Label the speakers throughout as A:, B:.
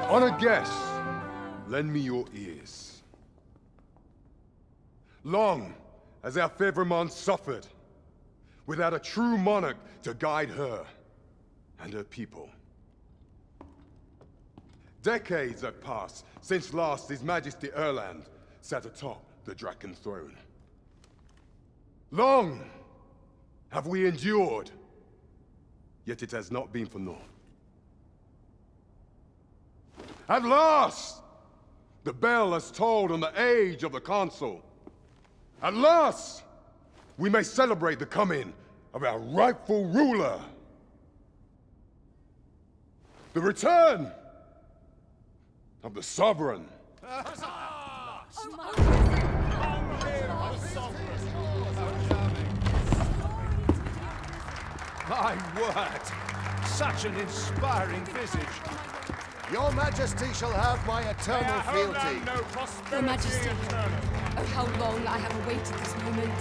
A: Honored guests, lend me your ears. Long has our Fevrimon suffered, without a true monarch to guide her and her people. Decades have passed since last His Majesty Erland sat atop the Draken throne. Long have we endured, yet it has not been for naught. At last, the bell has tolled on the age of the Council. At last, we may celebrate the coming of our rightful ruler. The return of the Sovereign.
B: My word! Such an inspiring visage.
C: Your Majesty shall have my eternal fealty.
D: Your Majesty, oh how long I have awaited this moment.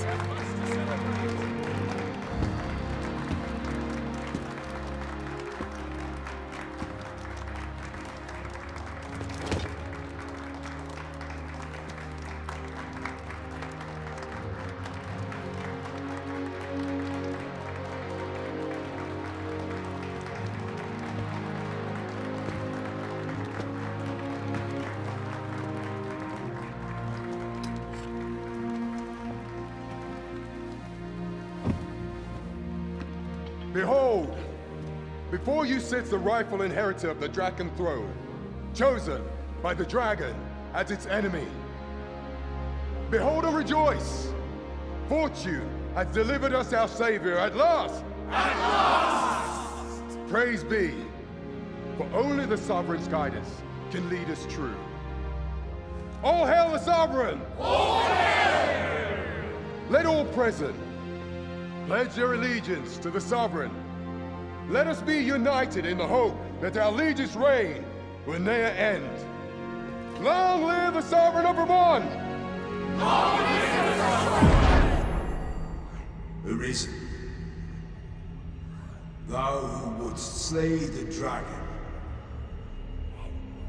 A: Behold, before you sits the rightful inheritor of the Draken throne, chosen by the dragon as its enemy. Behold and rejoice! Fortune has delivered us our savior at last! At last! Praise be, for only the Sovereign's guidance can lead us true. All hail the Sovereign! All hail! Let all present pledge their allegiance to the Sovereign. Let us be united in the hope that our liege's reign will ne'er end. Long live the Sovereign of Vermont! Long live the Sovereign!
E: Arisen, thou who wouldst slay the dragon,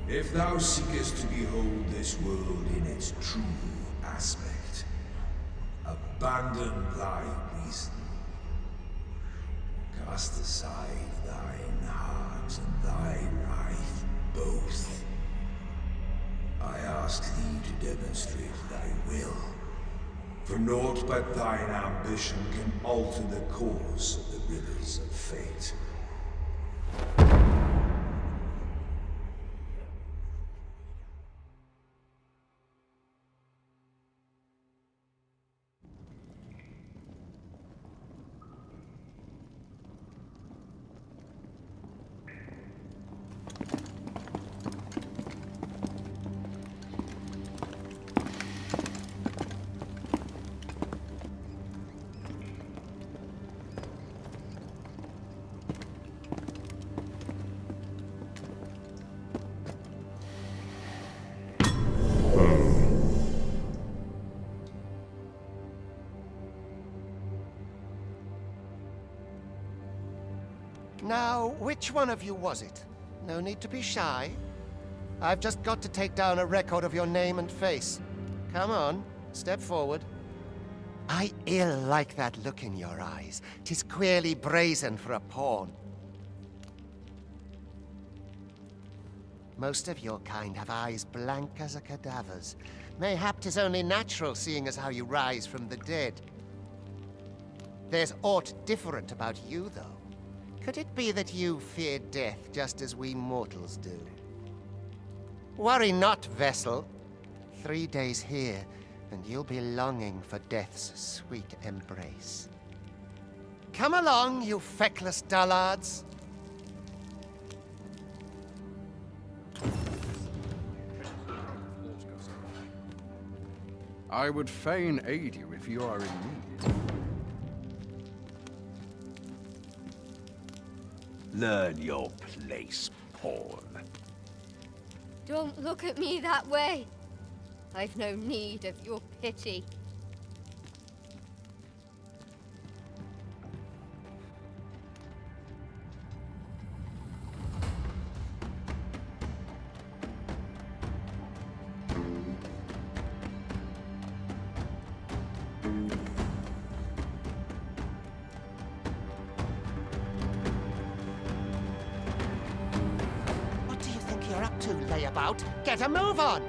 E: if thou seekest to behold this world in its true aspect, abandon thy reason. Cast aside thine heart and thy life both. I ask thee to demonstrate thy will, for naught but thine ambition can alter the course of the rivers of fate.
C: Now, which one of you was it? No need to be shy. I've just got to take down a record of your name and face. Come on, step forward. I ill like that look in your eyes. 'Tis queerly brazen for a pawn. Most of your kind have eyes blank as a cadaver's. Mayhap 'tis only natural, seeing as how you rise from the dead. There's aught different about you, though. Could it be that you fear death just as we mortals do? Worry not, vessel. 3 days here, and you'll be longing for death's sweet embrace. Come along, you feckless dullards.
B: I would fain aid you if you are in need.
F: Learn your place, Paul.
G: Don't look at me that way. I've no need of your pity.
C: What do you think you're up to, layabout? Get a move on!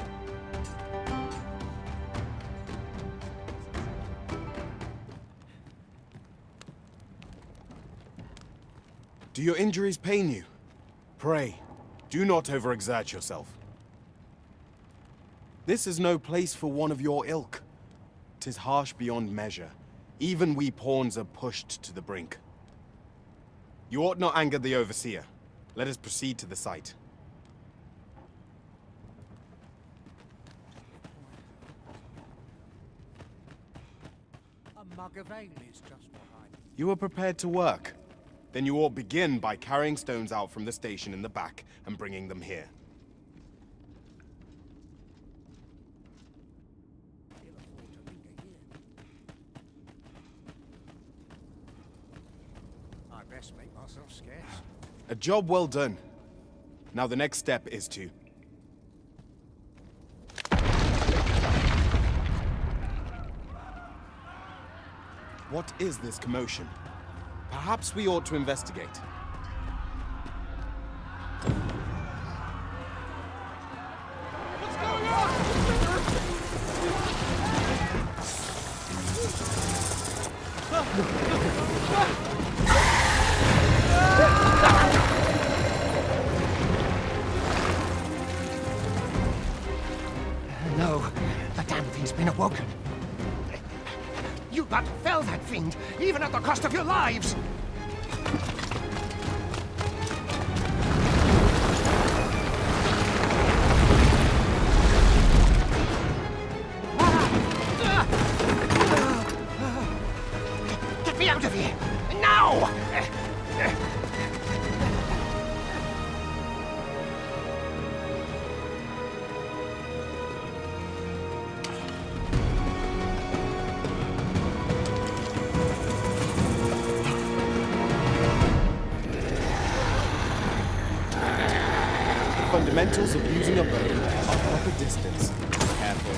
H: Do your injuries pain you? Pray, do not overexert yourself. This is no place for one of your ilk. 'Tis harsh beyond measure. Even we pawns are pushed to the brink. You ought not anger the Overseer. Let us proceed to the site.
B: A mug of ale is just behind.
H: You are prepared to work. Then you ought begin by carrying stones out from the station in the back and bringing them here.
B: I best make myself scarce.
H: A job well done. Now the next step is to... What is this commotion? Perhaps we ought to investigate.
A: What's going on?
C: No, the damn thing's been awoken. You but fell that fiend, even at the cost of your lives! Get me out of here! Now!
H: Fundamentals of using a bow are proper distance. Careful.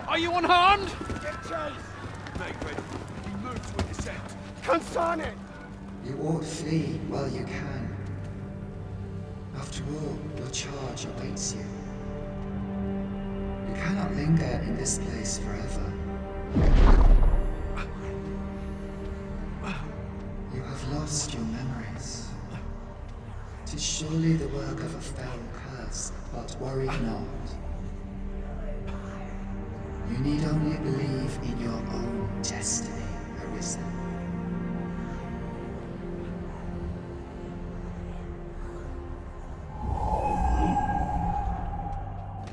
B: Are you unharmed?
A: Get chase!
F: Make ready. You move to a descent.
A: Consign it!
E: You ought flee while you can. After all, your charge awaits you. You cannot linger in this place forever. You have lost your memories. 'Tis surely the work of a fell curse, but worry not. You need only believe in your own destiny, Arisen.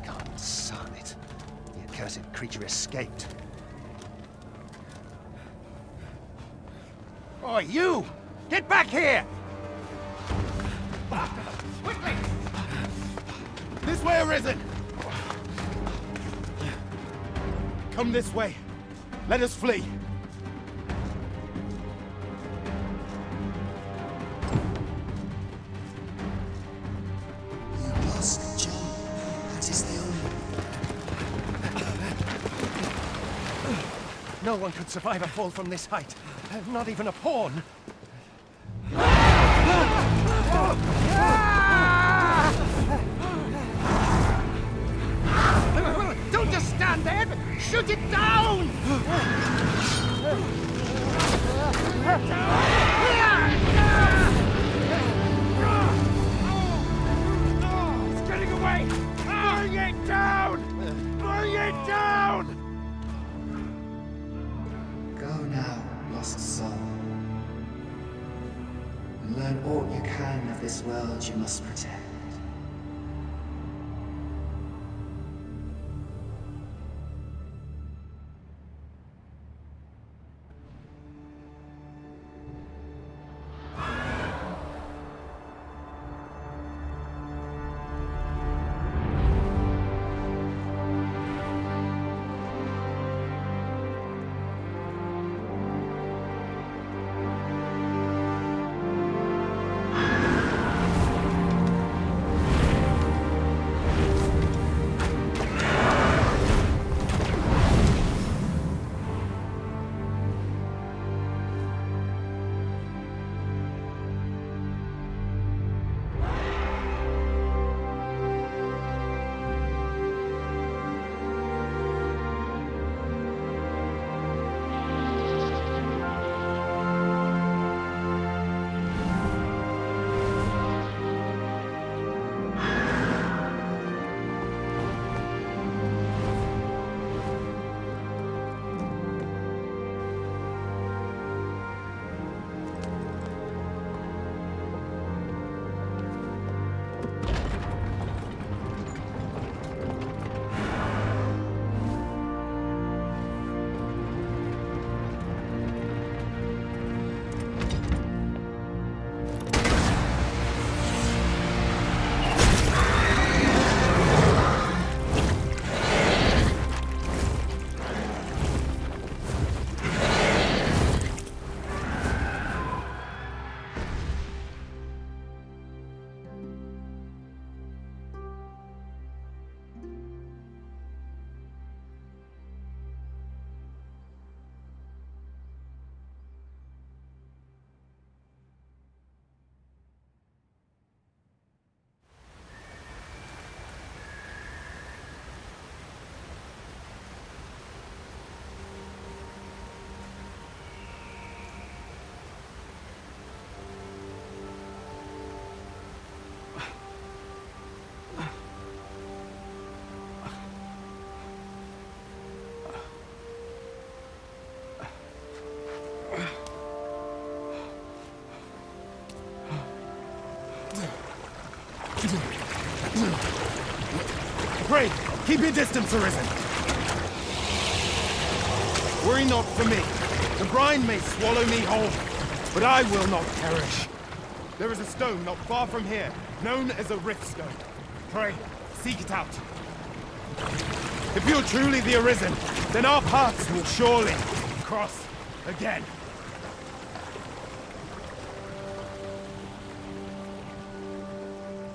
C: Consign it. The accursed creature escaped. Oh, you! Get back here! Quickly!
H: This way, Arisen! Come this way. Let us flee.
E: You must jump. That is the only...
C: No one could survive a fall from this height. Not even a pawn. dead! Shoot it down!
B: It's getting away! Bring it down! Bring it down!
I: Go now, lost soul. And learn all you can of this world you must protect.
H: Pray, keep your distance, Arisen. Worry not for me. The brine may swallow me whole, but I will not perish. There is a stone not far from here, known as a rift stone. Pray, seek it out. If you're truly the Arisen, then our paths will surely cross again.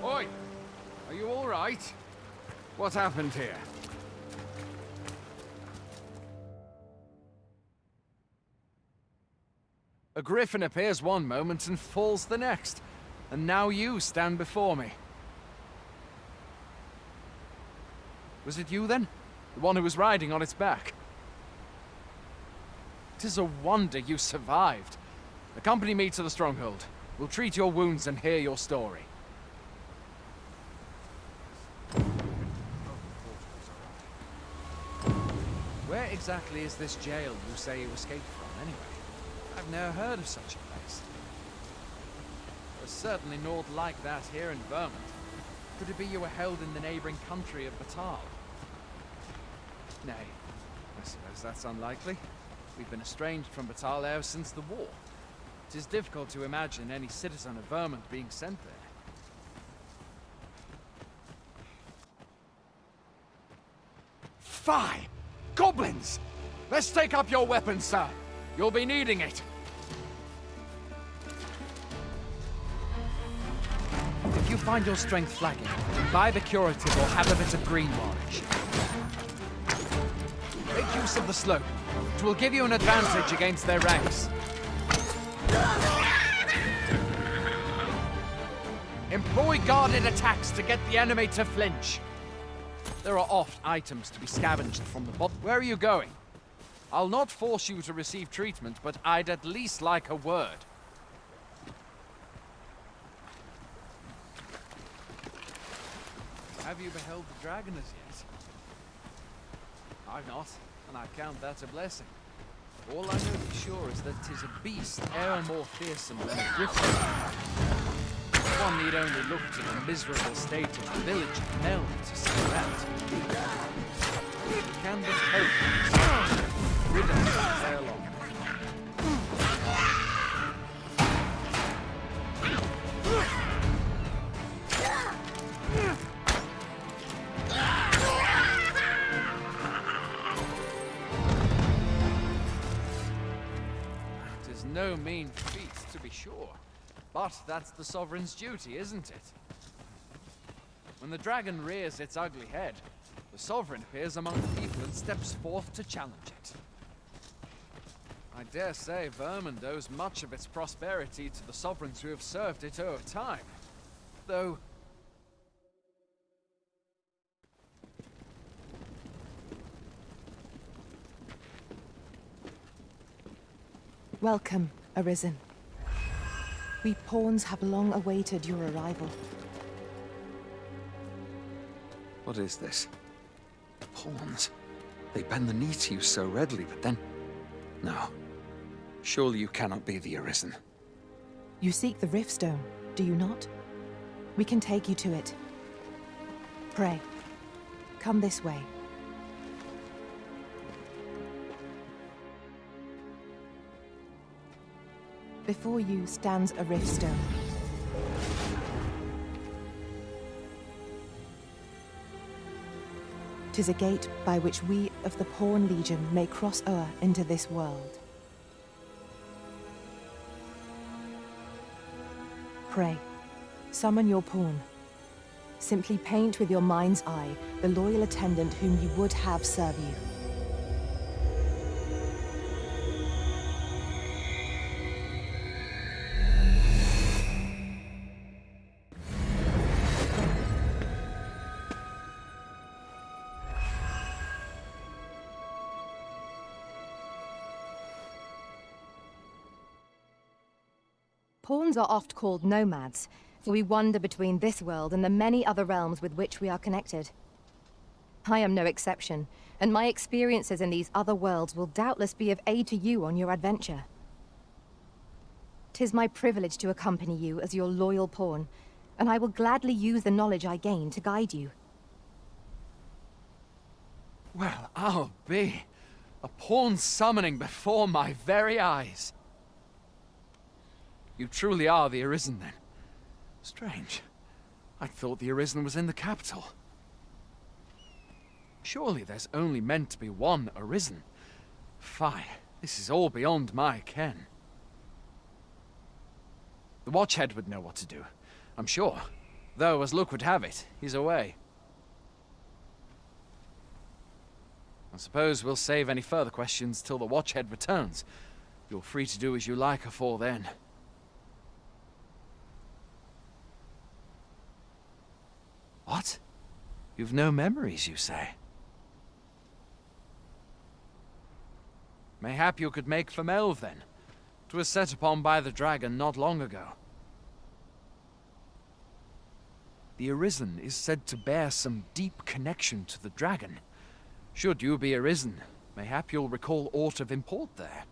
B: Oi! Are you all right? What happened here? A griffin appears one moment and falls the next. And now you stand before me. Was it you then? The one who was riding on its back? 'Tis a wonder you survived. Accompany me to the stronghold. We'll treat your wounds and hear your story. Where exactly is this jail you say you escaped from, anyway? I've never heard of such a place. There's certainly naught like that here in Vermont. Could it be you were held in the neighboring country of Batal? Nay, I suppose that's unlikely. We've been estranged from Batal ever since the war. It is difficult to imagine any citizen of Vermont being sent there. Fie! Goblins! Let's take up your weapons, sir. You'll be needing it. If you find your strength flagging, buy the curative or have a bit of green orange. Make use of the slope. It will give you an advantage against their ranks. Employ guarded attacks to get the enemy to flinch. There are oft items to be scavenged from the bot. Where are you going? I'll not force you to receive treatment, but I'd at least like a word. Have you beheld the dragon as yet? I've not, and I count that a blessing. All I know for sure is that 'tis a beast e'er more fearsome than a griffin. One need only look to the miserable state of the village of Mel to see that. We can but hope rid us of ere long. Tis no mean feat, to be sure. But that's the Sovereign's duty, isn't it? When the dragon rears its ugly head, the Sovereign appears among the people and steps forth to challenge it. I dare say Vermund owes much of its prosperity to the Sovereigns who have served it over time. Though...
J: Welcome, Arisen. We pawns have long awaited your arrival.
B: What is this? Pawns? They bend the knee to you so readily, but then... No. Surely you cannot be the Arisen.
J: You seek the Riftstone, do you not? We can take you to it. Pray, come this way. Before you stands a Riftstone. Tis a gate by which we of the Pawn Legion may cross o'er into this world. Pray, summon your pawn. Simply paint with your mind's eye the loyal attendant whom you would have serve you.
K: Pawns are oft called nomads, for we wander between this world and the many other realms with which we are connected. I am no exception, and my experiences in these other worlds will doubtless be of aid to you on your adventure. 'Tis my privilege to accompany you as your loyal pawn, and I will gladly use the knowledge I gain to guide you.
B: Well, I'll be. A pawn summoning before my very eyes. You truly are the Arisen, then? Strange. I thought the Arisen was in the capital. Surely there's only meant to be one Arisen. Fie, this is all beyond my ken. The Watchhead would know what to do, I'm sure. Though, as luck would have it, he's away. I suppose we'll save any further questions till the Watchhead returns. You're free to do as you like afore then. What? You've no memories, you say? Mayhap you could make for Melve, then. 'Twas set upon by the dragon not long ago. The Arisen is said to bear some deep connection to the dragon. Should you be Arisen, mayhap you'll recall aught of import there.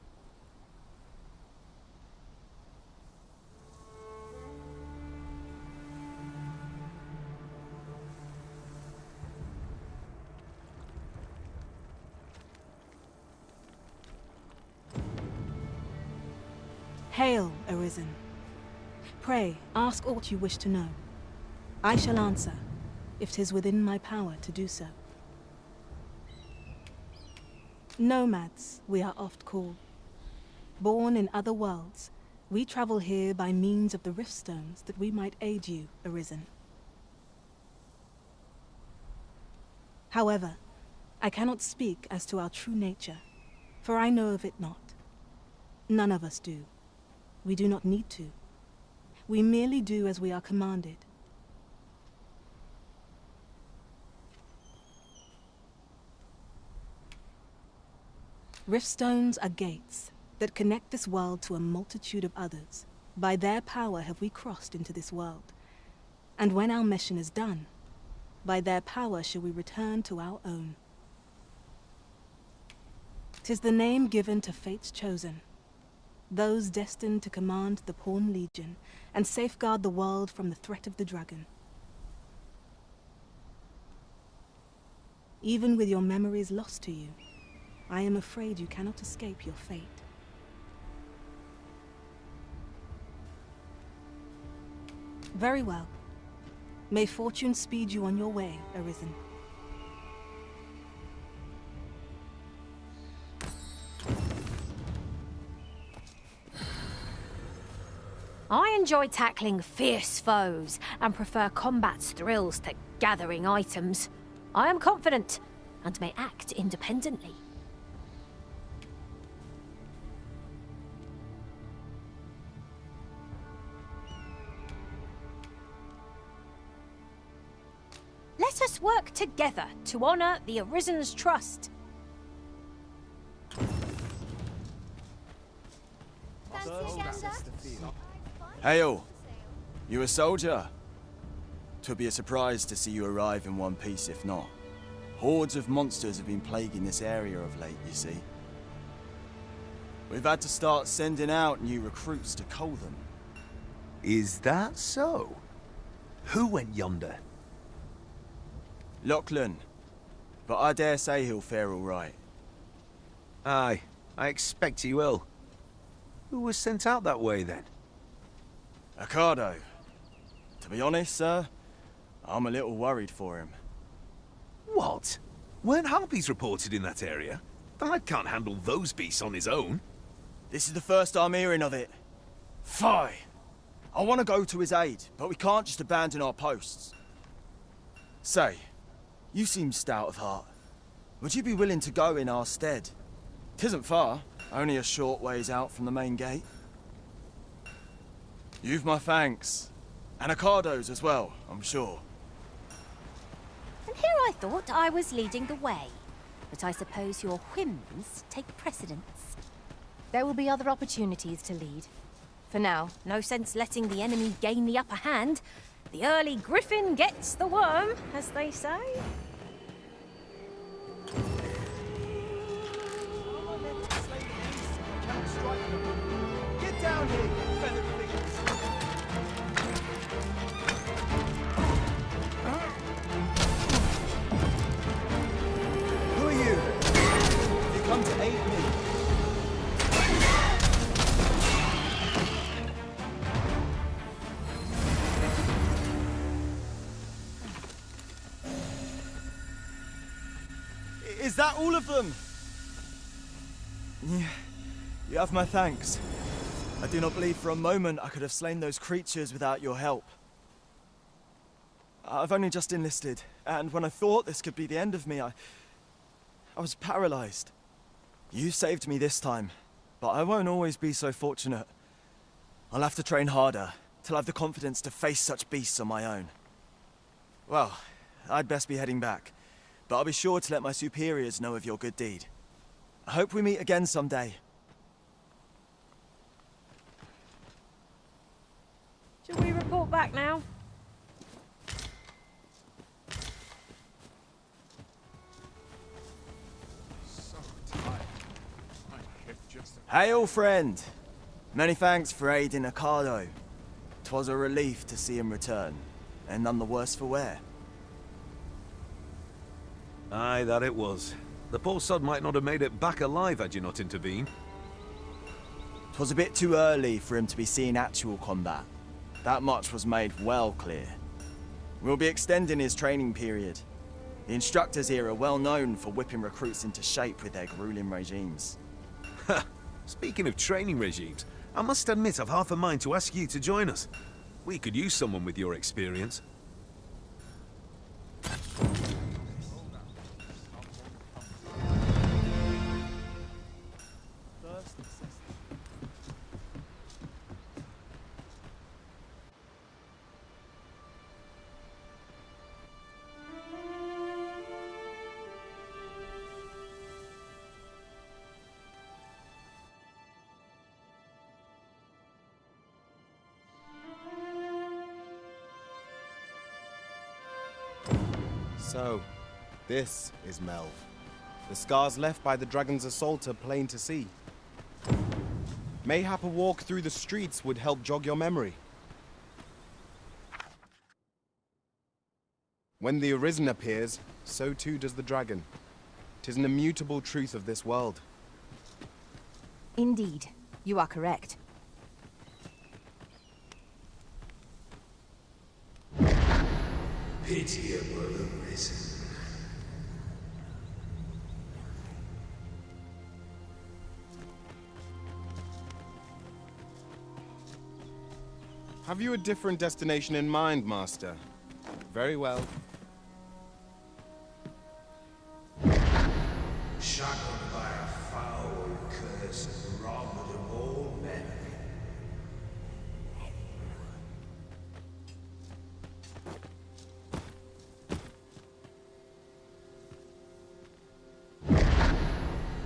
L: Hail, Arisen. Pray, ask aught you wish to know. I shall answer, if 'tis within my power to do so. Nomads, we are oft called. Born in other worlds, we travel here by means of the Riftstones that we might aid you, Arisen. However, I cannot speak as to our true nature, for I know of it not. None of us do. We do not need to. We merely do as we are commanded. Riftstones are gates that connect this world to a multitude of others. By their power have we crossed into this world. And when our mission is done, by their power shall we return to our own. 'Tis the name given to fate's chosen, those destined to command the Pawn Legion and safeguard the world from the threat of the dragon. Even with your memories lost to you, I am afraid you cannot escape your fate. Very well. May fortune speed you on your way, Arisen.
M: I enjoy tackling fierce foes and prefer combat's thrills to gathering items. I am confident and may act independently. Let us work together to honor the Arisen's trust.
N: Hail! You a soldier? 'Twould be a surprise to see you arrive in one piece if not. Hordes of monsters have been plaguing this area of late, you see. We've had to start sending out new recruits to cull them.
F: Is that so? Who went yonder?
N: Lachlan. But I dare say he'll fare all right.
F: Aye, I expect he will. Who was sent out that way, then?
N: Ocado. To be honest, sir, I'm a little worried for him.
F: What? Weren't harpies reported in that area? The lad can't handle those beasts on his own.
N: This is the first I'm hearing of it. Fie! I want to go to his aid, but we can't just abandon our posts. Say, you seem stout of heart. Would you be willing to go in our stead? 'Tisn't far, only a short ways out from the main gate. You've my thanks. And Ocado's as well, I'm sure.
M: And here I thought I was leading the way. But I suppose your whims take precedence.
K: There will be other opportunities to lead. For now.
M: No sense letting the enemy gain the upper hand. The early griffin gets the worm, as they say.
N: Get down here, you feathered thieves! Who are you? You come to aid me. Is that all of them? Yeah. You have my thanks. I do not believe for a moment I could have slain those creatures without your help. I've only just enlisted, and when I thought this could be the end of me, I was paralyzed. You saved me this time, but I won't always be so fortunate. I'll have to train harder, till I have the confidence to face such beasts on my own. Well, I'd best be heading back, but I'll be sure to let my superiors know of your good deed. I hope we meet again someday.
M: Shall we report back now?
B: So tired. My hip just...
N: Hail, friend! Many thanks for aiding Ocado. 'Twas a relief to see him return, and none the worse for wear.
F: Aye, that it was. The poor sod might not have made it back alive had you not intervened.
N: 'Twas a bit too early for him to be seeing actual combat. That much was made well clear. We'll be extending his training period. The instructors here are well known for whipping recruits into shape with their grueling regimes.
F: Ha! Speaking of training regimes, I must admit I've half a mind to ask you to join us. We could use someone with your experience.
H: So, this is Melv. The scars left by the dragon's assault are plain to see. Mayhap a walk through the streets would help jog your memory. When the Arisen appears, so too does the dragon. 'Tis an immutable truth of this world.
K: Indeed, you are correct.
E: Pitiable Arisen.
H: Have you a different destination in mind, Master? Very well.
E: Shackled by a foul curse and robbed of all memory.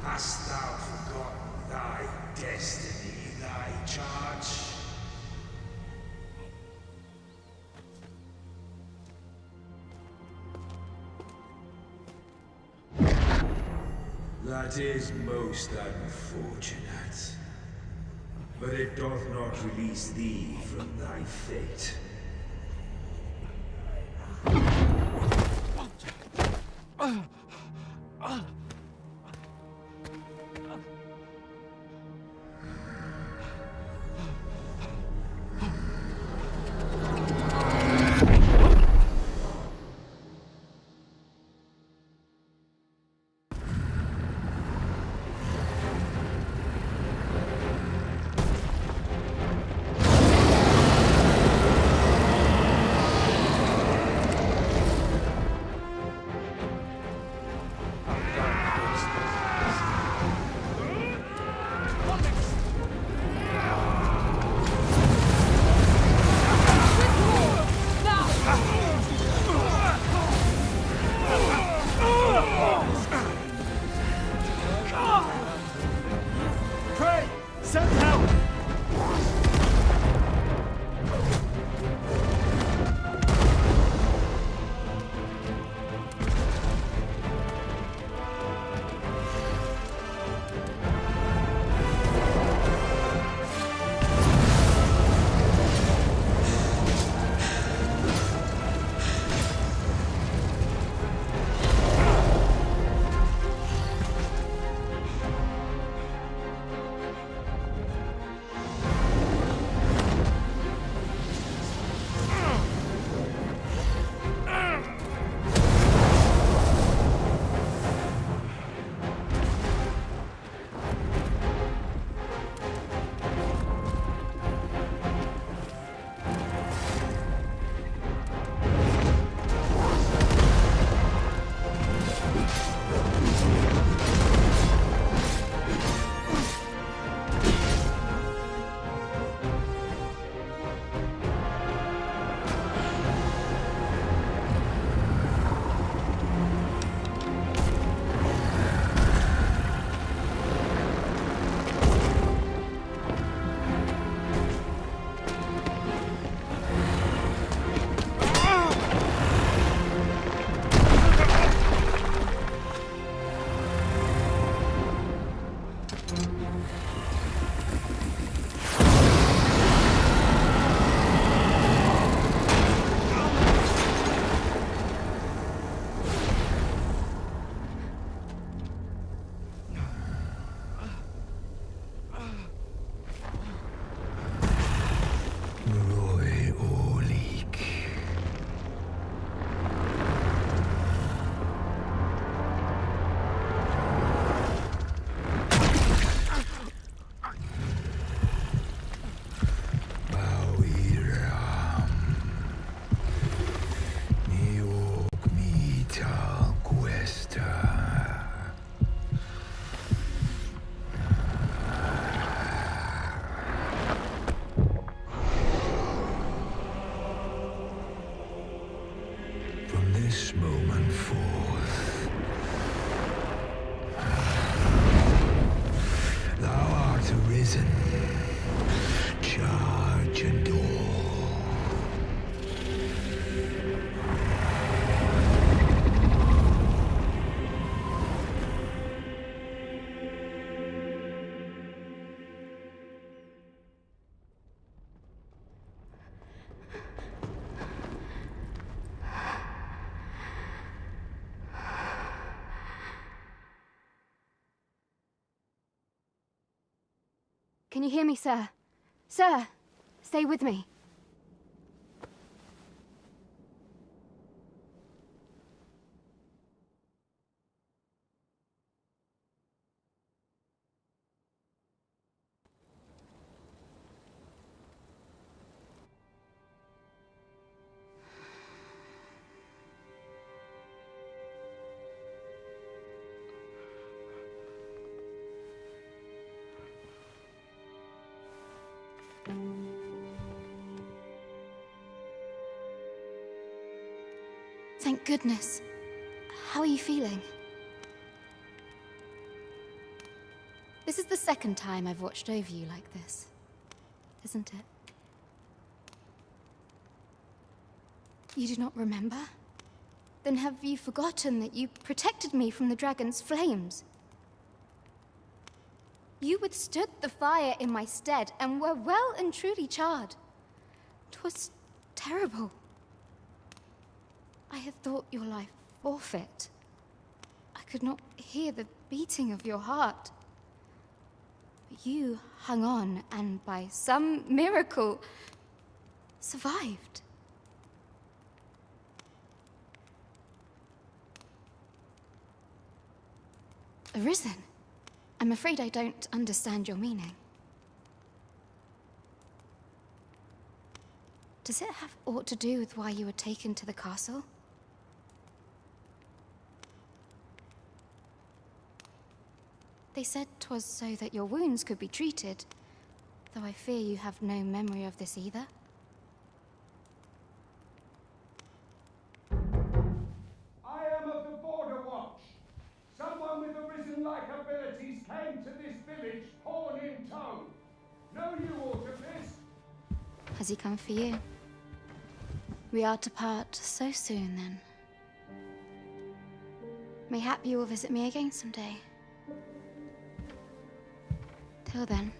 E: Hast thou forgotten thy destiny, thy charge? That is most unfortunate. But it doth not release thee from thy fate.
G: Can you hear me, sir? Sir, stay with me. Thank goodness. How are you feeling? This is the second time I've watched over you like this, isn't it? You do not remember? Then have you forgotten that you protected me from the dragon's flames? You withstood the fire in my stead and were well and truly charred. 'Twas terrible. I had thought your life forfeit. I could not hear the beating of your heart. But you hung on and by some miracle survived. Arisen? I'm afraid I don't understand your meaning. Does it have aught to do with why you were taken to the castle? They said 'twas so that your wounds could be treated, though I fear you have no memory of this either.
O: I am of the Border Watch. Someone with Arisen-like abilities came to this village, horn in tow. Know you aught of this?
G: Has he come for you? We are to part so soon, then. Mayhap you will visit me again someday. Till then,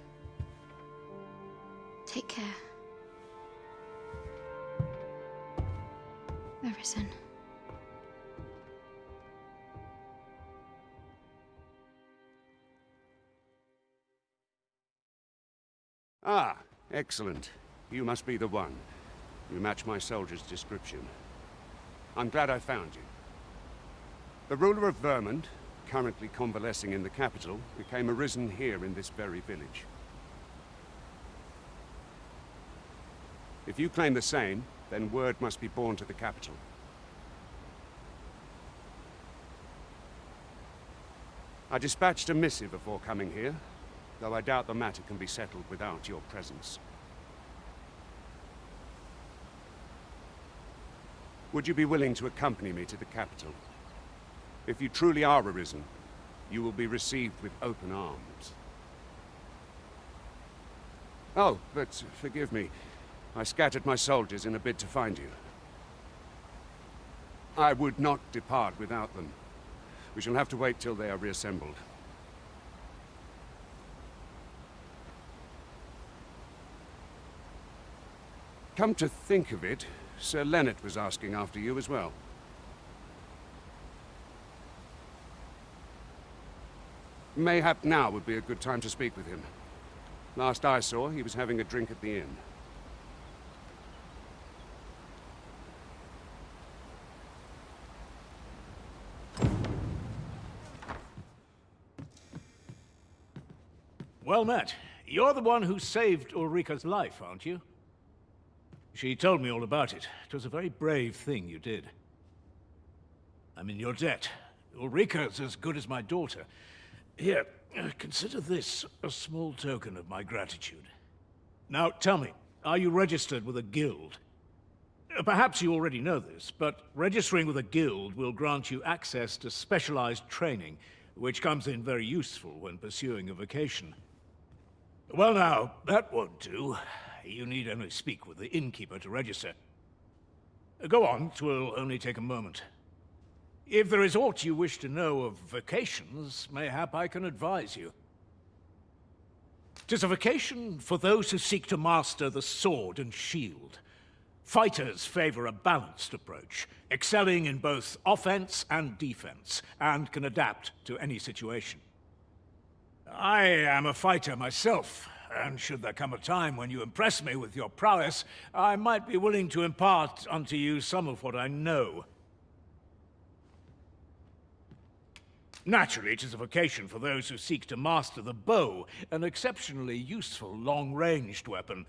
G: take care. Arisen.
P: Ah, excellent. You must be the one. You match my soldier's description. I'm glad I found you. The ruler of Vermont, currently convalescing in the capital, became arisen here in this very village. If you claim the same, then word must be borne to the capital. I dispatched a missive before coming here, though I doubt the matter can be settled without your presence. Would you be willing to accompany me to the capital? If you truly are arisen, you will be received with open arms. Oh, but forgive me. I scattered my soldiers in a bid to find you. I would not depart without them. We shall have to wait till they are reassembled. Come to think of it, Sir Leonard was asking after you as well. Mayhap now would be a good time to speak with him. Last I saw, he was having a drink at the inn.
Q: Well met. You're the one who saved Ulrika's life, aren't you? She told me all about it. It was a very brave thing you did. I'm in your debt. Ulrika's as good as my daughter. Here, consider this a small token of my gratitude. Now, tell me, are you registered with a guild? Perhaps you already know this, but registering with a guild will grant you access to specialized training, which comes in very useful when pursuing a vocation. Well now, that won't do. You need only speak with the innkeeper to register. Go on, 'twill only take a moment. If there is aught you wish to know of vocations, mayhap I can advise you. 'Tis a vocation for those who seek to master the sword and shield. Fighters favor a balanced approach, excelling in both offense and defense, and can adapt to any situation. I am a fighter myself, and should there come a time when you impress me with your prowess, I might be willing to impart unto you some of what I know. Naturally, it is a vocation for those who seek to master the bow, an exceptionally useful long-ranged weapon.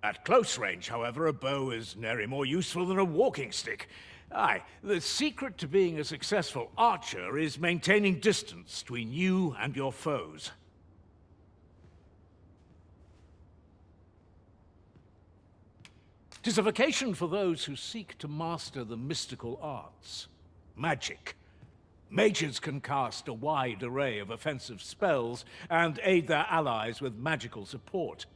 Q: At close range, however, a bow is nary more useful than a walking stick. Aye, the secret to being a successful archer is maintaining distance between you and your foes. Tis a vocation for those who seek to master the mystical arts. Magic. Mages can cast a wide array of offensive spells and aid their allies with magical support.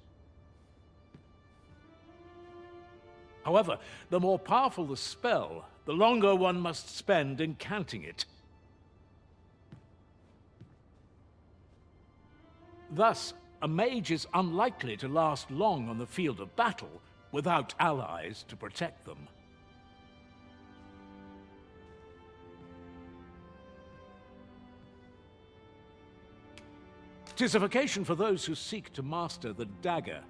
Q: However, the more powerful the spell, the longer one must spend incanting it. Thus, a mage is unlikely to last long on the field of battle without allies to protect them. Tis a vocation for those who seek to master the dagger.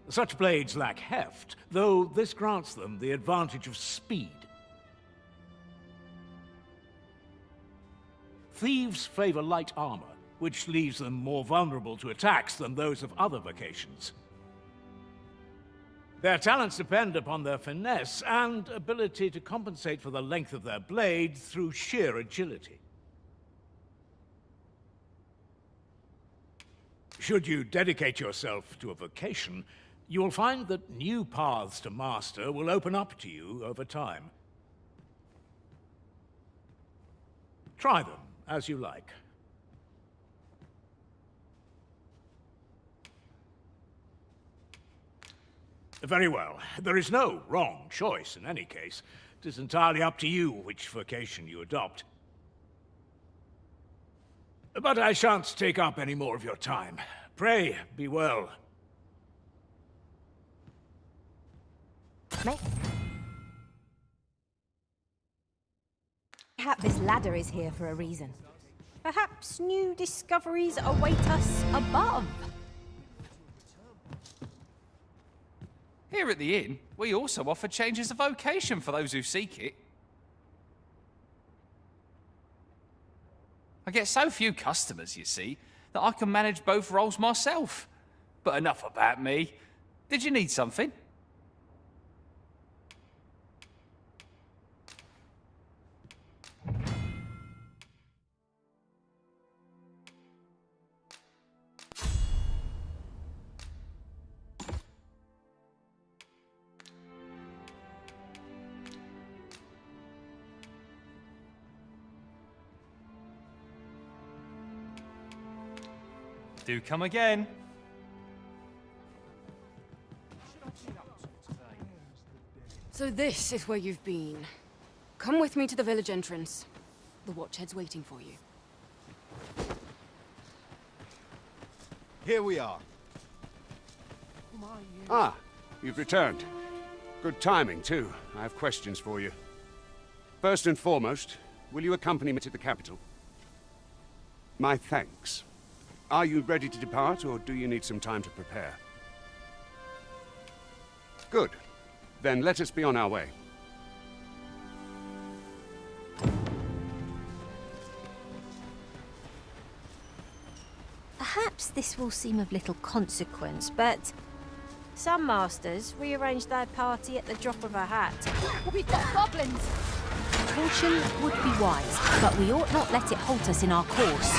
Q: Such blades lack heft, though this grants them the advantage of speed. Thieves favor light armor, which leaves them more vulnerable to attacks than those of other vocations. Their talents depend upon their finesse and ability to compensate for the length of their blade through sheer agility. Should you dedicate yourself to a vocation, you will find that new paths to master will open up to you over time. Try them as you like. Very well. There is no wrong choice in any case. It is entirely up to you which vocation you adopt. But I shan't take up any more of your time. Pray, be well.
K: Perhaps this ladder is here for a reason.
M: Perhaps new discoveries await us above.
B: Here at the inn, we also offer changes of vocation for those who seek it. I get so few customers, you see, that I can manage both roles myself. But enough about me. Did you need something? Do come again.
D: So this is where you've been. Come with me to the village entrance. The Watchhead's waiting for you.
H: Here we are.
P: Ah, you've returned. Good timing, too. I have questions for you. First and foremost, will you accompany me to the capital? My thanks. Are you ready to depart, or do you need some time to prepare? Good. Then let us be on our way.
M: Perhaps this will seem of little consequence, but some masters rearrange their party at the drop of a hat.
G: We've got goblins!
M: Caution would be wise, but we ought not let it halt us in our course.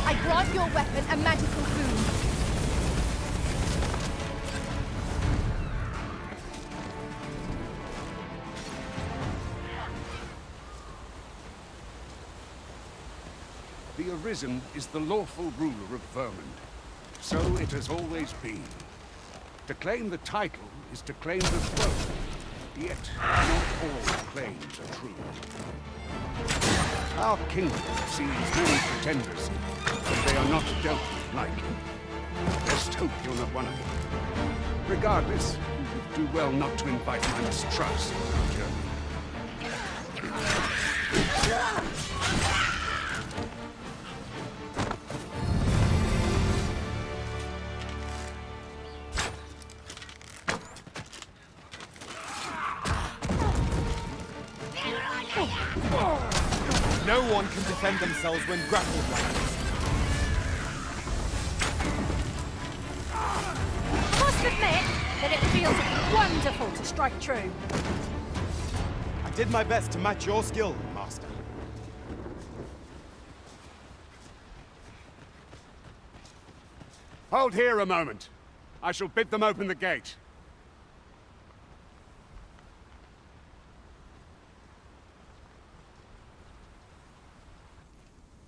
G: I grant your weapon a magical boon.
P: The Arisen is the lawful ruler of Vermund. So it has always been. To claim the title is to claim the throne. Yet, not all claims are true. Our kingdom sees many pretenders, but they are not dealt with lightly. Let's hope you're not one of them. Regardless, you do well not to invite my mistrust, Roger.
H: No one can defend themselves when grappled like this.
M: Must admit that it feels wonderful to strike true.
H: I did my best to match your skill, Master.
P: Hold here a moment. I shall bid them open the gate.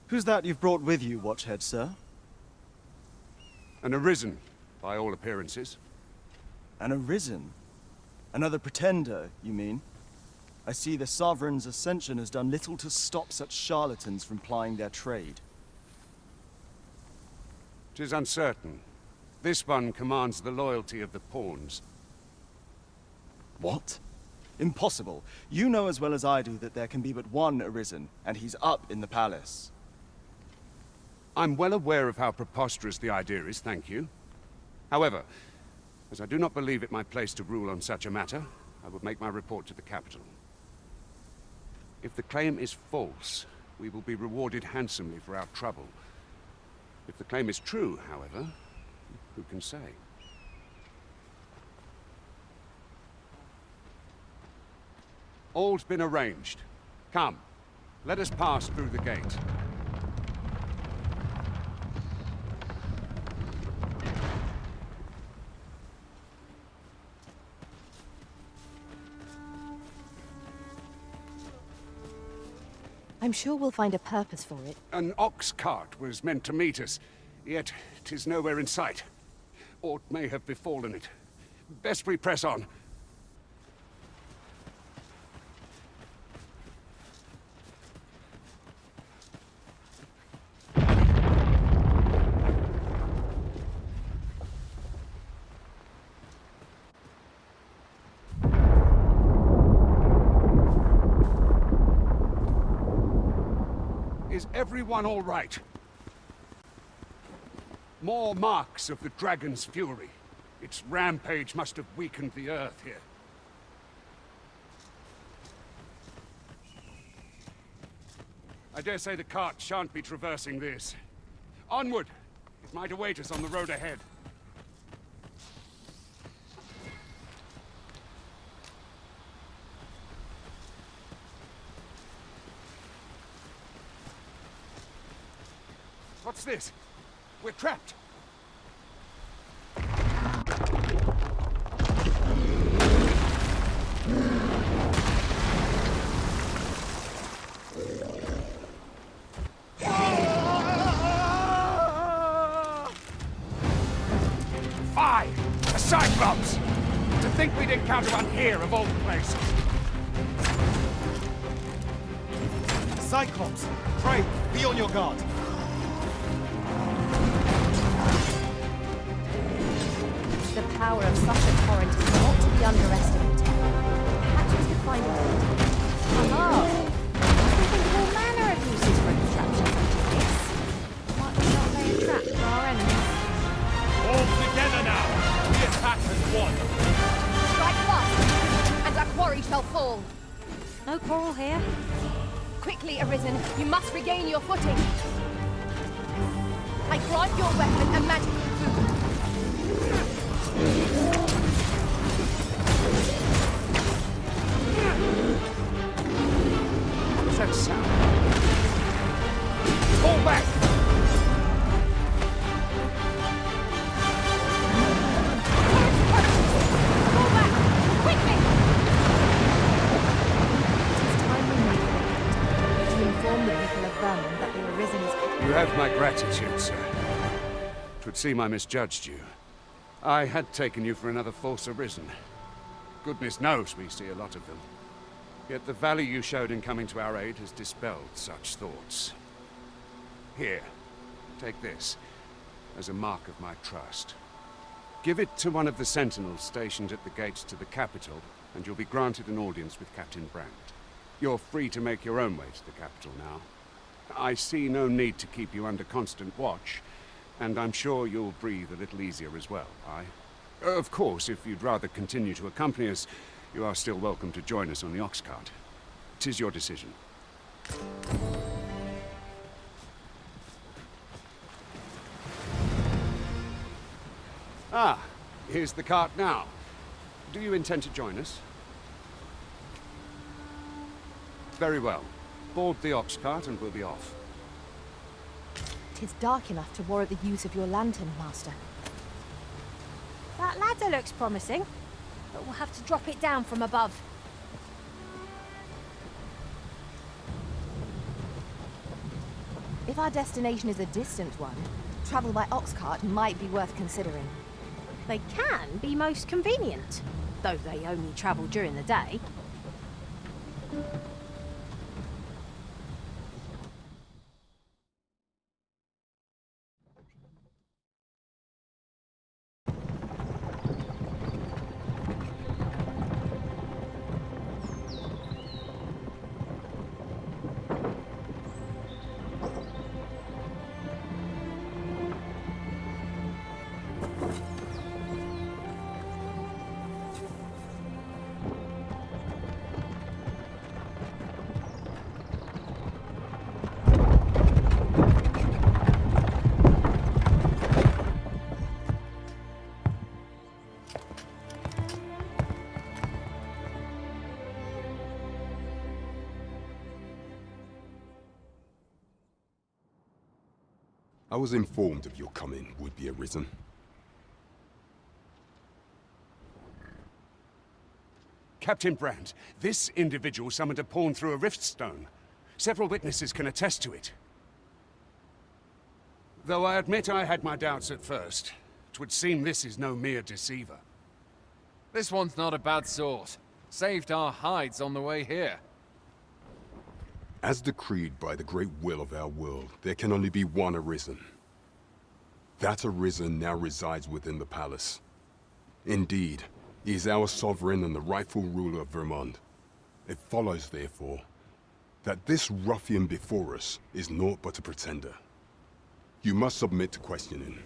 N: Who's that you've brought with you, Watchhead, sir?
P: An Arisen, by all appearances.
N: An Arisen? Another pretender, you mean? I see the Sovereign's ascension has done little to stop such charlatans from plying their trade.
P: 'Tis uncertain. This one commands the loyalty of the pawns.
N: What? Impossible. You know as well as I do that there can be but one Arisen, and he's up in the palace.
P: I'm well aware of how preposterous the idea is, thank you. However, as I do not believe it my place to rule on such a matter, I will make my report to the capital. If the claim is false, we will be rewarded handsomely for our trouble. If the claim is true, however, who can say? All's been arranged. Come, let us pass through the gate.
K: I'm sure we'll find a purpose for it.
P: An ox cart was meant to meet us, yet 'tis nowhere in sight. Aught may have befallen it. Best we press on. Is everyone all right? More marks of the dragon's fury. Its rampage must have weakened the earth here. I dare say the cart shan't be traversing this. Onward! It might await us on the road ahead. What's this? We're trapped. Fie! A Cyclops! To think we'd encounter one here of all places.
H: Cyclops! Pray, be on your guard!
K: The power of such a torrent is not to be underestimated. Perhaps we could find a way. Aha! I can think of all manner of uses for a contraption such as this. Might we not lay a trap for our enemies?
O: All together now! We attack as one!
K: Strike fast, and our quarry shall fall.
M: No quarrel here.
K: Quickly, Arisen, you must regain your footing. I grant your weapon a magical boon.
P: What does that sound? Fall back!
K: Fall back! Quickly! It's time we move to inform the people of Vernon that the Arisen is...
P: You have my gratitude, sir. 'Twould seem I misjudged you. I had taken you for another false Arisen. Goodness knows we see a lot of them. Yet the valor you showed in coming to our aid has dispelled such thoughts. Here, take this, as a mark of my trust. Give it to one of the sentinels stationed at the gates to the capital, and you'll be granted an audience with Captain Brandt. You're free to make your own way to the capital now. I see no need to keep you under constant watch, and I'm sure you'll breathe a little easier as well, aye? Of course, if you'd rather continue to accompany us, you are still welcome to join us on the ox cart. 'Tis your decision. Ah, here's the cart now. Do you intend to join us? Very well. Board the ox cart and we'll be off.
K: 'Tis dark enough to warrant the use of your lantern, Master.
M: That ladder looks promising, but we'll have to drop it down from above.
K: If our destination is a distant one, travel by ox cart might be worth considering.
M: They can be most convenient, though they only travel during the day.
A: I was informed of your coming, would-be Arisen.
P: Captain Brandt, this individual summoned a pawn through a rift stone. Several witnesses can attest to it. Though I admit I had my doubts at first. 'Twould seem this is no mere deceiver.
B: This one's not a bad sort. Saved our hides on the way here.
A: As decreed by the great will of our world, there can only be one Arisen. That Arisen now resides within the palace. Indeed, he is our sovereign and the rightful ruler of Vermont. It follows, therefore, that this ruffian before us is naught but a pretender. You must submit to questioning.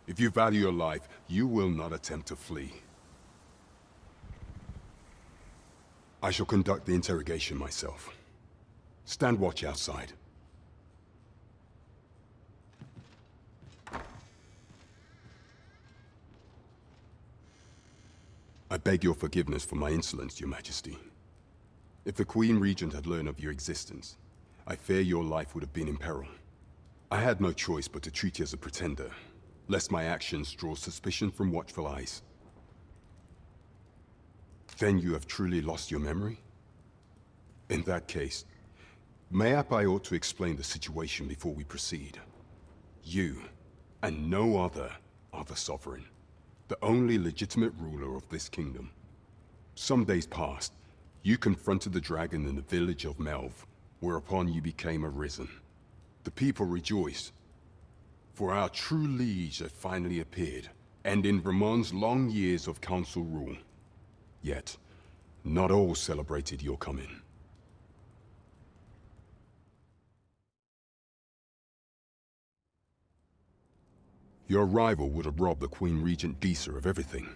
A: If you value your life, you will not attempt to flee. I shall conduct the interrogation myself. Stand watch outside. I beg your forgiveness for my insolence, Your Majesty. If the Queen Regent had learned of your existence, I fear your life would have been in peril. I had no choice but to treat you as a pretender, lest my actions draw suspicion from watchful eyes. Then you have truly lost your memory? In that case, mayhap I ought to explain the situation before we proceed. You, and no other, are the sovereign, the only legitimate ruler of this kingdom. Some days past, you confronted the dragon in the village of Melv, whereupon you became Arisen. The people rejoiced, for our true liege had finally appeared, ending Vermont's long years of council rule. Yet, not all celebrated your coming. Your arrival would have robbed the Queen Regent Disa of everything.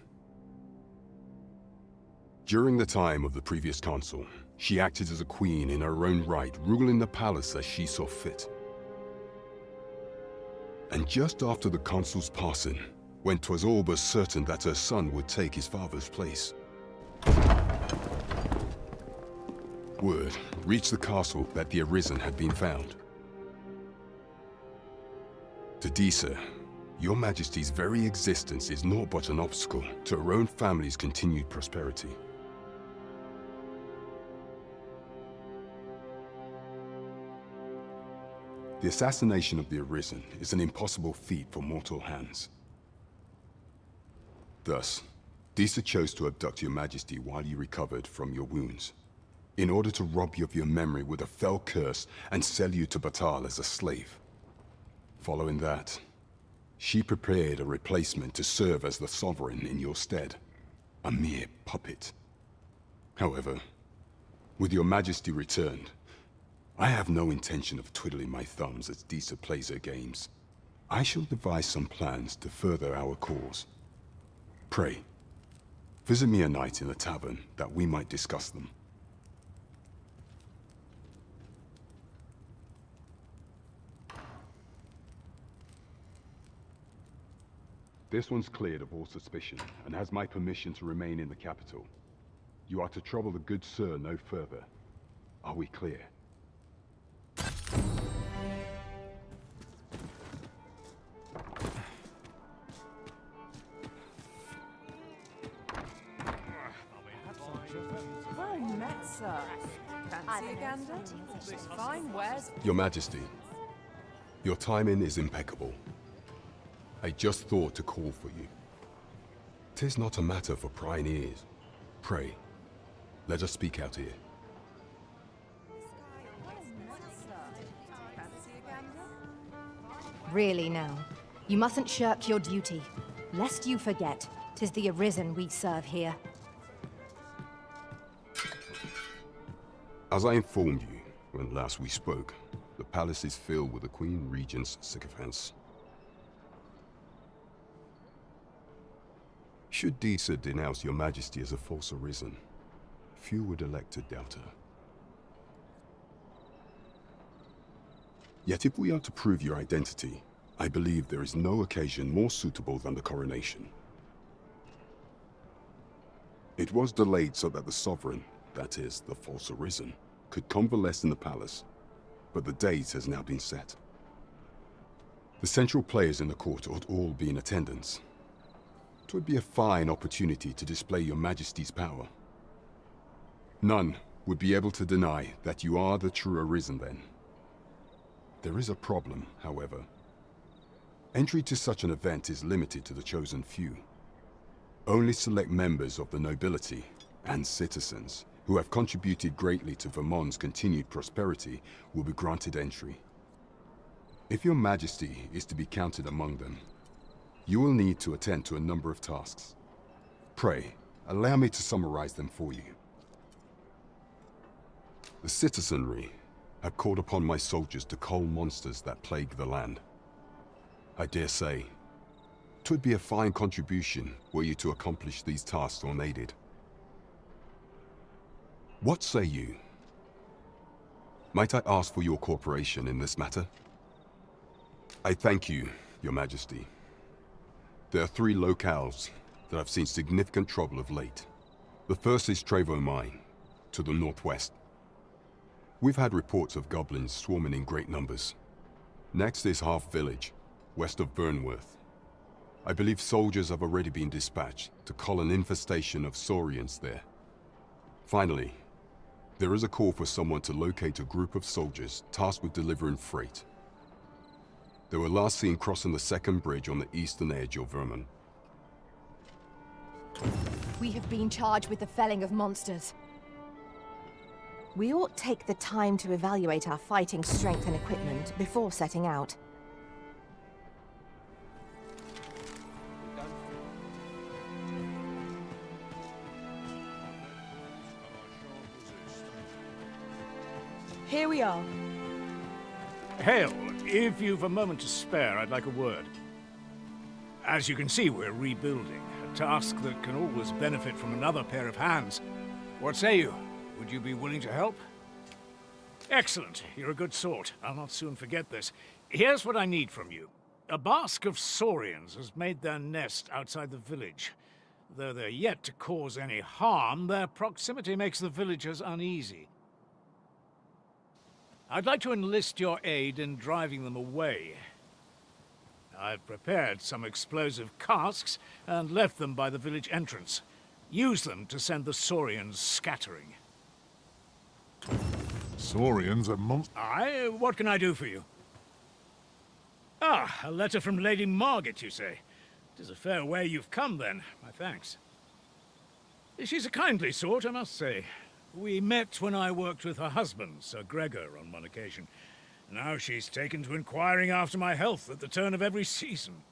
A: During the time of the previous consul, she acted as a queen in her own right, ruling the palace as she saw fit. And just after the consul's passing, when 'twas all but certain that her son would take his father's place, word reached the castle that the Arisen had been found. To Disa, Your Majesty's very existence is naught but an obstacle to her own family's continued prosperity. The assassination of the Arisen is an impossible feat for mortal hands. Thus, Disa chose to abduct Your Majesty while you recovered from your wounds, in order to rob you of your memory with a fell curse and sell you to Batal as a slave. Following that, She prepared a replacement to serve as the Sovereign in your stead. A mere puppet. However, with your Majesty returned, I have no intention of twiddling my thumbs as Disa plays her games. I shall devise some plans to further our cause. Pray, visit me a night in the tavern that we might discuss them. This one's cleared of all suspicion, and has my permission to remain in the capital. You are to trouble the good sir no further. Are we clear?
R: Well met, sir. Fancy a gander? Fine wares.
A: Your Majesty, your timing is impeccable. I just thought to call for you. 'Tis not a matter for prying ears. Pray, let us speak out here.
K: Really now, you mustn't shirk your duty. Lest you forget, 'tis the Arisen we serve here.
A: As I informed you when last we spoke, the palace is filled with the Queen Regent's sycophants. Should Disa denounce your Majesty as a false Arisen, few would elect to doubt her. Yet if we are to prove your identity, I believe there is no occasion more suitable than the coronation. It was delayed so that the Sovereign, that is, the false Arisen, could convalesce in the palace, but the date has now been set. The central players in the court ought all be in attendance. 'Twould be a fine opportunity to display your Majesty's power. None would be able to deny that you are the true Arisen then. There is a problem, however. Entry to such an event is limited to the chosen few. Only select members of the nobility and citizens who have contributed greatly to Vermont's continued prosperity will be granted entry. If your Majesty is to be counted among them, you will need to attend to a number of tasks. Pray, allow me to summarize them for you. The citizenry have called upon my soldiers to cull monsters that plague the land. I dare say, 'twould be a fine contribution were you to accomplish these tasks unaided. What say you? Might I ask for your cooperation in this matter? I thank you, Your Majesty. There are 3 locales that have seen significant trouble of late. The first is Trevo Mine, to the northwest. We've had reports of goblins swarming in great numbers. Next is Half Village, west of Burnworth. I believe soldiers have already been dispatched to cull an infestation of saurians there. Finally, there is a call for someone to locate a group of soldiers tasked with delivering freight. They were last seen crossing the second bridge on the eastern edge of Vermont.
K: We have been charged with the felling of monsters. We ought take the time to evaluate our fighting strength and equipment before setting out.
R: Here we are.
Q: Hale, if you've a moment to spare, I'd like a word. As you can see, we're rebuilding, a task that can always benefit from another pair of hands. What say you? Would you be willing to help? Excellent. You're a good sort. I'll not soon forget this. Here's what I need from you. A bask of saurians has made their nest outside the village. Though they're yet to cause any harm, their proximity makes the villagers uneasy. I'd like to enlist your aid in driving them away. I've prepared some explosive casks and left them by the village entrance. Use them to send the saurians scattering.
S: Saurians are
Q: Aye, what can I do for you? Ah, a letter from Lady Margit, you say? 'Tis a fair way you've come, then. My thanks. She's a kindly sort, I must say. We met when I worked with her husband, Sir Gregor, on one occasion. Now she's taken to inquiring after my health at the turn of every season.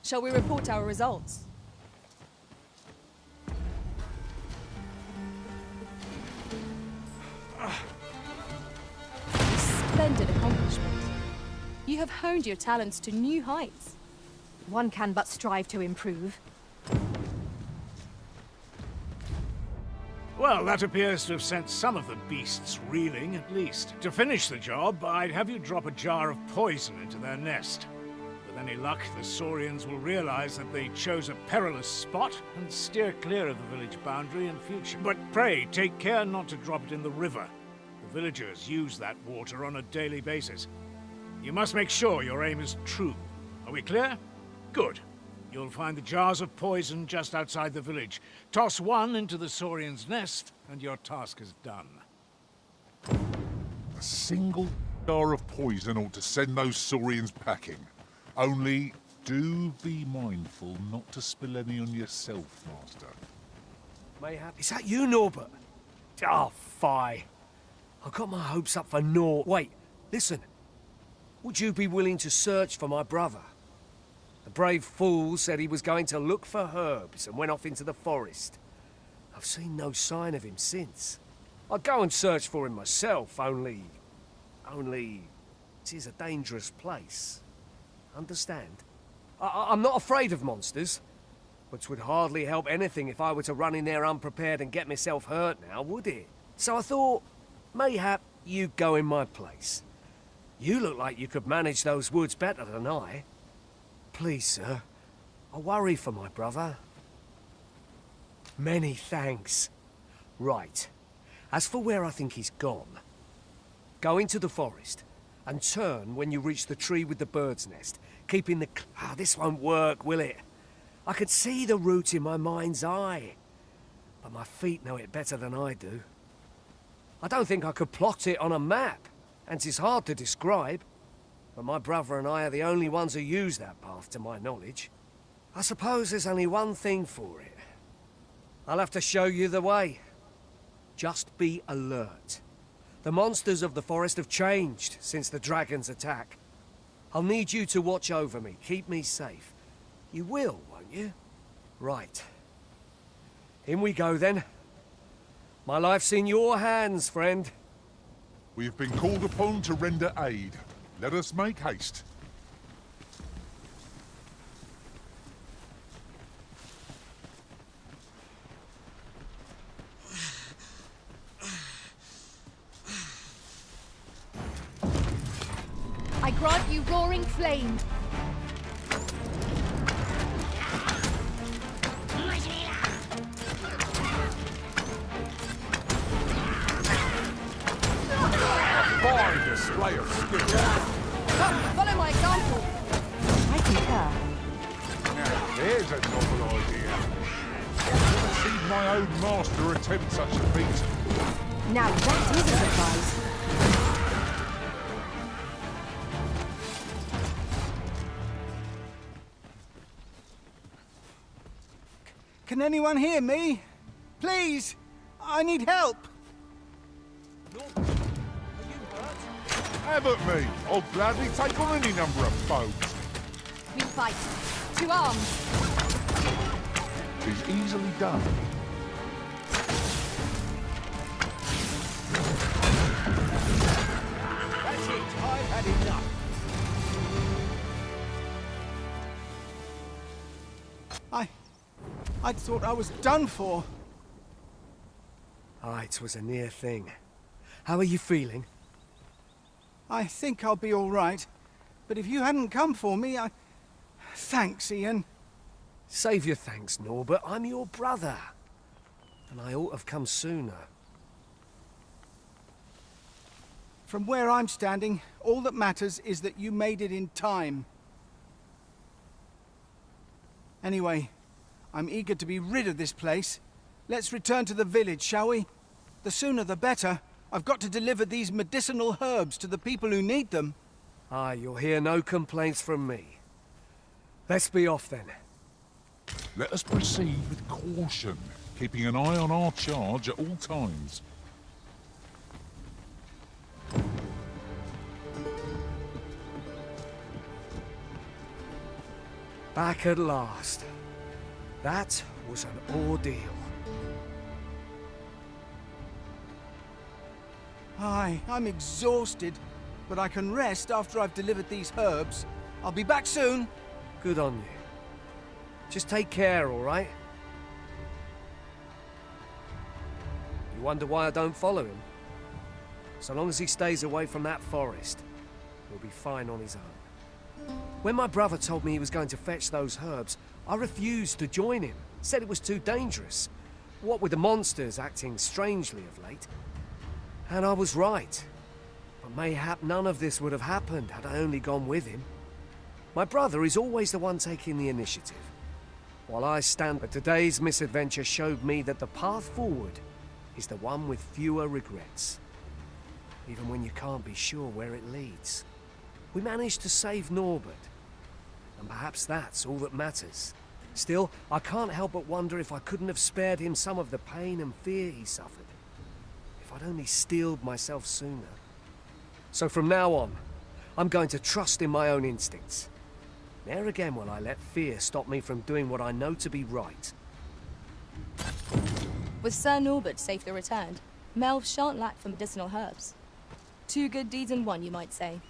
R: Shall we report our results? Splendid accomplishment. You have honed your talents to new heights.
K: One can but strive to improve.
Q: Well, that appears to have sent some of the beasts reeling, at least. To finish the job, I'd have you drop a jar of poison into their nest. With any luck, the Saurians will realize that they chose a perilous spot and steer clear of the village boundary in future. But pray, take care not to drop it in the river. The villagers use that water on a daily basis. You must make sure your aim is true. Are we clear? Good. You'll find the jars of poison just outside the village. Toss one into the Saurian's nest, and your task is done.
S: A single jar of poison ought to send those Saurians packing. Only, do be mindful not to spill any on yourself, Master.
T: Mayhap. Is that you, Norbert? Oh, fie. I've got my hopes up for naught. Wait, listen. Would you be willing to search for my brother? The brave fool said he was going to look for herbs and went off into the forest. I've seen no sign of him since. I'd go and search for him myself, only... it is a dangerous place. Understand? I'm not afraid of monsters, but 'twould hardly help anything if I were to run in there unprepared and get myself hurt now, would it? So I thought, mayhap you'd go in my place. You look like you could manage those woods better than I. Please, sir, I worry for my brother. Many thanks. Right. As for where I think he's gone, go into the forest and turn when you reach the tree with the bird's nest, keeping the... this won't work, will it? I can see the route in my mind's eye, but my feet know it better than I do. I don't think I could plot it on a map, and it's hard to describe. But my brother and I are the only ones who use that path, to my knowledge. I suppose there's only one thing for it. I'll have to show you the way. Just be alert. The monsters of the forest have changed since the dragon's attack. I'll need you to watch over me, keep me safe. You will, won't you? Right. In we go, then. My life's in your hands, friend.
S: We have been called upon to render aid. Let us make haste.
U: I grant you roaring flame.
S: Fine display of skill.
R: Come, follow my example.
J: I concur.
S: Now, there's a novel idea. I've never seen my own master attempt such a feat.
J: Now that is a surprise.
V: Can anyone hear me? Please! I need help!
S: Have at me! I'll gladly take on any number of foes.
U: We fight. To arms.
S: It's easily done.
T: That's it. I've had enough.
V: I thought I was done for.
T: It was a near thing. How are you feeling?
V: I think I'll be all right. But if you hadn't come for me, Thanks, Ian.
T: Save your thanks, Norbert. I'm your brother. And I ought to have come sooner.
V: From where I'm standing, all that matters is that you made it in time. Anyway, I'm eager to be rid of this place. Let's return to the village, shall we? The sooner the better. I've got to deliver these medicinal herbs to the people who need them.
T: You'll hear no complaints from me. Let's be off then.
S: Let us proceed with caution, keeping an eye on our charge at all times.
T: Back at last. That was an ordeal.
V: Aye, I'm exhausted, but I can rest after I've delivered these herbs. I'll be back soon.
T: Good on you. Just take care, all right? You wonder why I don't follow him? So long as he stays away from that forest, he'll be fine on his own. When my brother told me he was going to fetch those herbs, I refused to join him. Said it was too dangerous. What with the monsters acting strangely of late. And I was right. But mayhap none of this would have happened had I only gone with him. My brother is always the one taking the initiative. While I stand, but today's misadventure showed me that the path forward is the one with fewer regrets. Even when you can't be sure where it leads. We managed to save Norbert. And perhaps that's all that matters. Still, I can't help but wonder if I couldn't have spared him some of the pain and fear he suffered. If I'd only steeled myself sooner. So from now on, I'm going to trust in my own instincts. Ne'er again will I let fear stop me from doing what I know to be right.
C: With Sir Norbert safely returned, Melv shan't lack for medicinal herbs. 2 good deeds in one, you might say.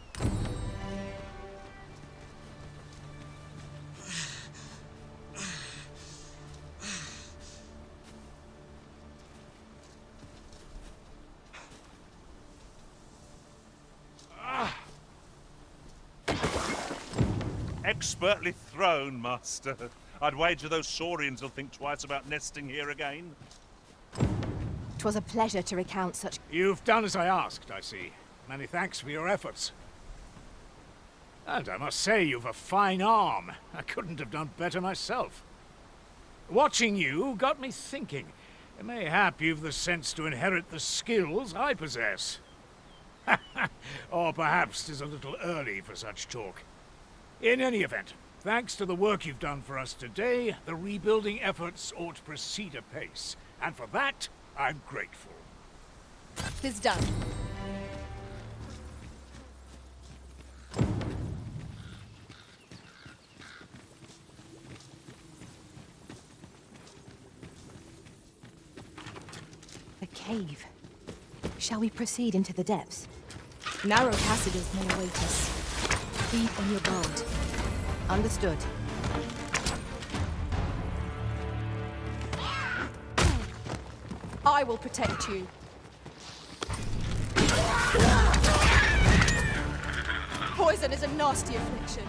I: Expertly thrown, Master. I'd wager those Saurians will think twice about nesting here again.
K: 'Twas a pleasure to recount such...
Q: You've done as I asked, I see. Many thanks for your efforts. And I must say, you've a fine arm. I couldn't have done better myself. Watching you got me thinking. Mayhap you've the sense to inherit the skills I possess. Or perhaps 'tis a little early for such talk. In any event, thanks to the work you've done for us today, the rebuilding efforts ought to proceed apace. And for that, I'm grateful.
C: 'Tis done.
K: The cave. Shall we proceed into the depths?
C: Narrow passages may await us. Keep on your guard.
K: Understood.
C: I will protect you. Poison is a nasty affliction.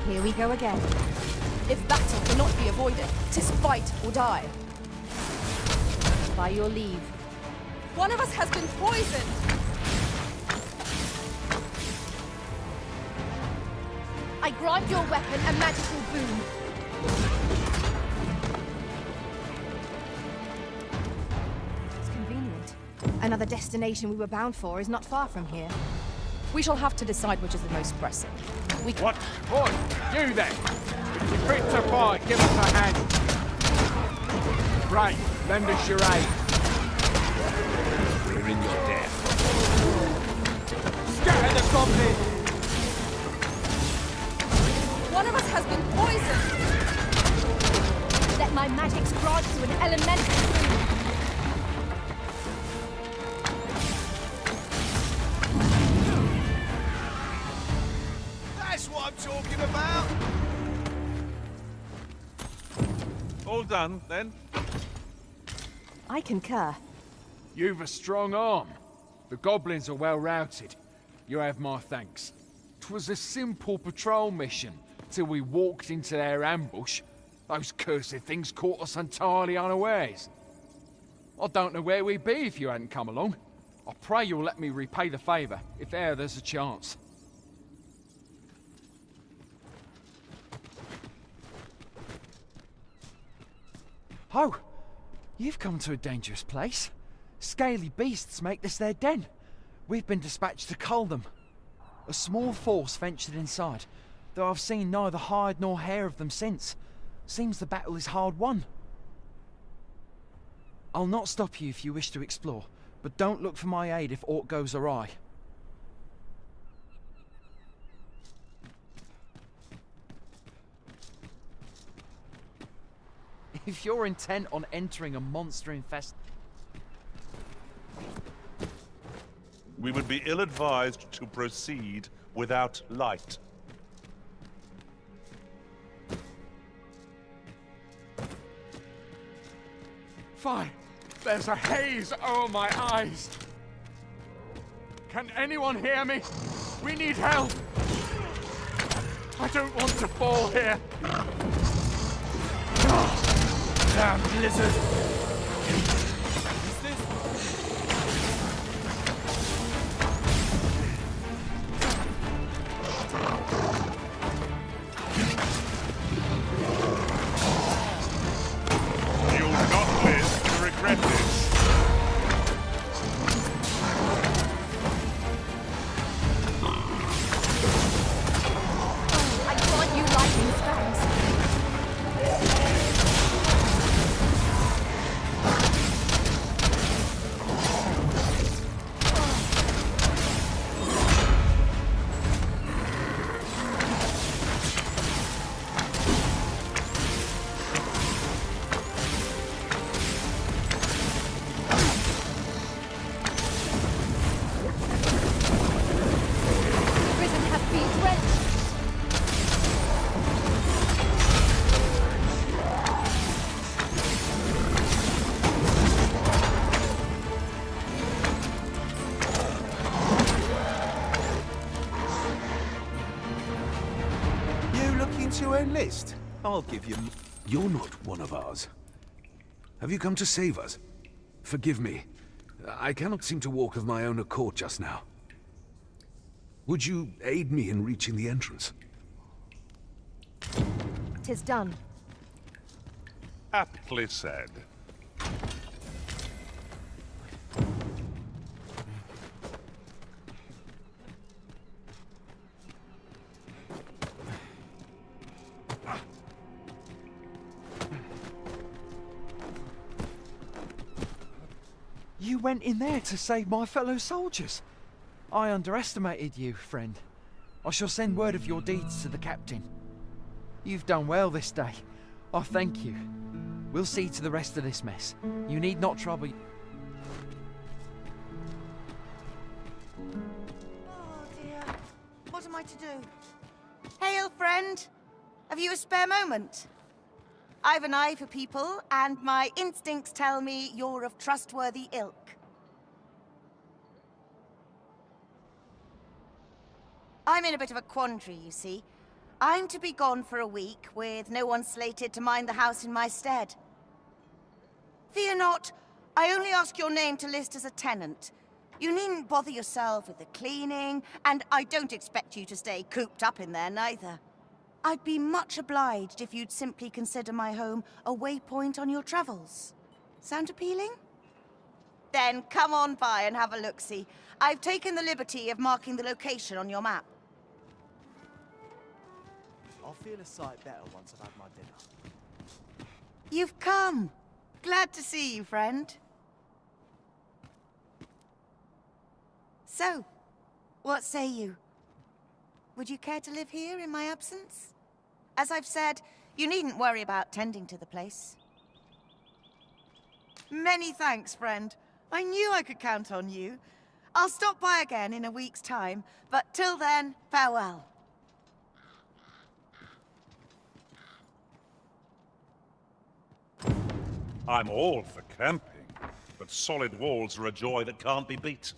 K: Here we go again.
C: If battle cannot be avoided, 'tis fight or die.
K: By your leave.
C: One of us has been poisoned! I grant your weapon a magical boon.
K: It's convenient. Another destination we were bound for is not far from here.
C: We shall have to decide which is the most pressing.
B: What? Oi, you then! If you're fit to fight, give us a hand. Right, lend us your aid.
F: We're in your death.
B: Scatter the goblin!
C: One of us has been poisoned! Let my magics grant you an elemental boon.
F: That's what I'm talking about!
I: All done, then?
K: I concur.
B: You've a strong arm. The goblins are well routed. You have my thanks. 'Twas a simple patrol mission, till we walked into their ambush. Those cursed things caught us entirely unawares.
E: I don't know where we'd be if you hadn't come along. I pray you'll let me repay the favour, if e'er there's a chance. Oh, you've come to a dangerous place. Scaly beasts make this their den. We've been dispatched to cull them. A small force ventured inside, though I've seen neither hide nor hair of them since. Seems the battle is hard won. I'll not stop you if you wish to explore, but don't look for my aid if aught goes awry. If you're intent on entering a monster infest...
I: We would be ill-advised to proceed without light.
E: Fine. There's a haze over my eyes. Can anyone hear me? We need help. I don't want to fall here.
N: Damn blizzard!
I: You'll not live to regret this.
U: I thought you liked these guys. Prison has been drenched.
F: You looking to enlist? I'll give you... You're not one of ours. Have you come to save us? Forgive me. I cannot seem to walk of my own accord just now. Would you aid me in reaching the entrance?
K: 'Tis done.
I: Aptly said.
E: You went in there to save my fellow soldiers. I underestimated you, friend. I shall send word of your deeds to the captain. You've done well this day. I thank you. We'll see to the rest of this mess. You need not trouble...
L: Oh dear. What am I to do? Hail, friend. Have you a spare moment? I've an eye for people, and my instincts tell me you're of trustworthy ilk. I'm in a bit of a quandary, you see. I'm to be gone for a week, with no one slated to mind the house in my stead. Fear not, I only ask your name to list as a tenant. You needn't bother yourself with the cleaning, and I don't expect you to stay cooped up in there, neither. I'd be much obliged if you'd simply consider my home a waypoint on your travels. Sound appealing? Then come on by and have a look-see. I've taken the liberty of marking the location on your map.
N: I'll feel a sight better once I've had my dinner.
L: You've come. Glad to see you, friend. So, what say you? Would you care to live here in my absence? As I've said, you needn't worry about tending to the place. Many thanks, friend. I knew I could count on you. I'll stop by again in a week's time, but till then, farewell.
I: I'm all for camping, but solid walls are a joy that can't be beat.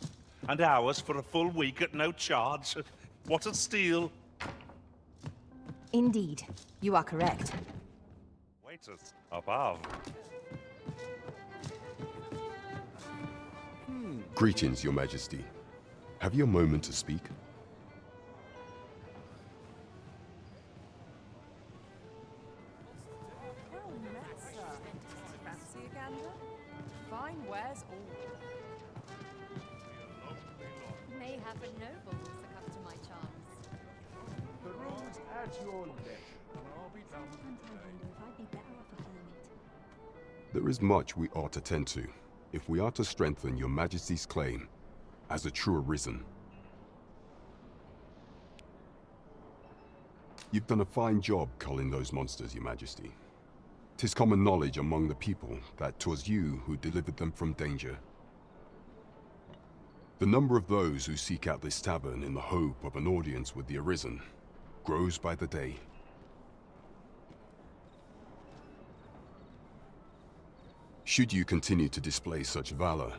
I: And ours for a full week at no charge. What a steal.
K: Indeed, you are correct.
I: Waiters above.
D: Greetings, Your Majesty. Have you a moment to speak?
R: Well met, sir. Fancy a gander? Fine wares all.
U: Mayhap a noble will succumb to my charms.
S: The room's at your leisure, and I'll be down.
U: Sometimes I wonder if I'd be better off a hermit.
D: There is much we ought to tend to, if we are to strengthen Your Majesty's claim as a true arisen. You've done a fine job culling those monsters, Your Majesty. 'Tis common knowledge among the people that 'twas you who delivered them from danger. The number of those who seek out this tavern in the hope of an audience with the Arisen grows by the day. Should you continue to display such valor,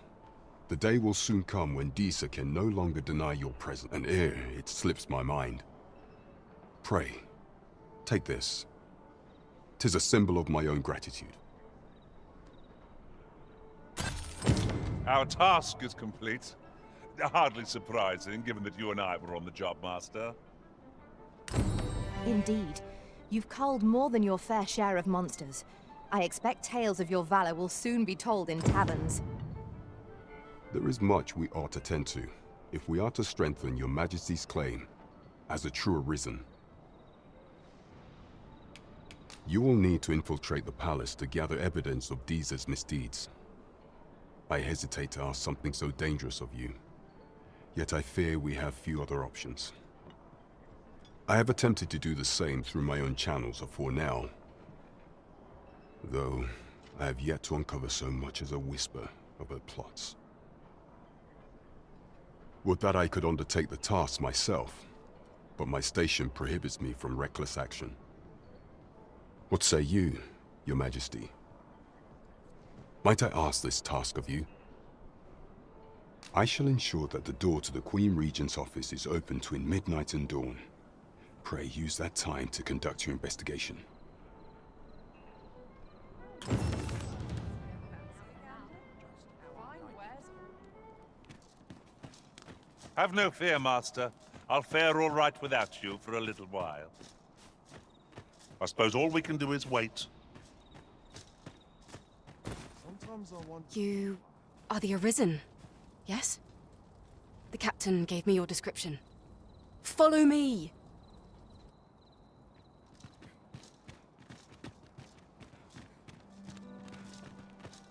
D: the day will soon come when Disa can no longer deny your presence. And ere it slips my mind, pray, take this. 'Tis a symbol of my own gratitude.
I: Our task is complete. Hardly surprising, given that you and I were on the job, Master.
K: Indeed. You've culled more than your fair share of monsters. I expect tales of your valor will soon be told in taverns.
D: There is much we ought to tend to, if we are to strengthen Your Majesty's claim as a true Arisen. You will need to infiltrate the palace to gather evidence of Disa's misdeeds. I hesitate to ask something so dangerous of you, yet I fear we have few other options. I have attempted to do the same through my own channels afore now, though I have yet to uncover so much as a whisper of her plots. Would that I could undertake the task myself, but my station prohibits me from reckless action. What say you, Your Majesty? Might I ask this task of you? I shall ensure that the door to the Queen Regent's office is open between midnight and dawn. Pray use that time to conduct your investigation.
I: Have no fear, Master. I'll fare all right without you for a little while. I suppose all we can do is wait.
N: Sometimes I wonder...
G: You are the Arisen, yes? The captain gave me your description. Follow me!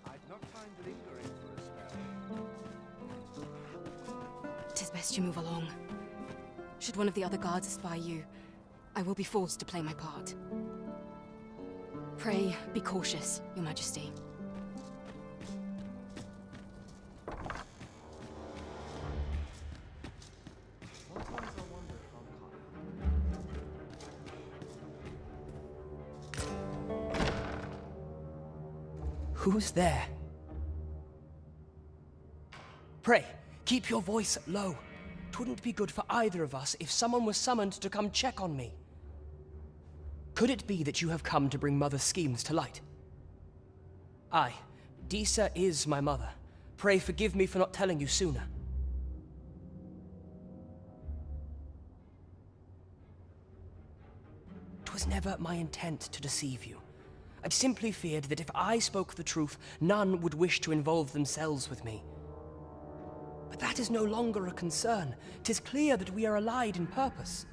E: I'd not mind lingering for a spell.
G: 'Tis best you move along. Should one of the other guards spy you, I will be forced to play my part. Pray, be cautious, Your Majesty.
N: Sometimes I wonder if I'm
W: Who's there? Pray, keep your voice low. 'Twouldn't be good for either of us if someone was summoned to come check on me. Could it be that you have come to bring Mother's schemes to light? Aye, Disa is my mother. Pray forgive me for not telling you sooner. 'Twas never my intent to deceive you. I simply feared that if I spoke the truth, none would wish to involve themselves with me. But that is no longer a concern. 'Tis clear that we are allied in purpose.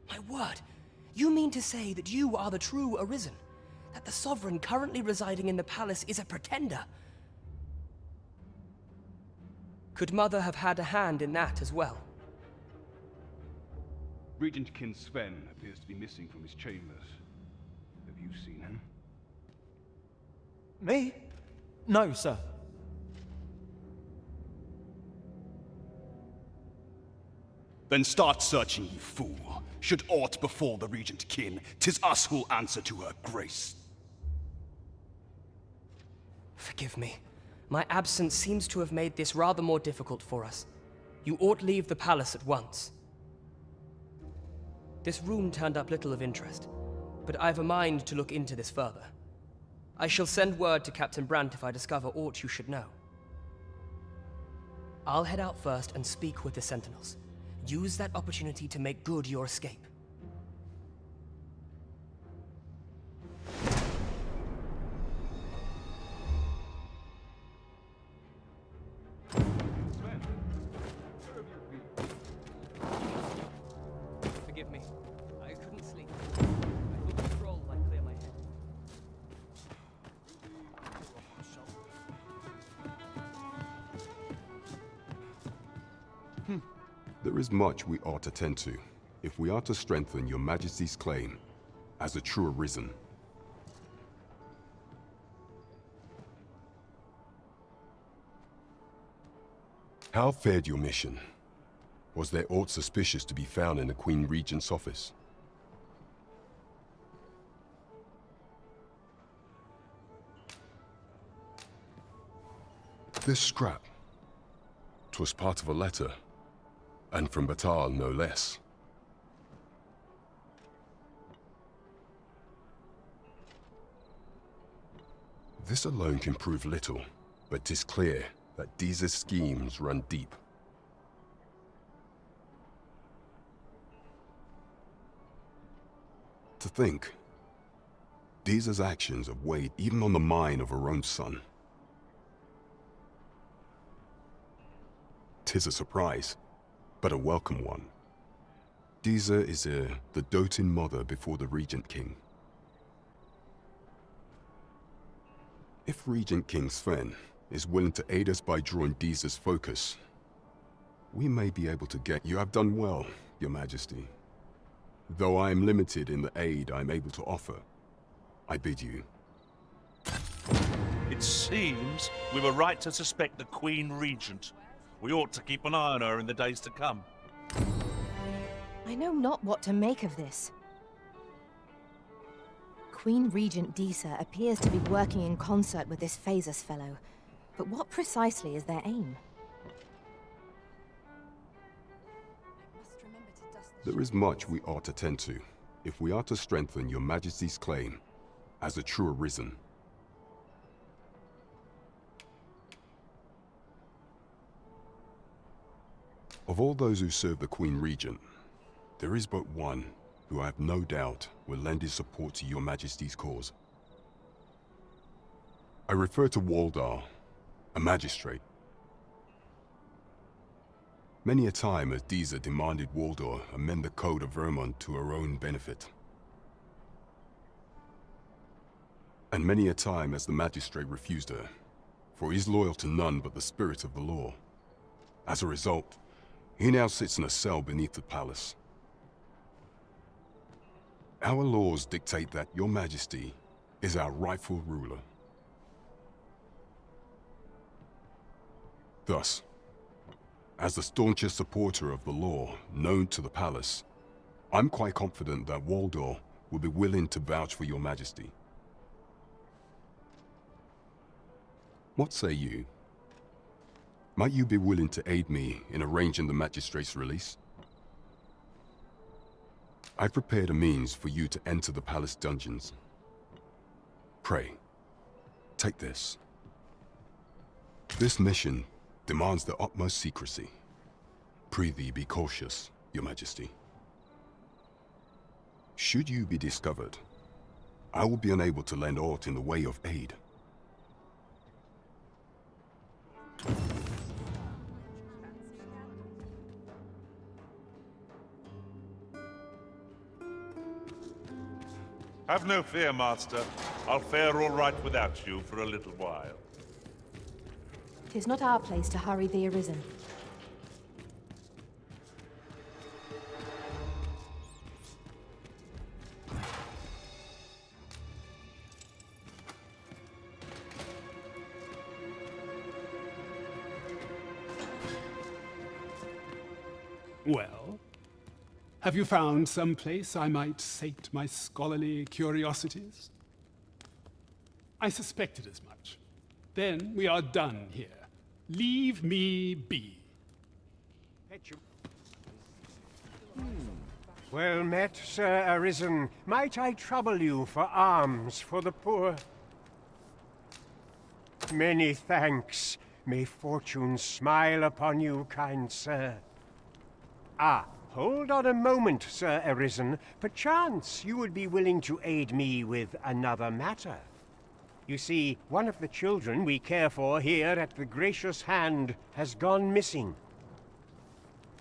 W: My word, you mean to say that you are the true Arisen? That the Sovereign currently residing in the palace is a pretender? Could Mother have had a hand in that as well?
P: Regent Kin Sven appears to be missing from his chambers. Have you seen him?
N: Me? No, sir.
X: Then start searching, you fool. Should aught befall the Regent Kin, 'tis us who'll answer to her grace.
W: Forgive me. My absence seems to have made this rather more difficult for us. You ought leave the palace at once. This room turned up little of interest. but I have a mind to look into this further. I shall send word to Captain Brandt if I discover aught you should know. I'll head out first and speak with the Sentinels. Use that opportunity to make good your escape. Forgive me. I couldn't sleep. I thought the scroll might clear my head.
D: There is much we ought to tend to, if we are to strengthen your Majesty's claim as a true Arisen. How fared your mission? Was there aught suspicious to be found in the Queen Regent's office? This scrap. 'Twas part of a letter, and from Batal no less. This alone can prove little, but 'tis clear that Deeza's schemes run deep. To think, Deeza's actions have weighed even on the mind of her own son. 'Tis a surprise, but a welcome one. Deeza is the doting mother before the Regent King. If Regent King Sven is willing to aid us by drawing Deeza's focus, we may be able to get... You have done well, Your Majesty. Though I am limited in the aid I am able to offer, I bid you.
I: It seems we were right to suspect the Queen Regent. We ought to keep an eye on her in the days to come.
K: I know not what to make of this. Queen Regent Deeza appears to be working in concert with this Phasus fellow, but what precisely is their aim?
D: There is much we ought to tend to, if we are to strengthen your Majesty's claim as a true Arisen. Of all those who serve the Queen Regent, there is but one who I have no doubt will lend his support to your Majesty's cause. I refer to Waldar, a magistrate. Many a time has Deeza demanded Waldar amend the Code of Vermont to her own benefit. And many a time has the magistrate refused her, for he is loyal to none but the spirit of the law. As a result, he now sits in a cell beneath the palace. Our laws dictate that your Majesty is our rightful ruler. Thus, as the staunchest supporter of the law known to the palace, I'm quite confident that Waldor will be willing to vouch for your Majesty. What say you? Might you be willing to aid me in arranging the magistrate's release? I've prepared a means for you to enter the palace dungeons. Pray, take this. This mission demands the utmost secrecy. Prithee be cautious, your Majesty. Should you be discovered, I will be unable to lend aught in the way of aid.
I: Have no fear, Master. I'll fare all right without you for a little while.
K: 'Tis not our place to hurry the Arisen.
A: Well, have you found some place I might sate my scholarly curiosities? I suspected as much. Then we are done here. Leave me be.
H: Well met, Sir Arisen. Might I trouble you for alms for the poor? Many thanks. May fortune smile upon you, kind sir. Ah, hold on a moment, Sir Arisen. Perchance you would be willing to aid me with another matter. You see, one of the children we care for here at the Gracious Hand has gone missing.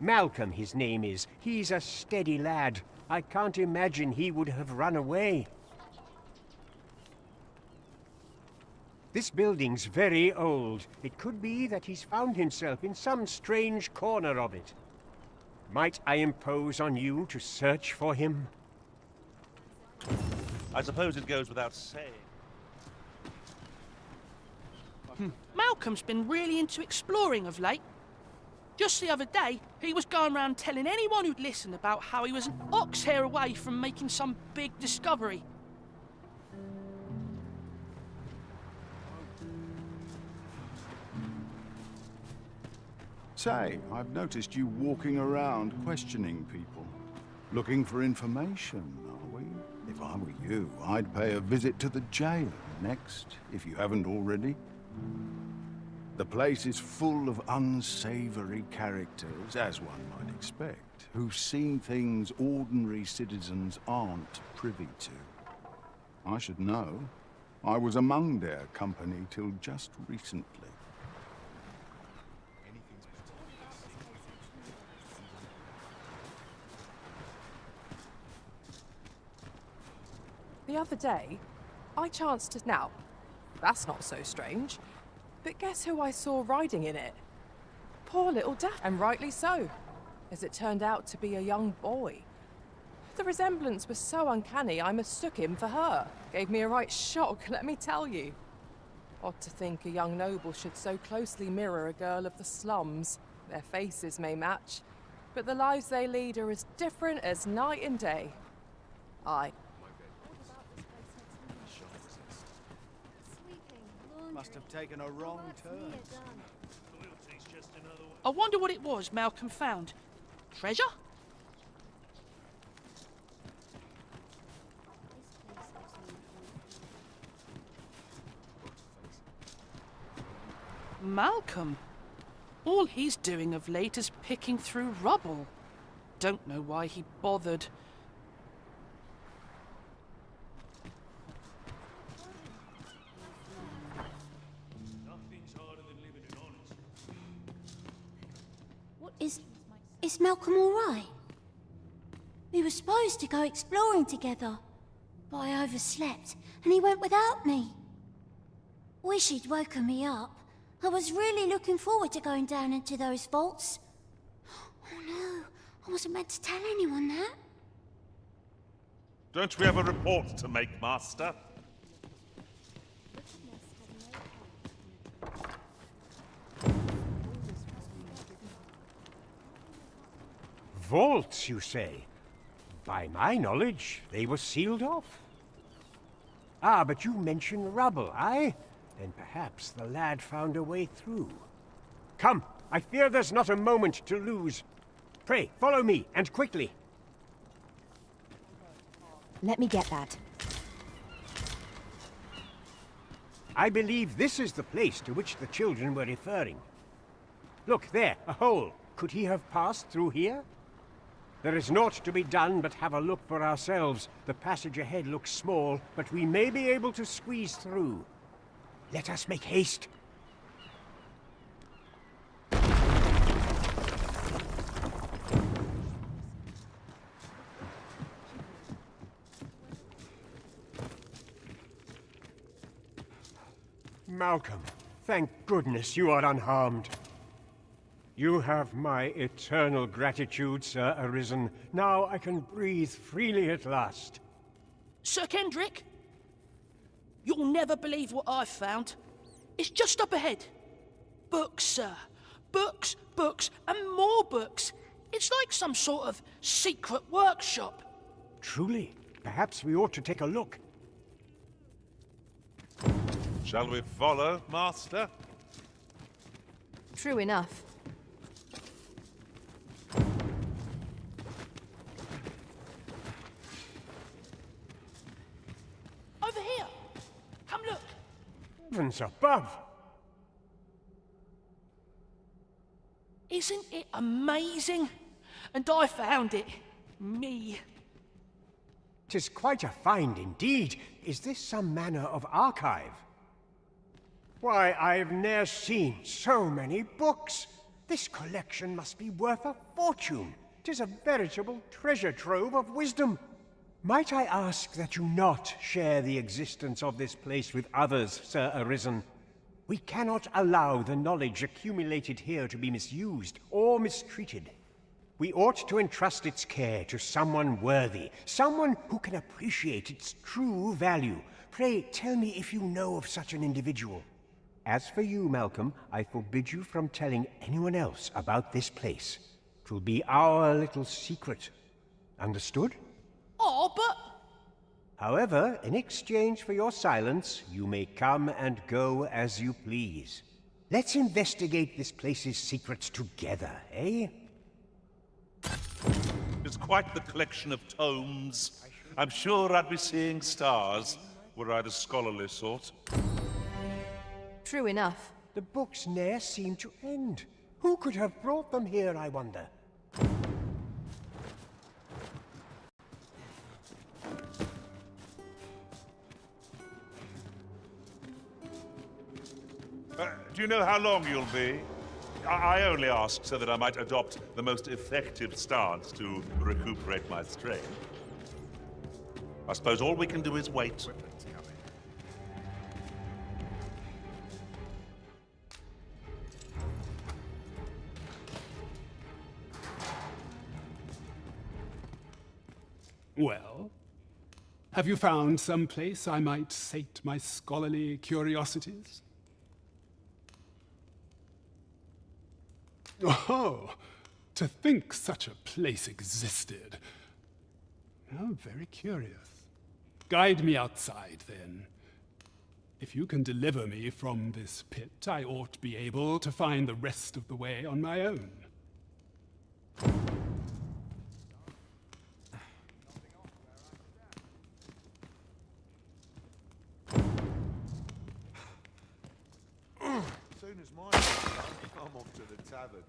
H: Malcolm, his name is. He's a steady lad. I can't imagine he would have run away. This building's very old. It could be that he's found himself in some strange corner of it. Might I impose on you to search for him?
I: I suppose it goes without saying.
J: Malcolm's been really into exploring of late. Just the other day, he was going around telling anyone who'd listen about how he was an ox hair away from making some big discovery.
M: Say, I've noticed you walking around questioning people. Looking for information, are we? If I were you, I'd pay a visit to the jail next, if you haven't already. The place is full of unsavory characters, as one might expect, who've seen things ordinary citizens aren't privy to. I should know. I was among their company till just recently.
R: The other day, I chanced to... Now, that's not so strange. But guess who I saw riding in it? Poor little Daff, and rightly so, as it turned out to be a young boy. The resemblance was so uncanny, I mistook him for her. Gave me a right shock, let me tell you. Odd to think a young noble should so closely mirror a girl of the slums. Their faces may match, but the lives they lead are as different as night and day. Aye.
V: Must have taken a wrong turn.
J: I wonder what it was Malcolm found. Treasure? Malcolm? All he's doing of late is picking through rubble. Don't know why he bothered.
O: Is Malcolm all right? We were supposed to go exploring together, but I overslept and he went without me. Wish he'd woken me up. I was really looking forward to going down into those vaults. Oh no, I wasn't meant to tell anyone that.
I: Don't we have a report to make, Master?
H: Vaults, you say? By my knowledge, they were sealed off. Ah, but you mentioned rubble, aye? Then perhaps the lad found a way through. Come, I fear there's not a moment to lose. Pray, follow me, and quickly.
K: Let me get that.
H: I believe this is the place to which the children were referring. Look, there, a hole. Could he have passed through here? There is naught to be done but have a look for ourselves. The passage ahead looks small, but we may be able to squeeze through. Let us make haste. Malcolm, thank goodness you are unharmed. You have my eternal gratitude, Sir Arisen. Now I can breathe freely at last.
J: Sir Kendrick? You'll never believe what I've found. It's just up ahead. Books, sir. Books, books, and more books. It's like some sort of secret workshop.
H: Truly? Perhaps we ought to take a look.
I: Shall we follow, Master?
K: True enough.
H: Heavens above!
J: Isn't it amazing? And I found it. Me.
H: 'Tis quite a find indeed. Is this some manner of archive? Why, I've ne'er seen so many books. This collection must be worth a fortune. 'Tis a veritable treasure trove of wisdom. Might I ask that you not share the existence of this place with others, Sir Arisen? We cannot allow the knowledge accumulated here to be misused or mistreated. We ought to entrust its care to someone worthy, someone who can appreciate its true value. Pray tell me if you know of such an individual. As for you, Malcolm, I forbid you from telling anyone else about this place. 'Twill be our little secret. Understood?
J: Oh, but...
H: However, in exchange for your silence, you may come and go as you please. Let's investigate this place's secrets together, eh?
I: It's quite the collection of tomes. I'm sure I'd be seeing stars, were I the scholarly sort.
K: True enough.
H: The books ne'er seem to end. Who could have brought them here, I wonder?
I: Do you know how long you'll be? I only ask so that I might adopt the most effective stance to recuperate my strength. I suppose all we can do is wait.
A: Well, have you found some place I might sate my scholarly curiosities? Oh, to think such a place existed. How very curious. Guide me outside, then. If you can deliver me from this pit, I ought be able to find the rest of the way on my own.
B: Soon as mine is done, I'm off to the tavern.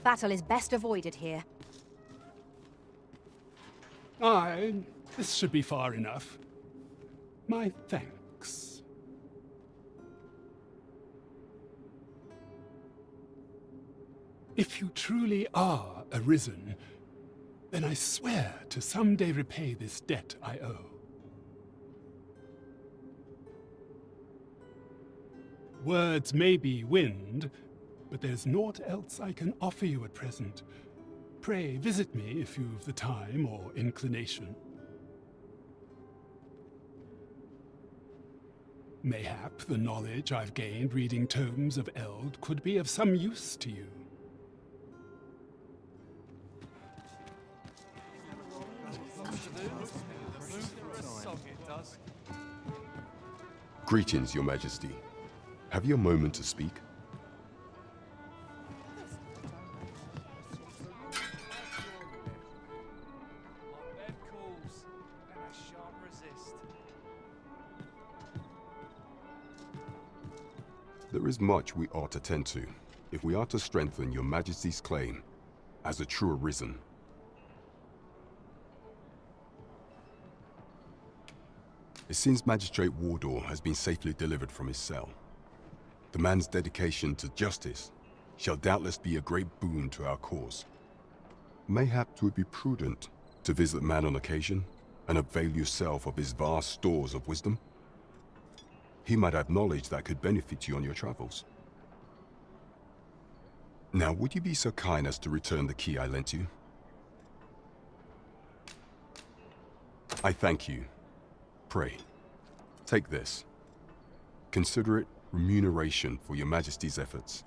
K: Battle is best avoided here.
A: Aye, this should be far enough. My thanks. If you truly are Arisen, then I swear to someday repay this debt I owe. Words may be wind, but there's naught else I can offer you at present. Pray visit me if you've the time or inclination. Mayhap the knowledge I've gained reading tomes of Eld could be of some use to you.
D: Greetings, Your Majesty. Have you a moment to speak? There is much we ought to tend to, if we are to strengthen Your Majesty's claim as a true Arisen. It seems Magistrate Wardor has been safely delivered from his cell. The man's dedication to justice shall doubtless be a great boon to our cause. Mayhap it would be prudent to visit the man on occasion and avail yourself of his vast stores of wisdom. He might have knowledge that could benefit you on your travels. Now, would you be so kind as to return the key I lent you? I thank you. Pray, take this. Consider it remuneration for your Majesty's efforts.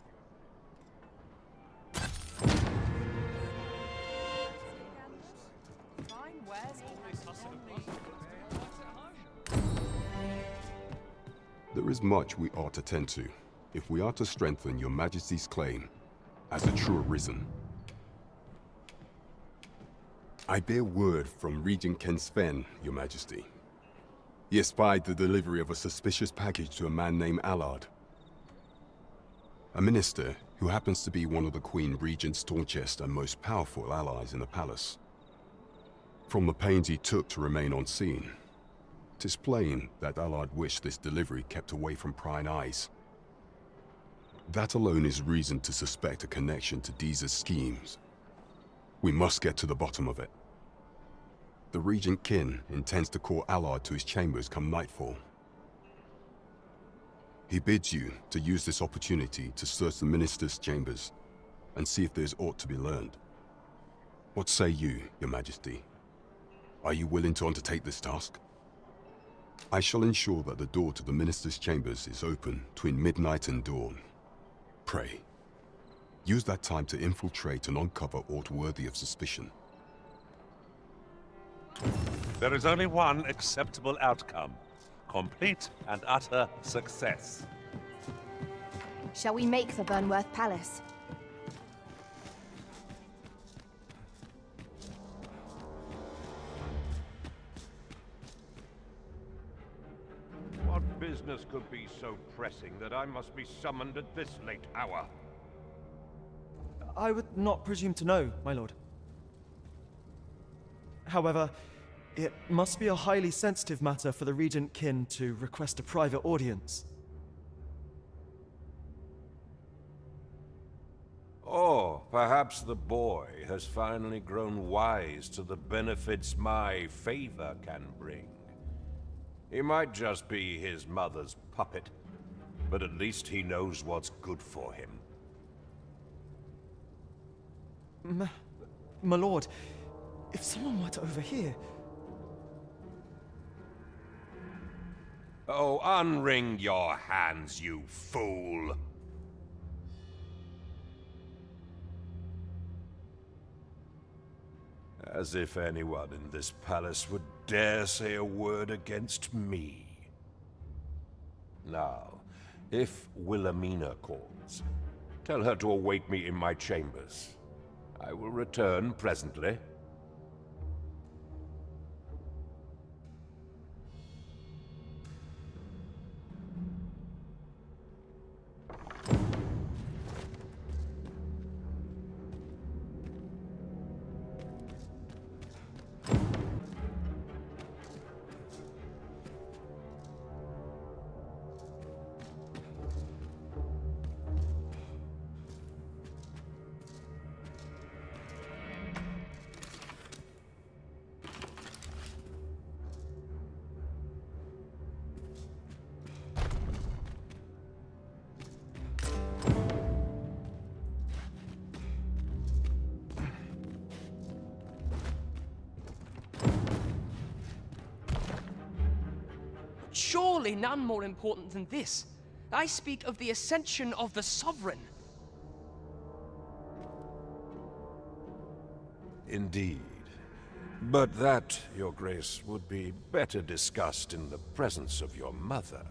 D: There is much we ought to tend to, if we are to strengthen your Majesty's claim as a true Arisen. I bear word from Regent Ken Sven, your Majesty. He espied the delivery of a suspicious package to a man named Allard, a minister who happens to be one of the Queen Regent's staunchest and most powerful allies in the palace. From the pains he took to remain on scene, 'tis plain that Allard wished this delivery kept away from prying eyes. That alone is reason to suspect a connection to Deeza's schemes. We must get to the bottom of it. The Regent Kin intends to call Allard to his chambers come nightfall. He bids you to use this opportunity to search the minister's chambers and see if there's aught to be learned. What say you, your Majesty? Are you willing to undertake this task? I shall ensure that the door to the minister's chambers is open between midnight and dawn. Pray, use that time to infiltrate and uncover aught worthy of suspicion.
I: There is only one acceptable outcome. Complete and utter success.
K: Shall we make for Burnworth Palace?
P: What business could be so pressing that I must be summoned at this late hour?
N: I would not presume to know, my lord. However, it must be a highly sensitive matter for the Regent Kin to request a private audience.
P: Or perhaps the boy has finally grown wise to the benefits my favor can bring. He might just be his mother's puppet, but at least he knows what's good for him.
N: My lord, if someone were to overhear...
P: Oh, unwring your hands, you fool! As if anyone in this palace would dare say a word against me. Now, if Wilhelmina calls, tell her to await me in my chambers. I will return presently.
W: Surely none more important than this. I speak of the ascension of the Sovereign.
P: Indeed. But that, Your Grace, would be better discussed in the presence of your mother.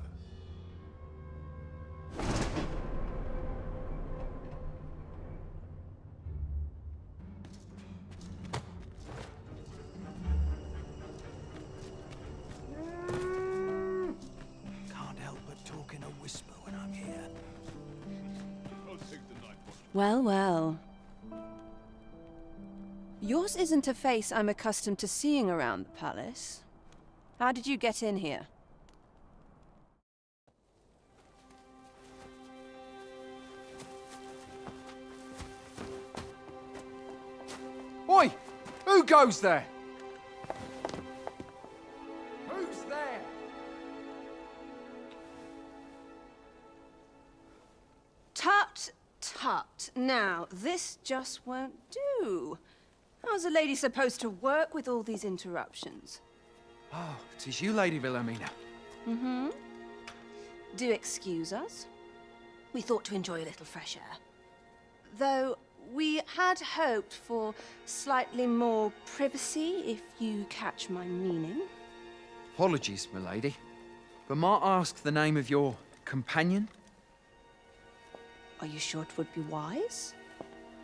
C: Well, well. Yours isn't a face I'm accustomed to seeing around the palace. How did you get in here?
E: Oi! Who goes there? Who's there?
C: Tut, tut. Now, this just won't do. How's a lady supposed to work with all these interruptions?
E: Oh, 'tis you, Lady Wilhelmina.
C: Mm-hmm. Do excuse us. We thought to enjoy a little fresh air. Though we had hoped for slightly more privacy, if you catch my meaning.
E: Apologies, milady. But might I ask the name of your companion?
C: Are you sure it would be wise?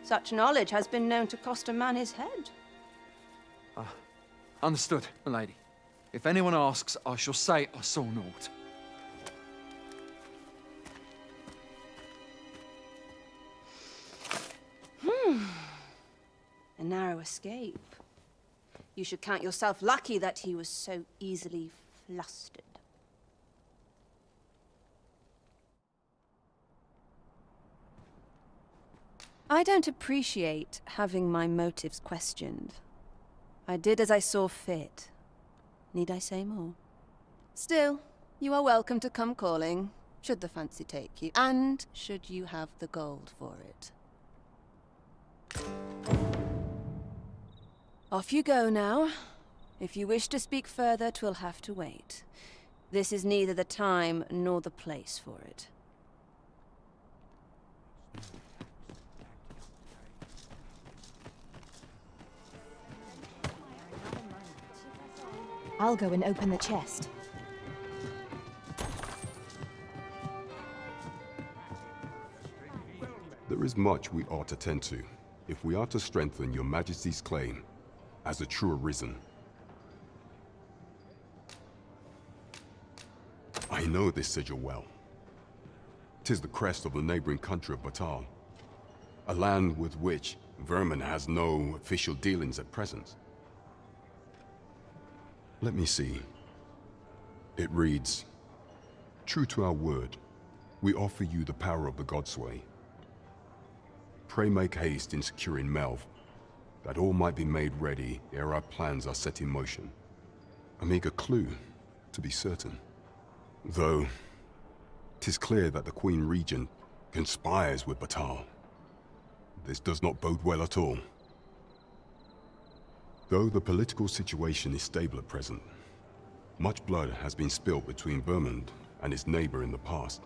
C: Such knowledge has been known to cost a man his head.
E: Understood, milady. If anyone asks, I shall say I saw naught.
C: A narrow escape. You should count yourself lucky that he was so easily flustered. I don't appreciate having my motives questioned. I did as I saw fit. Need I say more? Still, you are welcome to come calling, should the fancy take you, and should you have the gold for it. Off you go now. If you wish to speak further, 'twill have to wait. This is neither the time nor the place for it.
K: I'll go and open the chest.
D: There is much we ought to tend to, if we are to strengthen your Majesty's claim as a true Arisen. I know this sigil well. 'Tis the crest of the neighboring country of Batal, a land with which Vermin has no official dealings at present. Let me see. It reads, "True to our word, we offer you the power of the Godsway. Pray make haste in securing Melv, that all might be made ready ere our plans are set in motion." A meager clue, to be certain. Though, 'tis clear that the Queen Regent conspires with Batal. This does not bode well at all. Though the political situation is stable at present, much blood has been spilled between Vermund and its neighbor in the past.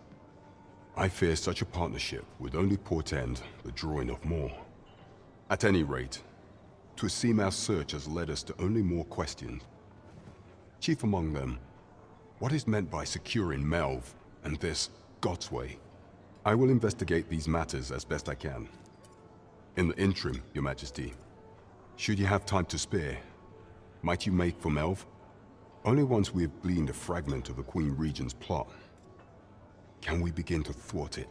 D: I fear such a partnership would only portend the drawing of more. At any rate, 'twould seem our search has led us to only more questions. Chief among them, what is meant by securing Melv and this Godsway? I will investigate these matters as best I can. In the interim, Your Majesty, should you have time to spare, might you make for Melv? Only once we have gleaned a fragment of the Queen Regent's plot can we begin to thwart it.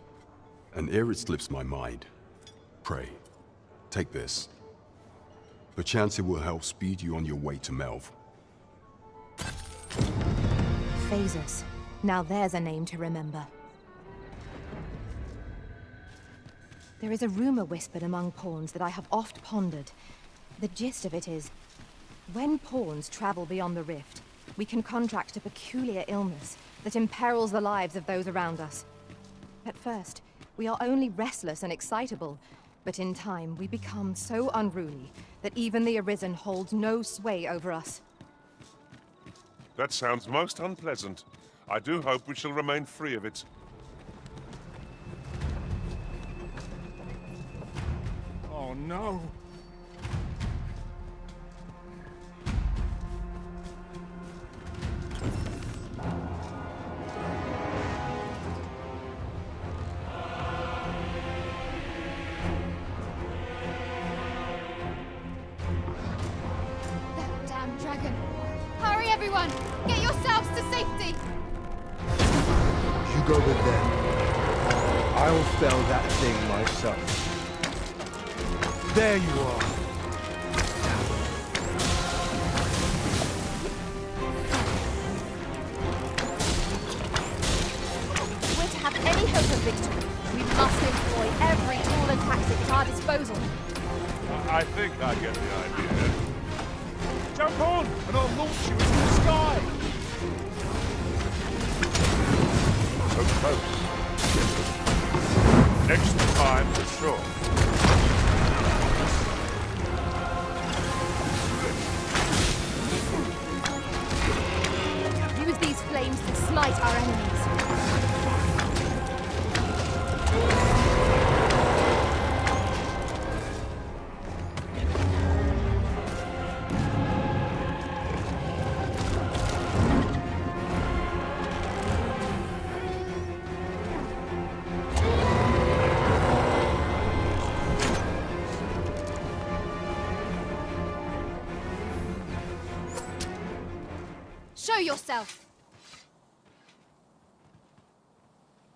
D: And ere it slips my mind, pray, take this. Perchance it will help speed you on your way to Melv.
K: Phases. Now there's a name to remember. There is a rumor whispered among pawns that I have oft pondered. The gist of it is, when pawns travel beyond the rift, we can contract a peculiar illness that imperils the lives of those around us. At first, we are only restless and excitable, but in time we become so unruly that even the Arisen holds no sway over us.
I: That sounds most unpleasant. I do hope we shall remain free of it.
V: Oh no!
F: That damn dragon! Hurry, everyone! Get yourselves to safety!
L: You go with them. I'll fell that thing myself. There you are.
F: We're to have any hope of victory, we must employ every tool and tactic at our disposal.
I: I think I get the idea.
V: Jump on, and I'll launch you into the sky!
I: So close. Next time for sure.
F: Use these flames to smite our enemies. Show yourself!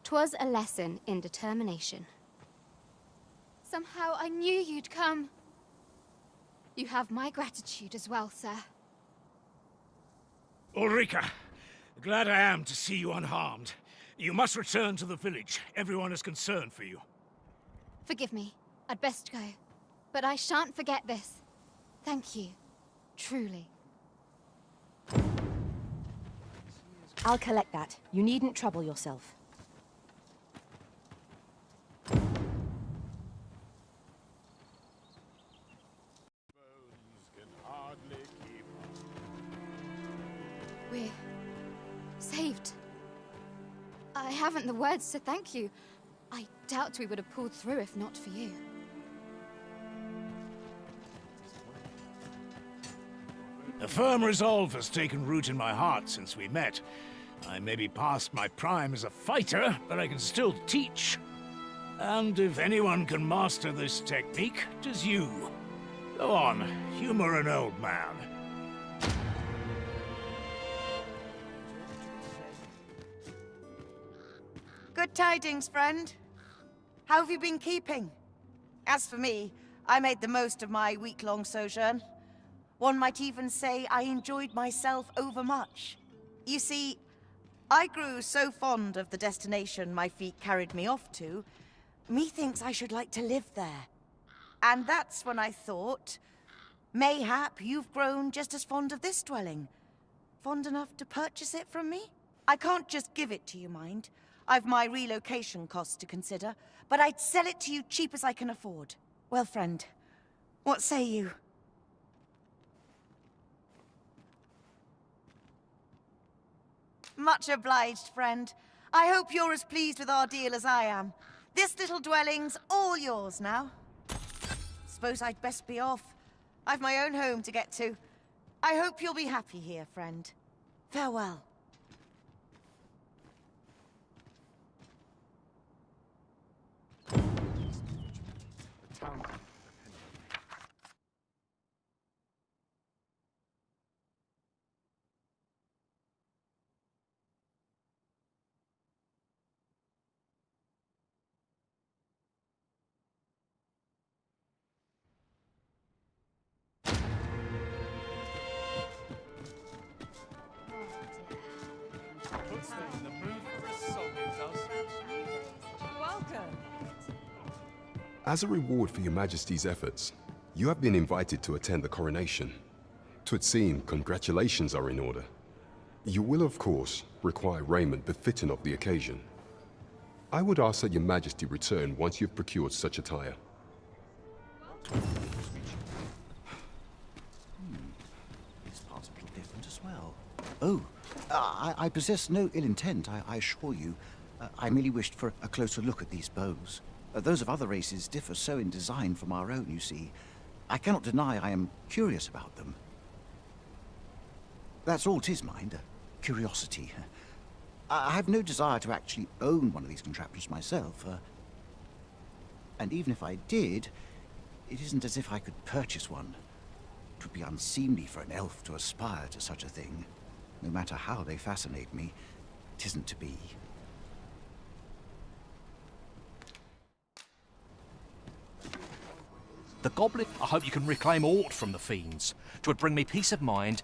Q: 'Twas a lesson in determination.
F: Somehow I knew you'd come. You have my gratitude as well, sir.
S: Ulrika, glad I am to see you unharmed. You must return to the village. Everyone is concerned for you.
F: Forgive me. I'd best go. But I shan't forget this. Thank you. Truly.
K: I'll collect that. You needn't trouble yourself.
F: We're saved. I haven't the words to thank you. I doubt we would have pulled through if not for you.
S: A firm resolve has taken root in my heart since we met. I may be past my prime as a fighter, but I can still teach. And if anyone can master this technique, 'tis you. Go on, humor an old man.
T: Good tidings, friend. How have you been keeping? As for me, I made the most of my week-long sojourn. One might even say I enjoyed myself overmuch. You see, I grew so fond of the destination my feet carried me off to, methinks I should like to live there. And that's when I thought, mayhap you've grown just as fond of this dwelling. Fond enough to purchase it from me? I can't just give it to you, mind. I've my relocation costs to consider, but I'd sell it to you cheap as I can afford. Well, friend, what say you? Much obliged, friend. I hope you're as pleased with our deal as I am. This little dwelling's all yours now. Suppose I'd best be off. I've my own home to get to. I hope you'll be happy here, friend. Farewell.
R: Welcome.
D: As a reward for your Majesty's efforts, you have been invited to attend the coronation. 'Twould seem congratulations are in order. You will, of course, require raiment befitting of the occasion. I would ask that your Majesty return once you've procured such attire.
U: This part's a little different as well. Oh, I possess no ill intent, I assure you. I merely wished for a closer look at these bows. Those of other races differ so in design from our own, you see. I cannot deny I am curious about them. That's all 'tis, mind. Curiosity. I have no desire to actually own one of these contraptions myself. And even if I did, it isn't as if I could purchase one. It would be unseemly for an elf to aspire to such a thing. No matter how they fascinate me, it isn't to be.
Y: The goblin... I hope you can reclaim aught from the fiends. 'Twould bring me peace of mind.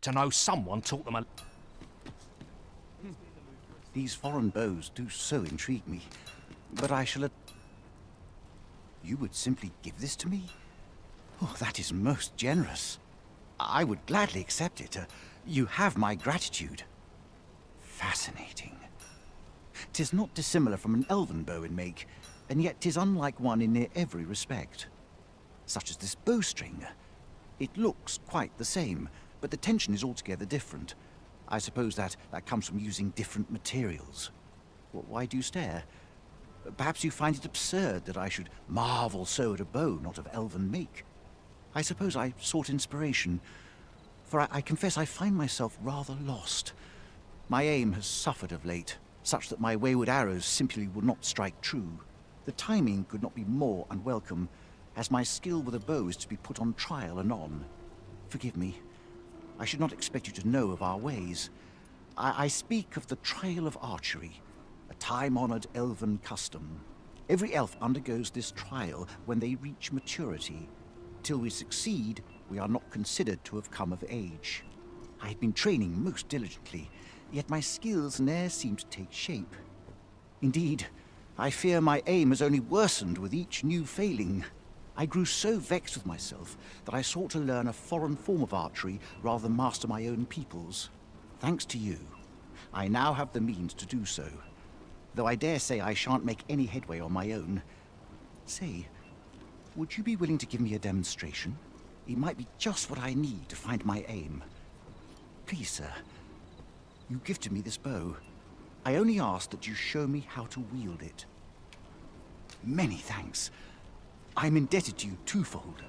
Y: To know someone taught them a...
U: These foreign bows do so intrigue me, but I shall... You would simply give this to me? Oh, that is most generous. I would gladly accept it. You have my gratitude. Fascinating. 'Tis not dissimilar from an elven bow in make, and yet 'tis unlike one in near every respect. Such as this bowstring. It looks quite the same, but the tension is altogether different. I suppose that comes from using different materials. Why do you stare? Perhaps you find it absurd that I should marvel so at a bow not of elven make. I suppose I sought inspiration, for I confess I find myself rather lost. My aim has suffered of late, such that my wayward arrows simply will not strike true. The timing could not be more unwelcome, as my skill with a bow is to be put on trial anon. Forgive me. I should not expect you to know of our ways. I speak of the trial of archery, a time-honored elven custom. Every elf undergoes this trial when they reach maturity. Till we succeed, we are not considered to have come of age. I have been training most diligently, yet my skills ne'er seem to take shape. Indeed, I fear my aim has only worsened with each new failing. I grew so vexed with myself that I sought to learn a foreign form of archery rather than master my own people's. Thanks to you, I now have the means to do so, though I dare say I shan't make any headway on my own. Say, would you be willing to give me a demonstration? It might be just what I need to find my aim. Please, sir, you gifted me this bow. I only ask that you show me how to wield it. Many thanks. I'm indebted to you twofold,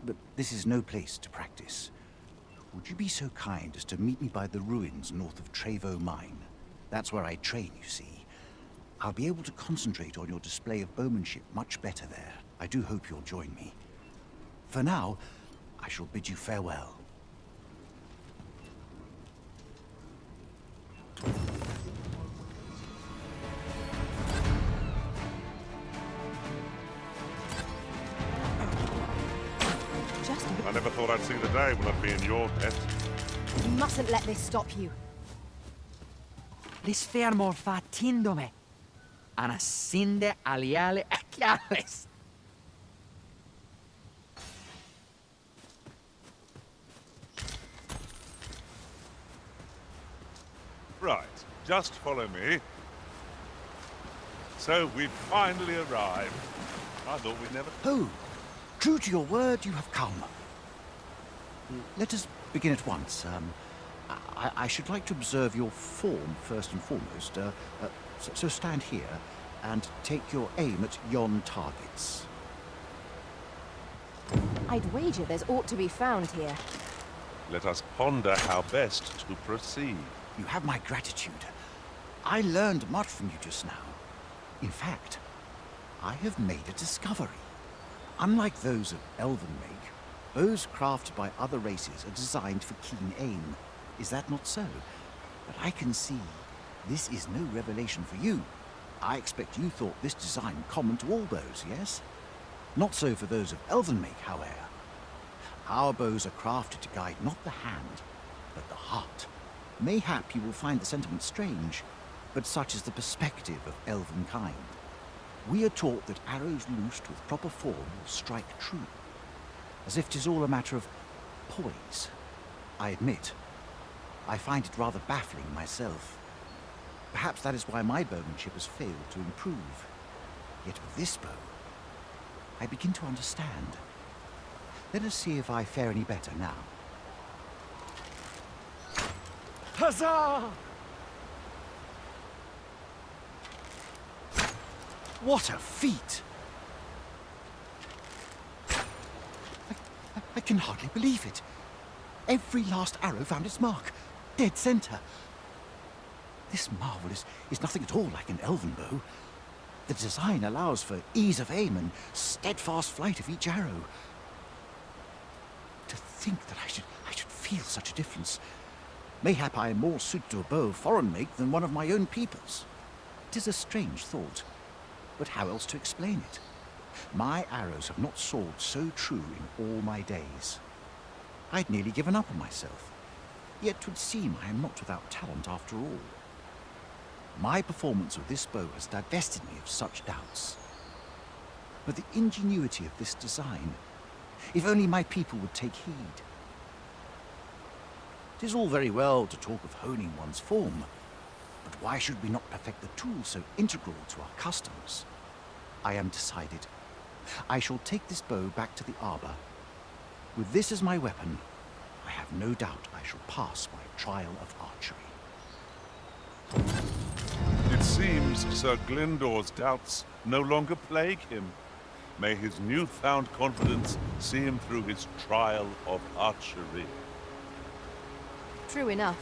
U: but this is no place to practice. Would you be so kind as to meet me by the ruins north of Trevo Mine? That's where I train, you see. I'll be able to concentrate on your display of bowmanship much better there. I do hope you'll join me. For now, I shall bid you farewell.
I: I never thought I'd see the day when I'd be in your debt.
K: You mustn't let this stop you.
E: Lis fermor fatindome. Anascinde aliale acales.
I: Right, just follow me. So we've finally arrived. I thought we'd never...
U: Oh, true to your word, you have come. Let us begin at once. I should like to observe your form first and foremost. So stand here and take your aim at yon targets.
K: I'd wager there's aught to be found here.
I: Let us ponder how best to proceed.
U: You have my gratitude. I learned much from you just now. In fact, I have made a discovery. Unlike those of elven make, bows crafted by other races are designed for keen aim. Is that not so? But I can see this is no revelation for you. I expect you thought this design common to all bows, yes? Not so for those of elven make, however. Our bows are crafted to guide not the hand, but the heart. Mayhap you will find the sentiment strange, but such is the perspective of elven kind. We are taught that arrows loosed with proper form will strike true, as if 'tis all a matter of poise. I admit, I find it rather baffling myself. Perhaps that is why my bowmanship has failed to improve. Yet with this bow, I begin to understand. Let us see if I fare any better now.
E: Huzzah!
U: What a feat! I can hardly believe it. Every last arrow found its mark. Dead center. This marvel is nothing at all like an elven bow. The design allows for ease of aim and steadfast flight of each arrow. To think that I should feel such a difference. Mayhap I am more suited to a bow of foreign make than one of my own people's. 'Tis a strange thought, but how else to explain it? My arrows have not soared so true in all my days. I'd nearly given up on myself, yet 'twould seem I am not without talent after all. My performance with this bow has divested me of such doubts. But the ingenuity of this design, if only my people would take heed. 'Tis all very well to talk of honing one's form, but why should we not perfect the tool so integral to our customs? I am decided. I shall take this bow back to the arbor. With this as my weapon, I have no doubt I shall pass my trial of archery.
I: It seems Sir Glyndor's doubts no longer plague him. May his newfound confidence see him through his trial of archery.
K: True enough.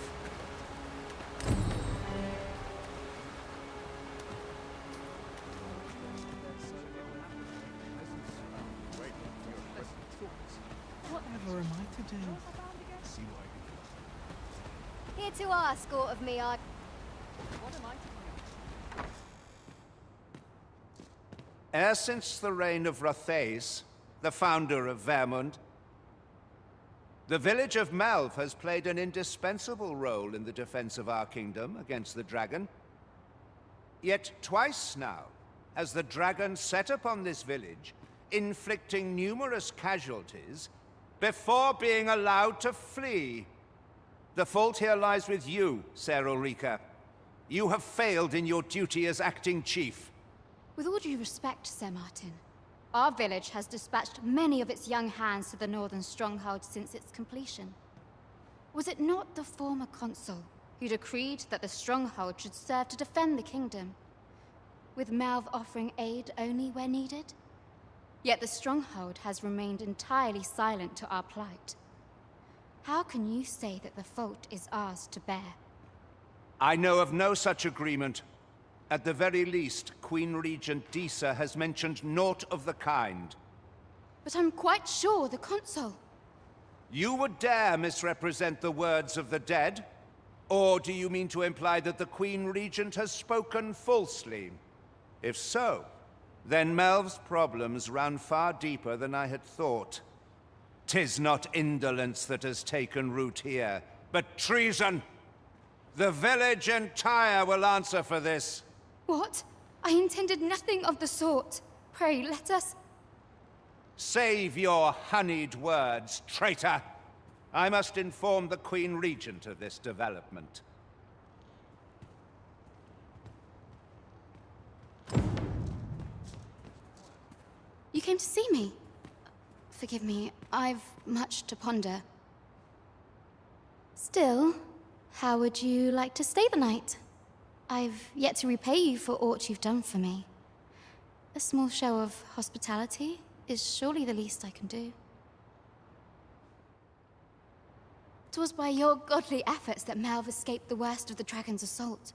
Q: Here to ask aught of me, I...
G: E'er since the reign of Rothaeus, the founder of Vermund, the village of Malv has played an indispensable role in the defense of our kingdom against the dragon. Yet twice now has the dragon set upon this village, inflicting numerous casualties before being allowed to flee. The fault here lies with you, Ser Ulrika. You have failed in your duty as acting chief.
F: With all due respect, Sir Martin, our village has dispatched many of its young hands to the northern stronghold since its completion. Was it not the former consul who decreed that the stronghold should serve to defend the kingdom, with Malv offering aid only where needed? Yet the stronghold has remained entirely silent to our plight. How can you say that the fault is ours to bear?
G: I know of no such agreement. At the very least, Queen Regent Disa has mentioned naught of the kind.
F: But I'm quite sure the consul...
G: You would dare misrepresent the words of the dead? Or do you mean to imply that the Queen Regent has spoken falsely? If so, then Melv's problems run far deeper than I had thought. 'Tis not indolence that has taken root here, but treason. The village entire will answer for this.
F: What? I intended nothing of the sort. Pray, let us...
G: Save your honeyed words, traitor! I must inform the Queen Regent of this development.
F: You came to see me? Forgive me, I've much to ponder. Still, how would you like to stay the night? I've yet to repay you for aught you've done for me. A small show of hospitality is surely the least I can do. 'Twas by your godly efforts that Malv escaped the worst of the dragon's assault.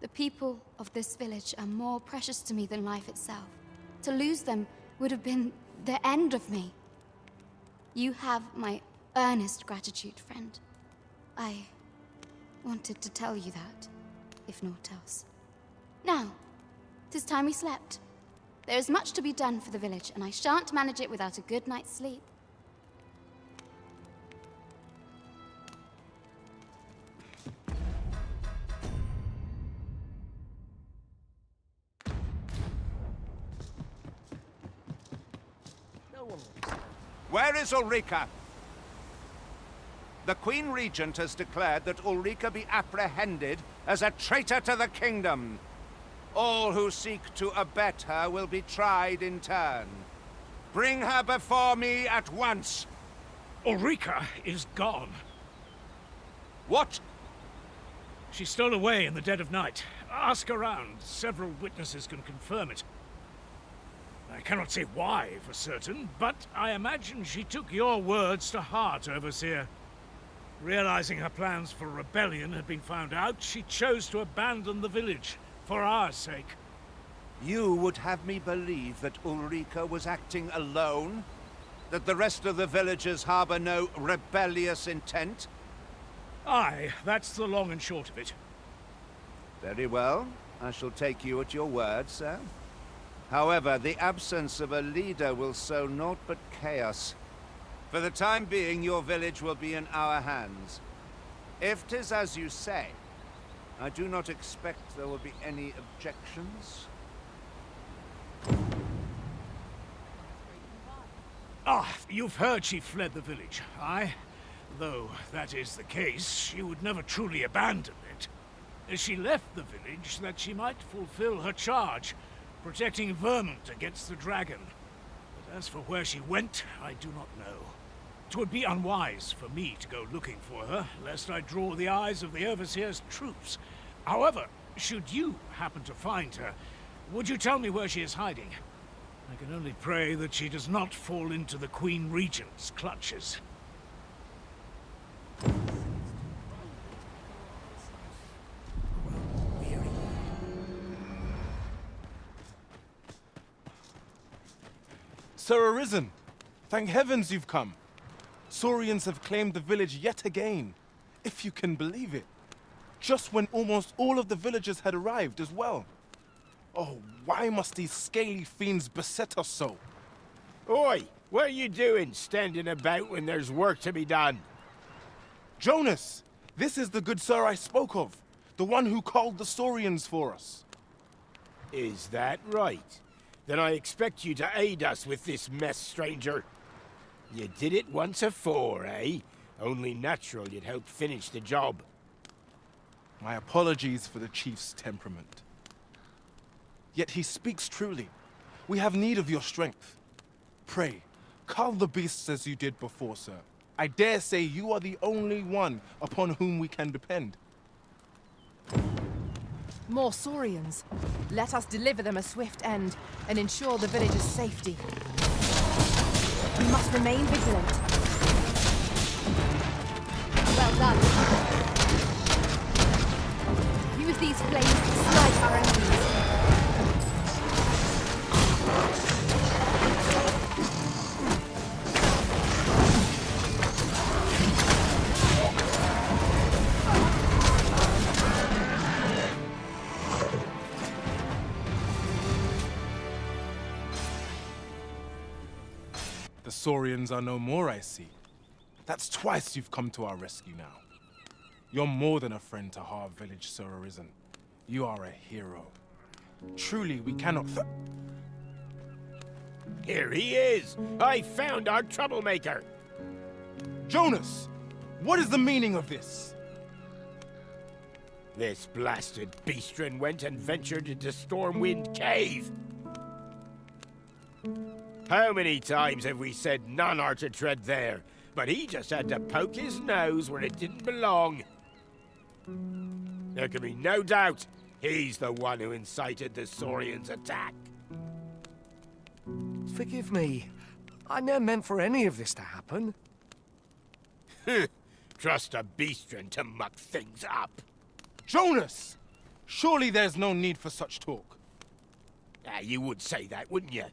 F: The people of this village are more precious to me than life itself. To lose them would have been the end of me. You have my earnest gratitude, friend. I wanted to tell you that, if naught else. Now, 'tis time we slept. There is much to be done for the village, and I shan't manage it without a good night's sleep.
G: Where is Ulrika? The Queen Regent has declared that Ulrika be apprehended as a traitor to the kingdom. All who seek to abet her will be tried in turn. Bring her before me at once.
S: Ulrika is gone.
G: What?
S: She stole away in the dead of night. Ask around. Several witnesses can confirm it. I cannot say why for certain, but I imagine she took your words to heart, Overseer. Realizing her plans for rebellion had been found out, she chose to abandon the village, for our sake.
G: You would have me believe that Ulrika was acting alone? That the rest of the villagers harbor no rebellious intent?
S: Aye, that's the long and short of it.
G: Very well. I shall take you at your word, sir. However, the absence of a leader will sow naught but chaos. For the time being, your village will be in our hands. If 'tis as you say, I do not expect there will be any objections.
S: Ah, you've heard she fled the village, aye? Though that is the case, she would never truly abandon it. She left the village that she might fulfill her charge, protecting Vermund against the dragon. But as for where she went, I do not know. 'Twould be unwise for me to go looking for her, lest I draw the eyes of the Overseer's troops. However, should you happen to find her, would you tell me where she is hiding? I can only pray that she does not fall into the Queen Regent's clutches.
L: Sir Arisen, thank heavens you've come.
H: Saurians have claimed the village yet again, if you can believe it. Just when almost all of the villagers had arrived as well. Oh, why must these scaly fiends beset us so?
J: Oi! What are you doing, standing about when there's work to be done?
H: Jonas! This is the good sir I spoke of. The one who called the Saurians for us.
J: Is that right? Then I expect you to aid us with this mess, stranger. You did it once afore, eh? Only natural you'd help finish the job.
H: My apologies for the chief's temperament. Yet he speaks truly. We have need of your strength. Pray, cull the beasts as you did before, sir. I dare say you are the only one upon whom we can depend.
K: More Saurians. Let us deliver them a swift end and ensure the village's safety. We must remain vigilant. Well done. Use these flames to smite our enemies.
H: The Saurians are no more, I see. That's twice you've come to our rescue now. You're more than a friend to Har Village, Sir Arisen. You are a hero. Truly, we cannot
J: Here he is! I found our troublemaker!
H: Jonas! What is the meaning of this?
J: This blasted beastren went and ventured into Stormwind Cave! How many times have we said none are to tread there? But he just had to poke his nose where it didn't belong. There can be no doubt he's the one who incited the Saurians' attack.
M: Forgive me. I never meant for any of this to happen.
J: Trust a beastren to muck things up.
H: Jonas! Surely there's no need for such talk.
J: You would say that, wouldn't you?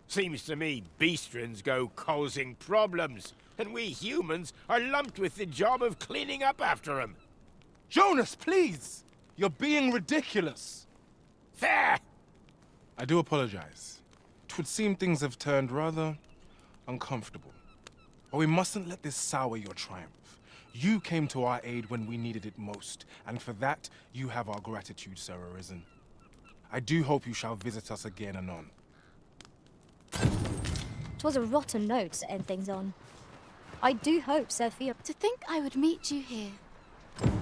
J: Seems to me beastrens go causing problems, and we humans are lumped with the job of cleaning up after them.
H: Jonas, please! You're being ridiculous.
J: There!
H: I do apologize. 'Twould seem things have turned rather uncomfortable. But we mustn't let this sour your triumph. You came to our aid when we needed it most, and for that, you have our gratitude, Sir Arisen. I do hope you shall visit us again anon.
O: 'Twas a rotten note to end things on. I do hope Sophia...
F: To think I would meet you here.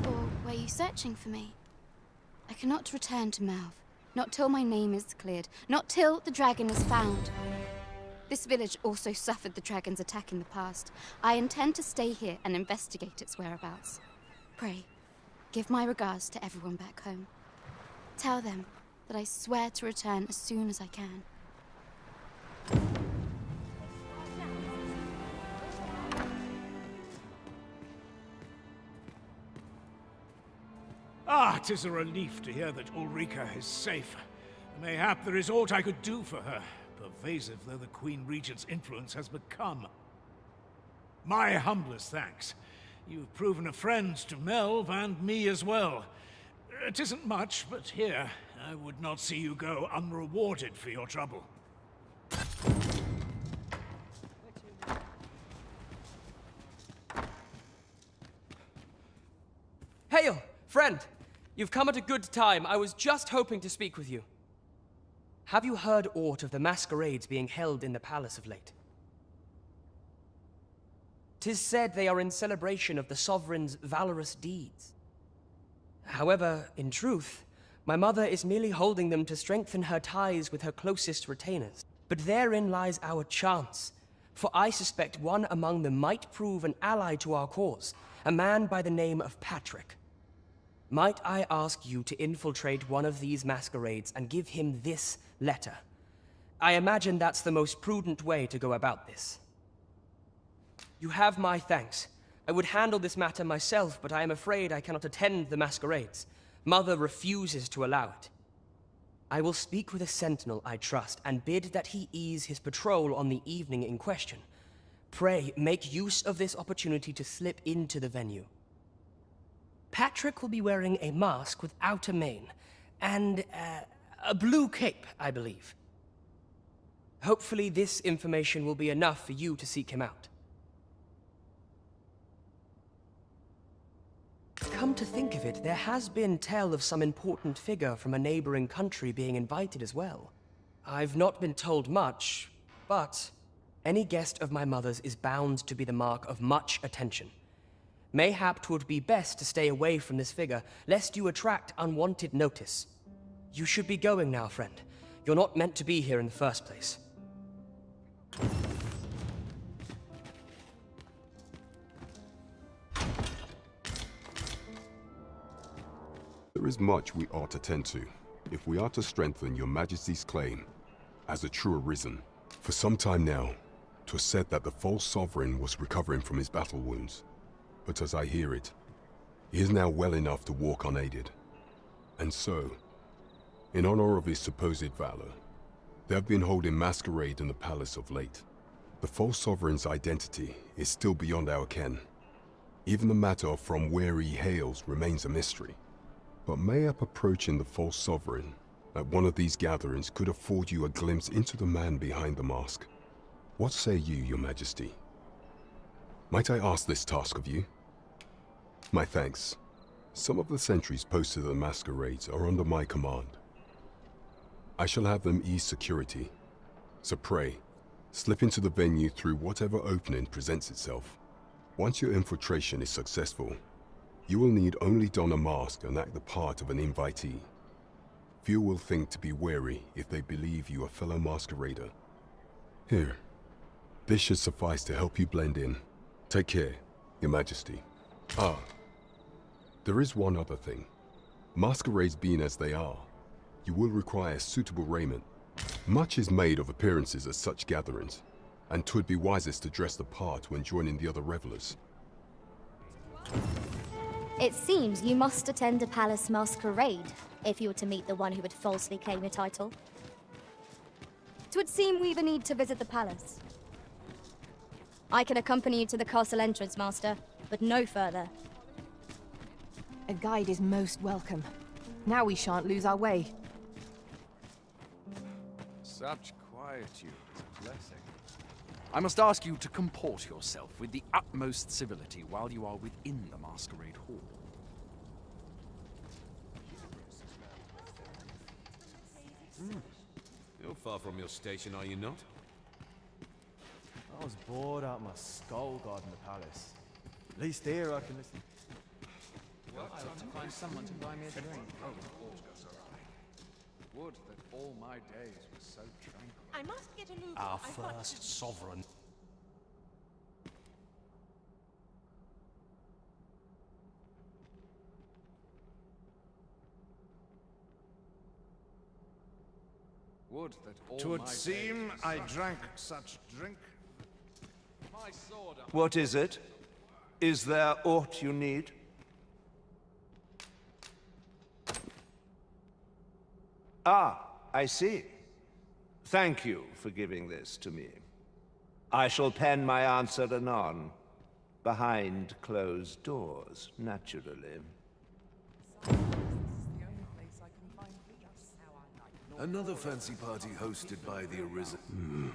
F: Or were you searching for me? I cannot return to Malv. Not till my name is cleared. Not till the dragon is found. This village also suffered the dragon's attack in the past. I intend to stay here and investigate its whereabouts. Pray, give my regards to everyone back home. Tell them that I swear to return as soon as I can.
S: Ah, 'tis a relief to hear that Ulrika is safe. Mayhap there is aught I could do for her, pervasive though the Queen Regent's influence has become. My humblest thanks. You've proven a friend to Melv and me as well. It isn't much, but here, I would not see you go unrewarded for your trouble.
W: Hail, friend! You've come at a good time. I was just hoping to speak with you. Have you heard aught of the masquerades being held in the palace of late? 'Tis said they are in celebration of the sovereign's valorous deeds. However, in truth, my mother is merely holding them to strengthen her ties with her closest retainers. But therein lies our chance, for I suspect one among them might prove an ally to our cause, a man by the name of Patrick. Might I ask you to infiltrate one of these masquerades and give him this letter? I imagine that's the most prudent way to go about this. You have my thanks. I would handle this matter myself, but I am afraid I cannot attend the masquerades. Mother refuses to allow it. I will speak with a sentinel I trust and bid that he ease his patrol on the evening in question. Pray, make use of this opportunity to slip into the venue. Patrick will be wearing a mask without a mane, and a blue cape, I believe. Hopefully this information will be enough for you to seek him out. Come to think of it, there has been tell of some important figure from a neighboring country being invited as well. I've not been told much, but any guest of my mother's is bound to be the mark of much attention. Mayhap 'twould be best to stay away from this figure, lest you attract unwanted notice. You should be going now, friend. You're not meant to be here in the first place.
D: There is much we ought to tend to, if we are to strengthen your Majesty's claim as a true arisen. For some time now, 'twas said that the false sovereign was recovering from his battle wounds. But as I hear it, he is now well enough to walk unaided. And so, in honor of his supposed valor, they have been holding masquerade in the palace of late. The false sovereign's identity is still beyond our ken. Even the matter of from where he hails remains a mystery. But mayhap approaching the false sovereign at one of these gatherings could afford you a glimpse into the man behind the mask. What say you, your Majesty? Might I ask this task of you? My thanks. Some of the sentries posted at the masquerades are under my command. I shall have them ease security. So pray, slip into the venue through whatever opening presents itself. Once your infiltration is successful, you will need only don a mask and act the part of an invitee. Few will think to be wary if they believe you a fellow masquerader. Here, this should suffice to help you blend in. Take care, your Majesty. Ah, there is one other thing. Masquerades being as they are, you will require suitable raiment. Much is made of appearances at such gatherings, and 'twould be wisest to dress the part when joining the other revelers.
O: It seems you must attend a palace masquerade if you were to meet the one who would falsely claim your title. 'Twould seem we either need to visit the palace. I can accompany you to the castle entrance, Master, but no further.
K: A guide is most welcome. Now we shan't lose our way.
A: Such quietude is a blessing. I must ask you to comport yourself with the utmost civility while you are within the masquerade hall.
B: You're far from your station, are you not?
N: I was bored out my skull guarding the palace. At least here I can listen.
E: Well, I ought to find someone to buy me a drink. Would that all my days were so tranquil.
P: I must get a move.
Y: Our first sovereign.
E: Would that all
G: Twould
E: my
G: seem
E: days
G: I
E: were
G: drank such drink.
E: My sword.
G: What is it? Is there aught you need? Ah, I see. Thank you for giving this to me. I shall pen my answer anon, behind closed doors, naturally.
B: Another fancy party hosted by the Arisen.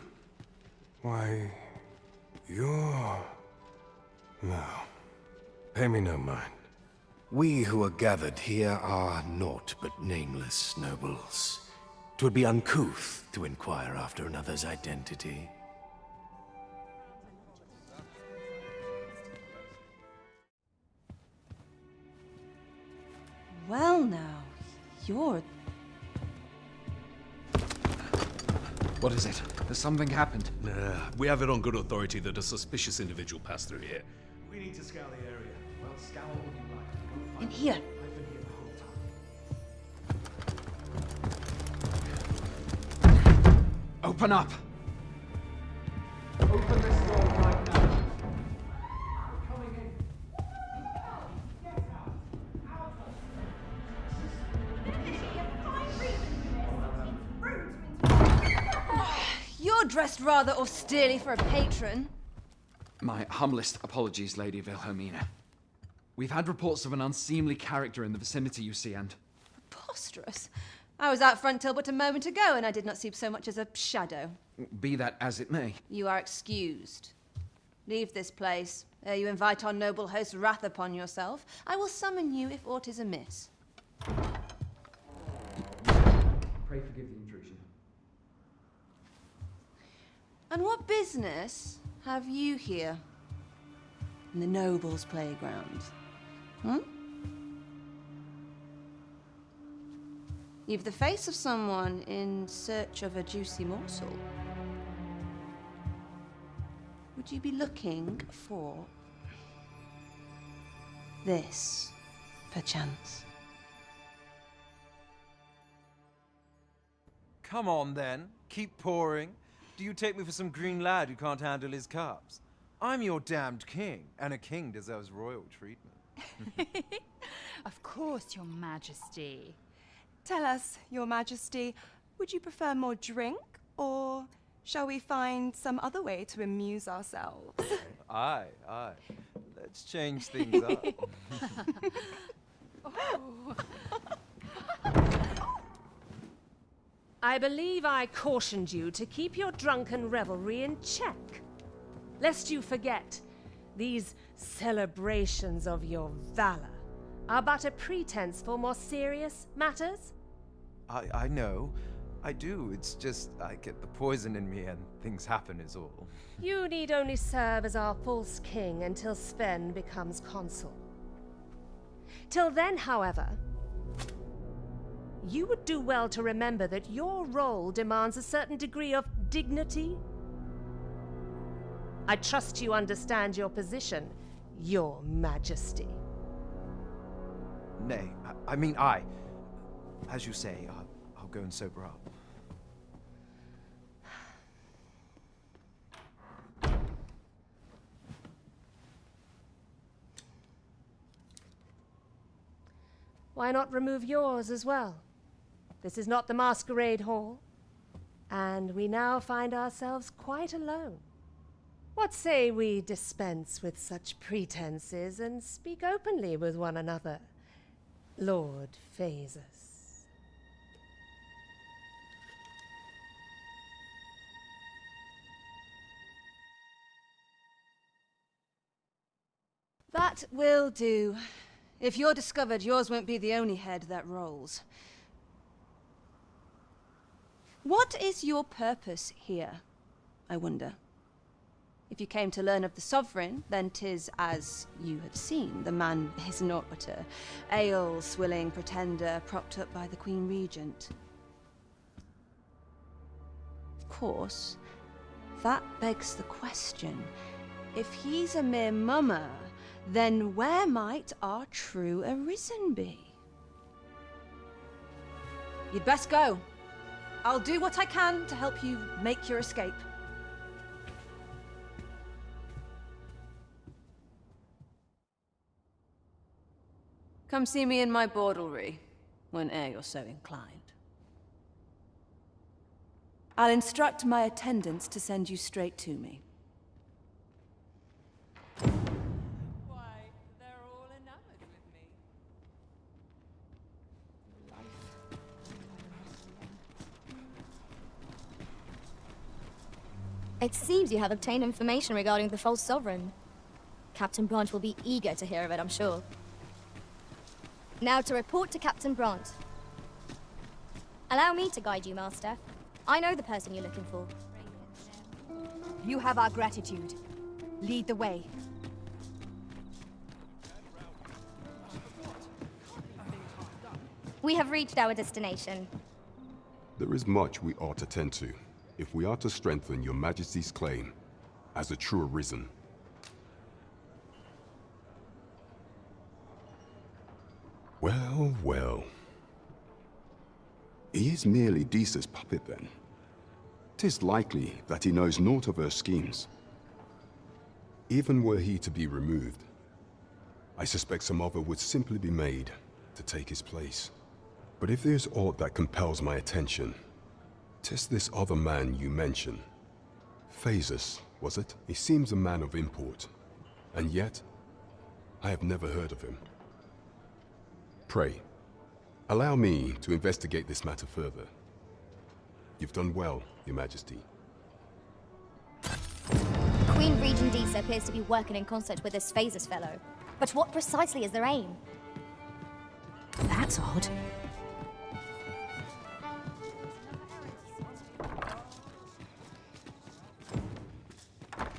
L: Why, you're... No. Pay me no mind.
M: We who are gathered here are naught but nameless nobles. 'Twould be uncouth to inquire after another's identity.
C: Well now, you're...
A: What is it? Has something happened?
B: We have it on good authority that a suspicious individual passed through here.
N: We need to scour the area.
E: Well, scour all you like.
C: In here.
E: I've been here the whole time. Open up! Open this door right now. We're coming in.
C: You're dressed rather austerely for a patron.
A: My humblest apologies, Lady Wilhelmina. We've had reports of an unseemly character in the vicinity, you see, and...
C: Preposterous. I was out front till but a moment ago, and I did not see so much as a shadow.
A: Be that as it may.
C: You are excused. Leave this place, ere you invite our noble host's wrath upon yourself. I will summon you if aught is amiss.
A: Pray forgive the intrusion.
C: And what business have you here? In the nobles' playground? Hmm? You've the face of someone in search of a juicy morsel. Would you be looking for this, perchance?
N: Come on, then. Keep pouring. Do you take me for some green lad who can't handle his cups? I'm your damned king, and a king deserves royal treatment.
P: Of course, Your Majesty. Tell us, Your Majesty, would you prefer more drink, or shall we find some other way to amuse ourselves?
N: Aye. Let's change things up.
P: Oh.
R: I believe I cautioned you to keep your drunken revelry in check. Lest you forget, these celebrations of your valor are but a pretense for more serious matters.
N: I know. I do. It's just I get the poison in me and things happen is all.
R: You need only serve as our false king until Sven becomes consul. Till then, however, you would do well to remember that your role demands a certain degree of dignity. I trust you understand your position, Your Majesty.
N: Nay, I mean, as you say, I'll go and sober up.
R: Why not remove yours as well? This is not the masquerade hall, and we now find ourselves quite alone. What say we dispense with such pretenses and speak openly with one another, Lord Phasus?
C: That will do. If you're discovered, yours won't be the only head that rolls. What is your purpose here, I wonder? If you came to learn of the Sovereign, then 'tis as you have seen. The man is naught but a ale-swilling pretender propped up by the Queen Regent. Of course, that begs the question. If he's a mere mummer, then where might our true Arisen be? You'd best go. I'll do what I can to help you make your escape. Come see me in my bordlery, whene'er you're so inclined. I'll instruct my attendants to send you straight to me.
P: Why, they're all enamored with me.
O: It seems you have obtained information regarding the false sovereign. Captain Brant will be eager to hear of it, I'm sure. Now to report to Captain Brant. Allow me to guide you, Master. I know the person you're looking for.
K: You have our gratitude. Lead the way.
O: We have reached our destination.
D: There is much we ought to tend to, if we are to strengthen your Majesty's claim as a true Arisen. Well, well. He is merely Disa's puppet, then. 'Tis likely that he knows naught of her schemes. Even were he to be removed, I suspect some other would simply be made to take his place. But if there's aught that compels my attention, 'tis this other man you mention, Phasus was it? He seems a man of import, and yet, I have never heard of him. Pray, allow me to investigate this matter further. You've done well, Your Majesty.
O: Queen Regent Disa appears to be working in concert with this Phases fellow. But what precisely is their aim?
K: That's odd.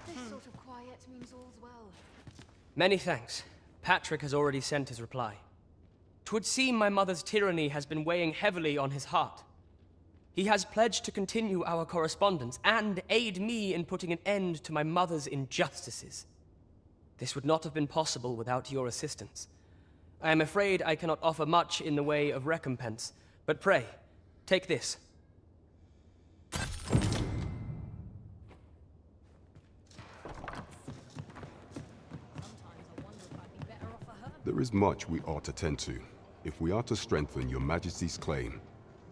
F: This sort of quiet means all's well.
W: Many thanks. Patrick has already sent his reply. 'Twould seem my mother's tyranny has been weighing heavily on his heart. He has pledged to continue our correspondence and aid me in putting an end to my mother's injustices. This would not have been possible without your assistance. I am afraid I cannot offer much in the way of recompense, but pray, take this.
D: There is much we ought to tend to, if we are to strengthen Your Majesty's claim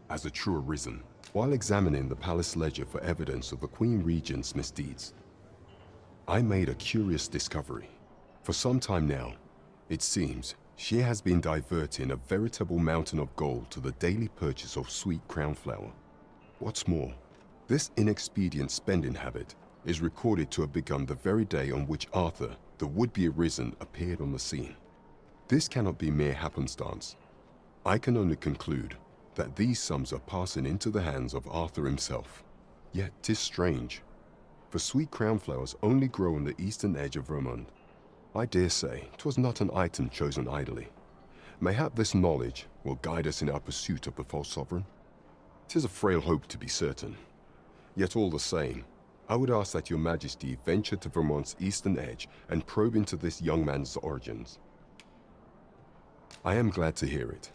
D: as a true arisen, while examining the palace ledger for evidence of the Queen Regent's misdeeds. I made a curious discovery. For some time now, it seems, she has been diverting a veritable mountain of gold to the daily purchase of sweet crownflower. What's more, this inexpedient spending habit is recorded to have begun the very day on which Arthur, the would-be arisen, appeared on the scene. This cannot be mere happenstance. I can only conclude that these sums are passing into the hands of Arthur himself. Yet 'tis strange, for sweet crownflowers only grow on the eastern edge of Vermund. I dare say 'twas not an item chosen idly. Mayhap this knowledge will guide us in our pursuit of the false sovereign. 'Tis a frail hope to be certain. Yet all the same, I would ask that Your Majesty venture to Vermund's eastern edge and probe into this young man's origins. I am glad to hear it,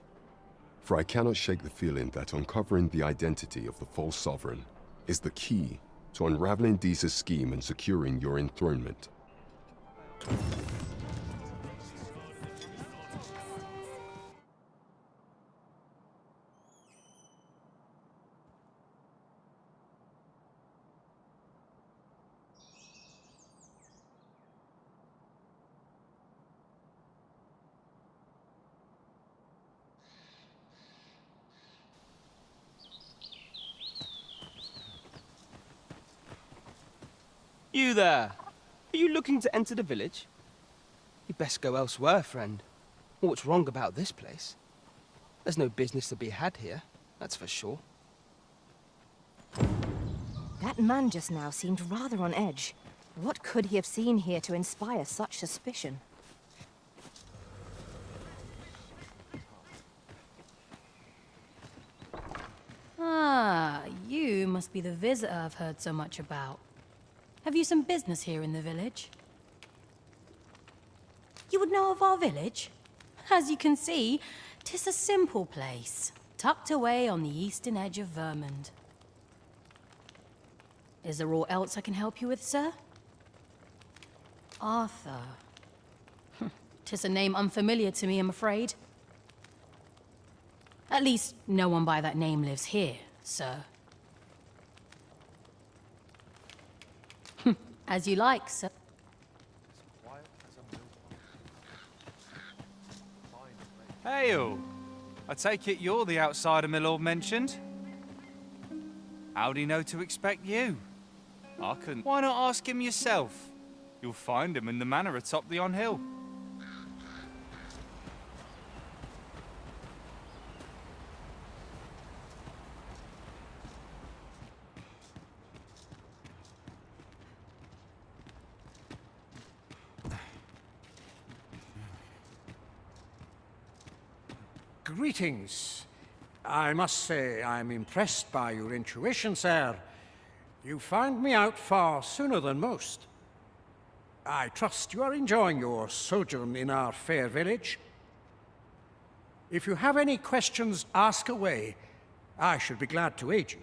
D: for I cannot shake the feeling that uncovering the identity of the false sovereign is the key to unraveling Disa's scheme and securing your enthronement.
W: You there! Are you looking to enter the village? You'd best go elsewhere, friend. What's wrong about this place? There's no business to be had here, that's for sure.
K: That man just now seemed rather on edge. What could he have seen here to inspire such suspicion?
I: Ah, you must be the visitor I've heard so much about. Have you some business here in the village? You would know of our village? As you can see, 'tis a simple place, tucked away on the eastern edge of Vermund. Is there aught else I can help you with, sir? Arthur. 'Tis a name unfamiliar to me, I'm afraid. At least, no one by that name lives here, sir. As you like, sir.
T: Hail! I take it you're the outsider my lord mentioned? How'd he know to expect you? I couldn't. Why not ask him yourself? You'll find him in the manor atop the on-hill.
U: Greetings. I must say I'm impressed by your intuition, sir. You found me out far sooner than most. I trust you are enjoying your sojourn in our fair village. If you have any questions, ask away. I should be glad to aid you.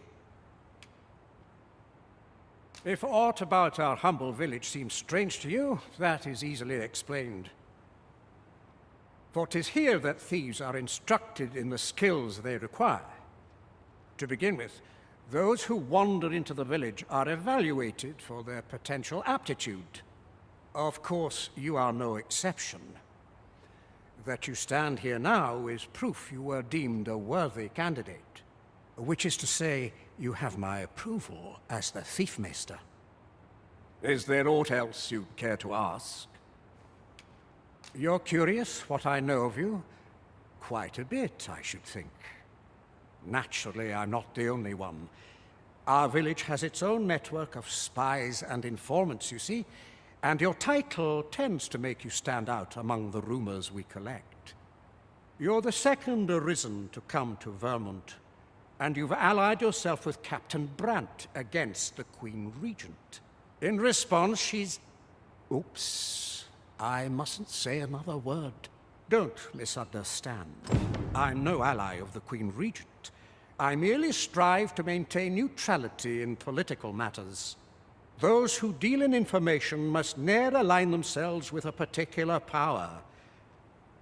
U: If aught about our humble village seems strange to you, that is easily explained. For 'tis here that thieves are instructed in the skills they require. To begin with, Those who wander into the village are evaluated for their potential aptitude. Of course, you are no exception. That you stand here now is proof you were deemed a worthy candidate. Which is to say, you have my approval as the Thiefmeister. Is there aught else you'd care to ask? You're curious what I know of you? Quite a bit, I should think. Naturally, I'm not the only one. Our village has its own network of spies and informants, you see, and your title tends to make you stand out among the rumors we collect. You're the second Arisen to come to Vermont, and you've allied yourself with Captain Brandt against the Queen Regent. In response, she's... Oops. I mustn't say another word. Don't misunderstand. I'm no ally of the Queen Regent. I merely strive to maintain neutrality in political matters. Those who deal in information must ne'er align themselves with a particular power.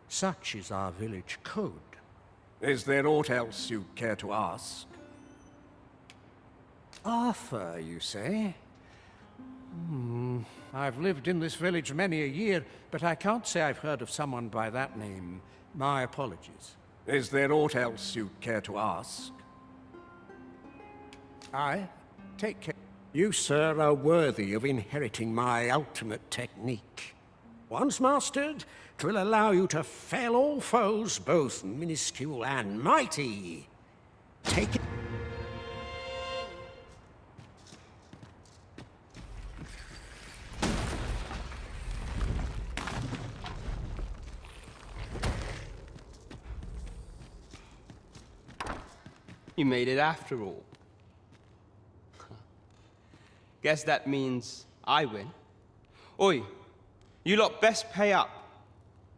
U: Such is our village code. Is there aught else you care to ask? Arthur, you say? I've lived in this village many a year, but I can't say I've heard of someone by that name. My apologies. Is there aught else you care to ask? Take care. You, sir, are worthy of inheriting my ultimate technique. Once mastered, 'twill allow you to fell all foes, both minuscule and mighty. Take it.
W: You made it after all. Guess that means I win. Oi, you lot best pay up.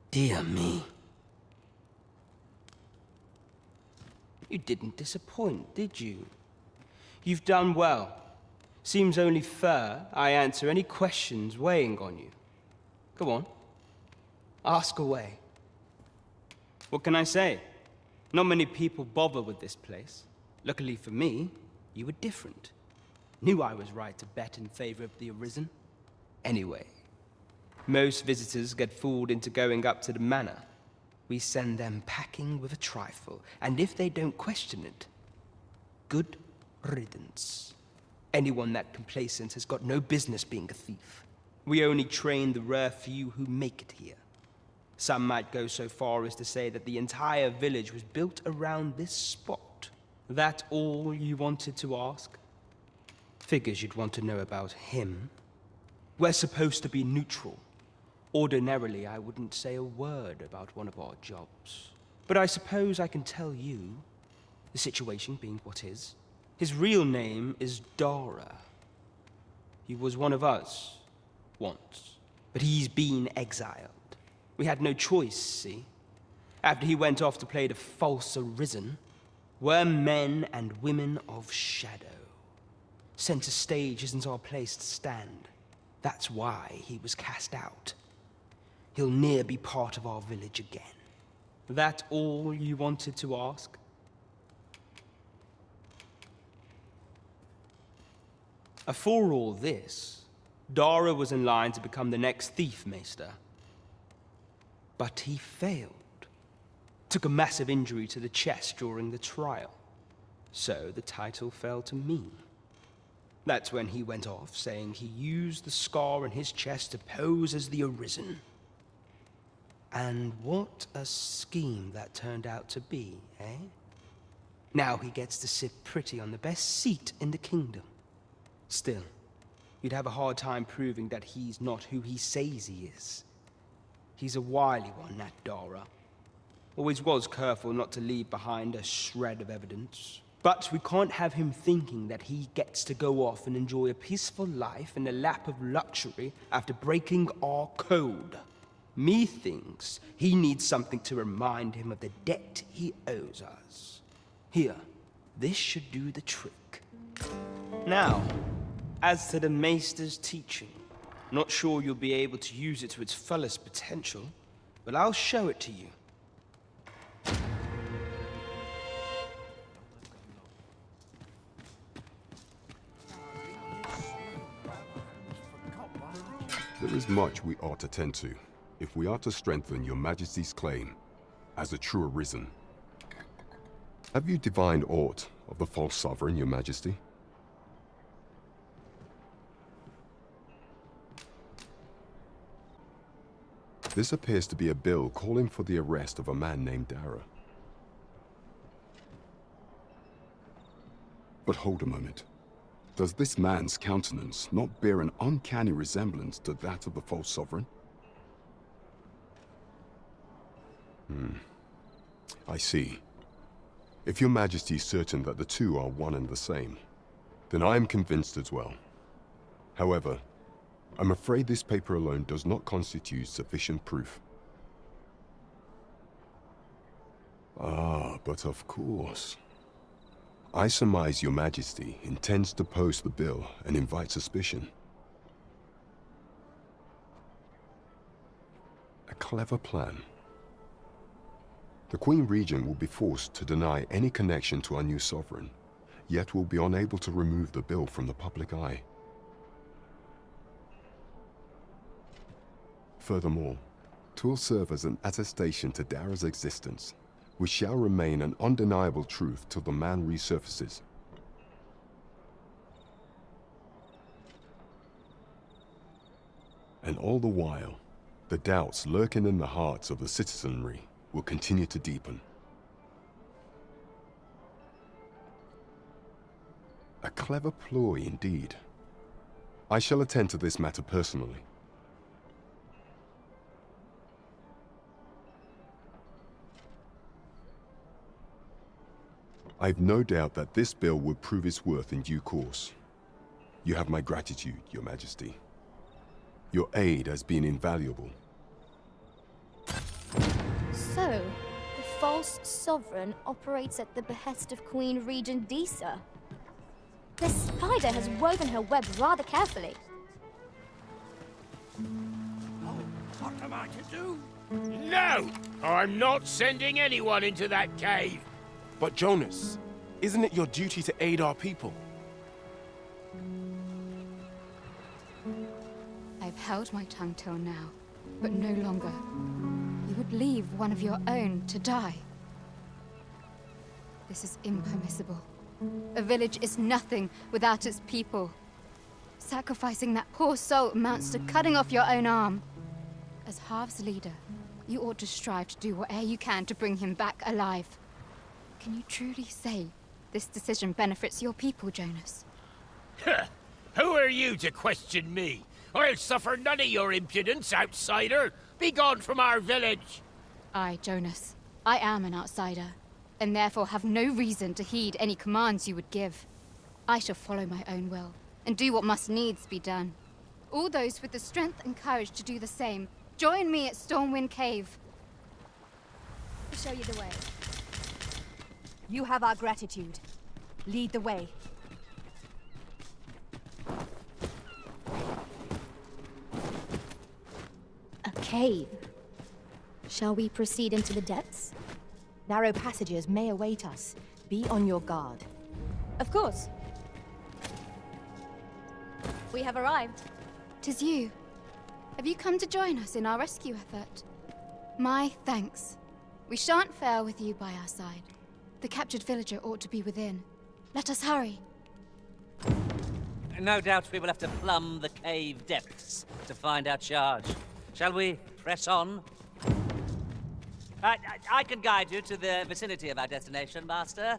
W: Dear me. You didn't disappoint, did you? You've done well. Seems only fair I answer any questions weighing on you. Go on. Ask away. What can I say? Not many people bother with this place. Luckily for me, you were different. Knew I was right to bet in favor of the Arisen. Anyway, most visitors get fooled into going up to the manor. We send them packing with a trifle, and if they don't question it, good riddance. Anyone that complacent has got no business being a thief. We only train the rare few who make it here. Some might go so far as to say that the entire village was built around this spot. That all you wanted to ask? Figures you'd want to know about him. We're supposed to be neutral. Ordinarily, I wouldn't say a word about one of our jobs. But I suppose I can tell you, the situation being what is. His real name is Dara. He was one of us, once. But he's been exiled. We had no choice, see? After he went off to play the false Arisen, we're men and women of shadow. Center stage isn't our place to stand. That's why he was cast out. He'll ne'er be part of our village again. That all you wanted to ask? For all this, Dara was in line to become the next Thiefmeister. But he failed. Took a massive injury to the chest during the trial. So the title fell to me. That's when he went off, saying he used the scar in his chest to pose as the Arisen. And what a scheme that turned out to be, eh? Now he gets to sit pretty on the best seat in the kingdom. Still, you'd have a hard time proving that he's not who he says he is. He's a wily one, that Dara. Always was careful not to leave behind a shred of evidence. But we can't have him thinking that he gets to go off and enjoy a peaceful life in a lap of luxury after breaking our code. Methinks he needs something to remind him of the debt he owes us. Here, this should do the trick. Now, as to the Maester's teaching, not sure you'll be able to use it to its fullest potential, but I'll show it to you.
D: There is much we ought to tend to, if we are to strengthen your Majesty's claim as a true Arisen. Have you divined aught of the false sovereign, your Majesty? This appears to be a bill calling for the arrest of a man named Dara. But hold a moment. Does this man's countenance not bear an uncanny resemblance to that of the false sovereign? I see. If your Majesty is certain that the two are one and the same, then I am convinced as well. However, I'm afraid this paper alone does not constitute sufficient proof. Ah, but of course. I surmise your Majesty intends to post the bill and invite suspicion. A clever plan. The Queen Regent will be forced to deny any connection to our new sovereign, yet will be unable to remove the bill from the public eye. Furthermore, 'twill serve as an attestation to Dara's existence, which shall remain an undeniable truth till the man resurfaces. And all the while, the doubts lurking in the hearts of the citizenry will continue to deepen. A clever ploy indeed. I shall attend to this matter personally. I've no doubt that this bill will prove its worth in due course. You have my gratitude, Your Majesty. Your aid has been invaluable.
O: So, the false sovereign operates at the behest of Queen Regent Disa. The spider has woven her web rather carefully.
H: What am I to do? No! I'm not sending anyone into that cave!
J: But Jonas, isn't it your duty to aid our people?
F: I've held my tongue till now, but no longer. You would leave one of your own to die. This is impermissible. A village is nothing without its people. Sacrificing that poor soul amounts to cutting off your own arm. As Half's leader, you ought to strive to do whatever you can to bring him back alive. Can you truly say this decision benefits your people, Jonas?
H: Who are you to question me? I'll suffer none of your impudence, outsider! Be gone from our village!
F: I, Jonas, I am an outsider, and therefore have no reason to heed any commands you would give. I shall follow my own will, and do what must needs be done. All those with the strength and courage to do the same, join me at Stormwind Cave.
O: To show you the way.
K: You have our gratitude. Lead the way.
O: A cave. Shall we proceed into the depths?
K: Narrow passages may await us. Be on your guard.
O: Of course. We have arrived.
F: 'Tis you. Have you come to join us in our rescue effort? My thanks. We shan't fail with you by our side. The captured villager ought to be within. Let us hurry.
Q: No doubt we will have to plumb the cave depths to find our charge. Shall we press on? I can guide you to the vicinity of our destination, Master.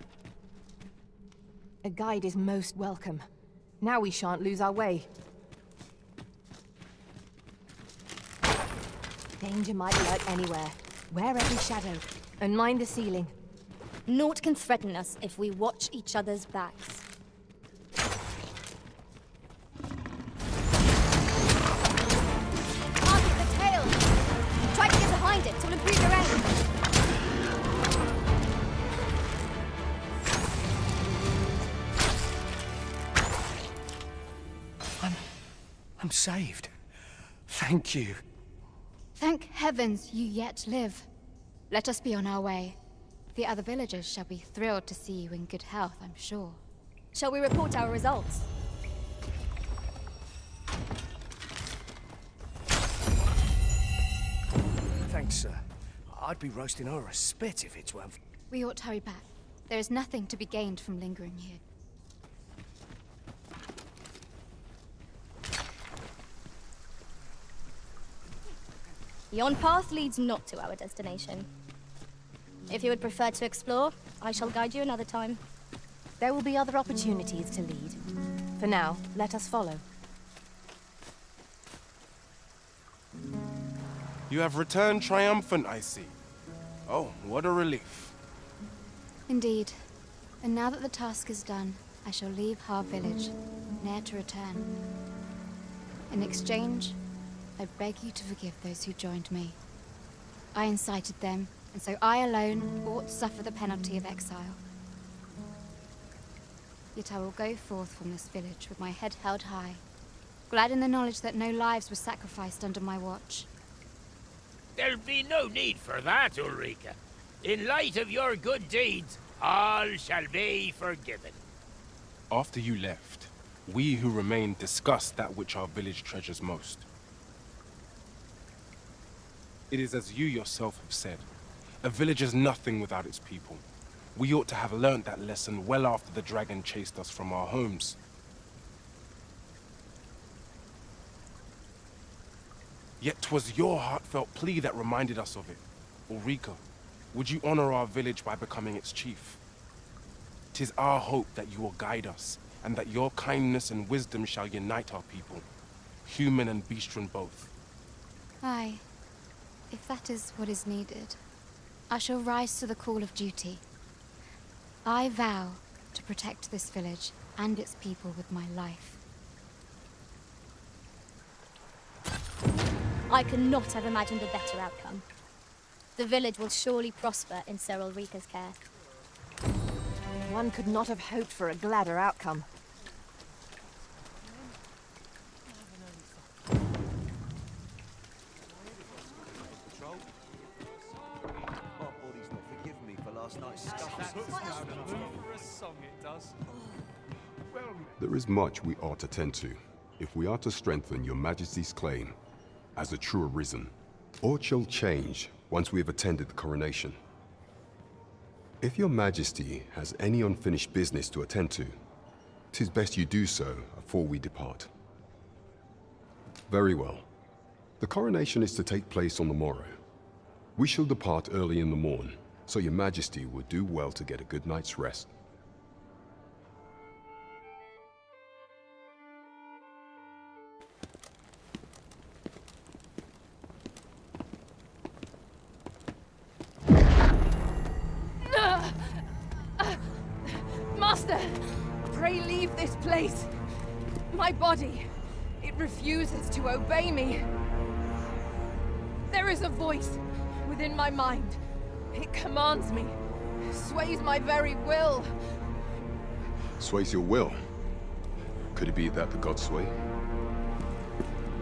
K: A guide is most welcome. Now we shan't lose our way. Danger might lurk anywhere. Wear every shadow, and mind the ceiling.
O: Naught can threaten us if we watch each other's backs. Target the tail! Try to get behind it to improve your aim!
H: I'm saved. Thank you.
F: Thank heavens you yet live. Let us be on our way. The other villagers shall be thrilled to see you in good health, I'm sure.
O: Shall we report our results?
M: thanks, sir. I'd be roasting her a spit if it weren't.
F: We ought to hurry back. There is nothing to be gained from lingering here.
O: Yon path leads not to our destination. If you would prefer to explore, I shall guide you another time.
K: There will be other opportunities to lead. For now, let us follow.
J: You have returned triumphant, I see. Oh, what a relief.
F: Indeed. And now that the task is done, I shall leave Har village, ne'er to return. In exchange, I beg you to forgive those who joined me. I incited them, and so I alone ought to suffer the penalty of exile. Yet I will go forth from this village with my head held high, glad in the knowledge that no lives were sacrificed under my watch.
H: There'll be no need for that, Ulrika. In light of your good deeds, all shall be forgiven.
J: After you left, we who remained discussed that which our village treasures most. It is as you yourself have said, a village is nothing without its people. We ought to have learnt that lesson well after the dragon chased us from our homes. Yet 'twas your heartfelt plea that reminded us of it. Ulrika, would you honor our village by becoming its chief? 'Tis our hope that you will guide us, and that your kindness and wisdom shall unite our people, human and bestian both.
F: Aye, if that is what is needed, I shall rise to the call of duty. I vow to protect this village and its people with my life.
O: I could not have imagined a better outcome. The village will surely prosper in Sir Ulrika's care.
K: One could not have hoped for a gladder outcome.
D: There is much we ought to tend to, if we are to strengthen your Majesty's claim as a true Arisen. Aught shall change once we have attended the coronation. If your Majesty has any unfinished business to attend to, 'tis best you do so afore we depart. Very well. The coronation is to take place on the morrow. We shall depart early in the morn, so your Majesty would do well to get a good night's rest.
K: Master! Pray leave this place. My body, it refuses to obey me. There is a voice within my mind. It commands me, sways my very will.
D: Sways your will? Could it be that the gods sway?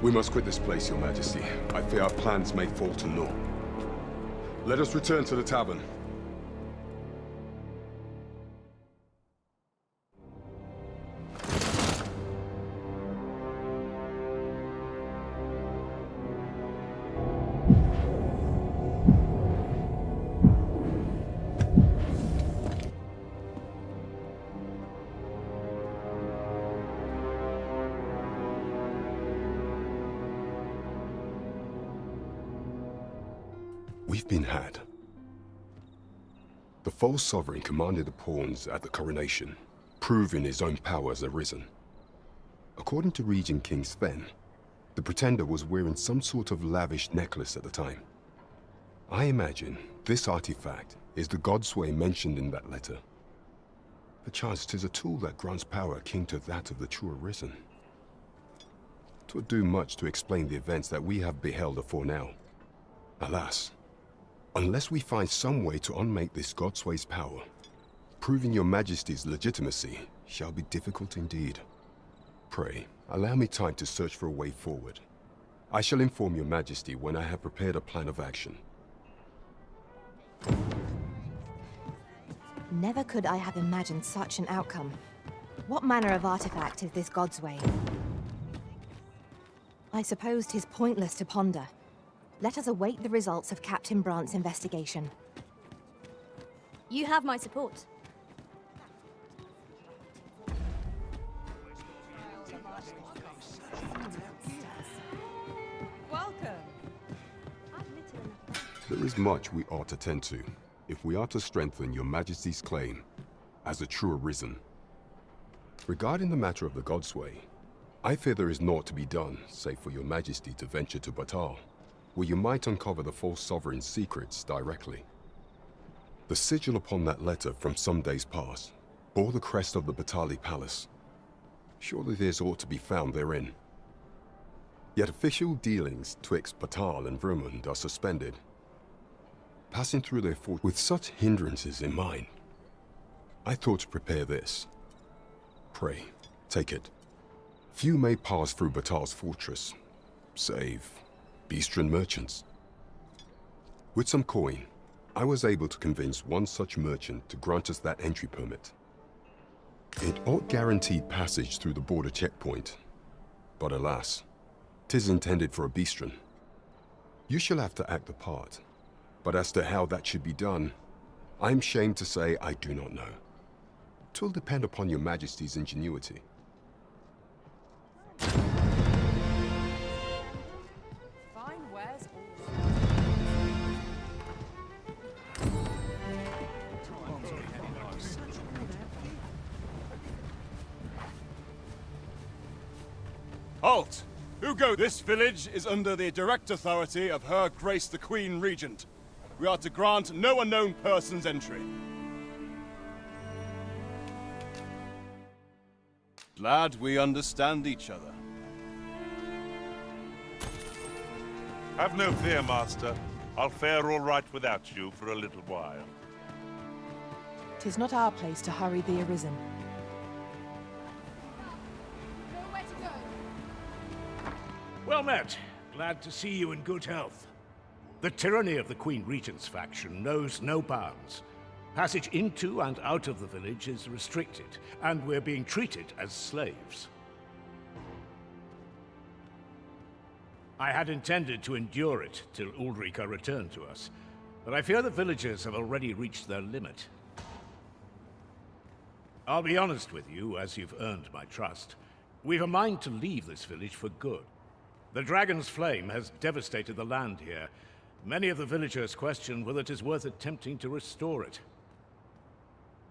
D: We must quit this place, your Majesty. I fear our plans may fall to naught. Let us return to the tavern. We've been had. The false sovereign commanded the pawns at the coronation, proving his own power as Arisen. According to Regent King Sven, the pretender was wearing some sort of lavish necklace at the time. I imagine this artifact is the Godsway mentioned in that letter. Perchance 'tis a tool that grants power akin to that of the true Arisen. 'Twould do much to explain the events that we have beheld afore now. Alas, unless we find some way to unmake this Godsway's power, proving your Majesty's legitimacy shall be difficult indeed. Pray, allow me time to search for a way forward. I shall inform your Majesty when I have prepared a plan of action.
K: Never could I have imagined such an outcome. What manner of artifact is this Godsway? I suppose 'tis pointless to ponder. Let us await the results of Captain Brandt's investigation.
O: You have my support.
D: There is much we ought to tend to, if we are to strengthen your Majesty's claim as a true Arisen. Regarding the matter of the Godsway, I fear there is naught to be done, save for your Majesty to venture to Batal, where you might uncover the false sovereign's secrets directly. The sigil upon that letter from some days past bore the crest of the Batali Palace. Surely this ought to be found therein. Yet official dealings twixt Batal and Vermund are suspended, passing through their fort with such hindrances in mind. I thought to prepare this. Pray, take it. Few may pass through Batal's fortress, save Beastren merchants. With some coin, I was able to convince one such merchant to grant us that entry permit. It ought guaranteed passage through the border checkpoint, but alas, 'tis intended for a Beastren. You shall have to act the part. But as to how that should be done, I'm shamed to say I do not know. 'Twill depend upon your Majesty's ingenuity.
G: Halt! Who go? This village is under the direct authority of Her Grace the Queen Regent. We are to grant no unknown persons entry. Glad we understand each other.
S: Have no fear, Master. I'll fare all right without you for a little while.
V: 'Tis not our place to hurry the Arisen.
H: Well met. Glad to see you in good health. The tyranny of the Queen Regent's faction knows no bounds. Passage into and out of the village is restricted, and we're being treated as slaves. I had intended to endure it till Ulrika returned to us, but I fear the villagers have already reached their limit. I'll be honest with you, as you've earned my trust. We've a mind to leave this village for good. The Dragon's Flame has devastated the land here. Many of the villagers question whether it is worth attempting to restore it.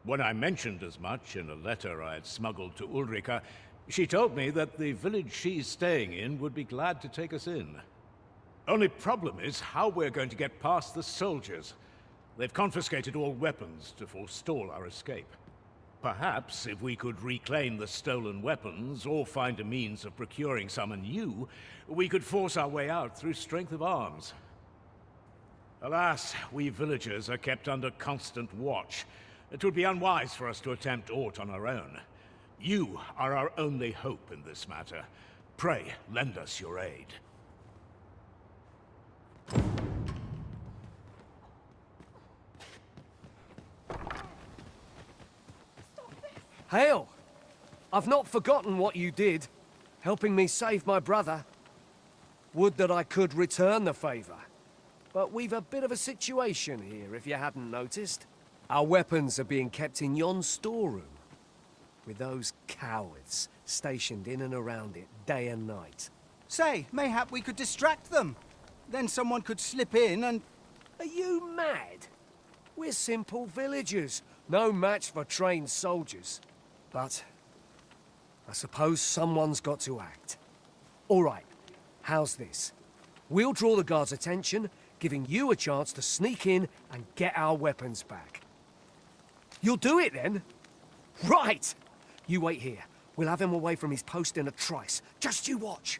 H: When I mentioned as much in a letter I had smuggled to Ulrika, she told me that the village she's staying in would be glad to take us in. Only problem is how we're going to get past the soldiers. They've confiscated all weapons to forestall our escape. Perhaps if we could reclaim the stolen weapons, or find a means of procuring some anew, we could force our way out through strength of arms. Alas, we villagers are kept under constant watch. It would be unwise for us to attempt aught on our own. You are our only hope in this matter. Pray, lend us your aid.
X: Hail! I've not forgotten what you did, helping me save my brother. Would that I could return the favor. But we've a bit of a situation here, if you hadn't noticed. Our weapons are being kept in yon storeroom, with those cowards stationed in and around it day and night.
Y: Say, mayhap we could distract them. Then someone could slip in and...
X: Are you mad? We're simple villagers, no match for trained soldiers. But I suppose someone's got to act. All right, how's this? We'll draw the guards' attention, giving you a chance to sneak in and get our weapons back. You'll do it then? Right! You wait here. We'll have him away from his post in a trice. Just you watch.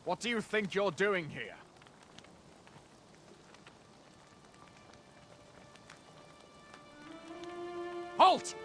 A: What do you think you're doing here? Halt!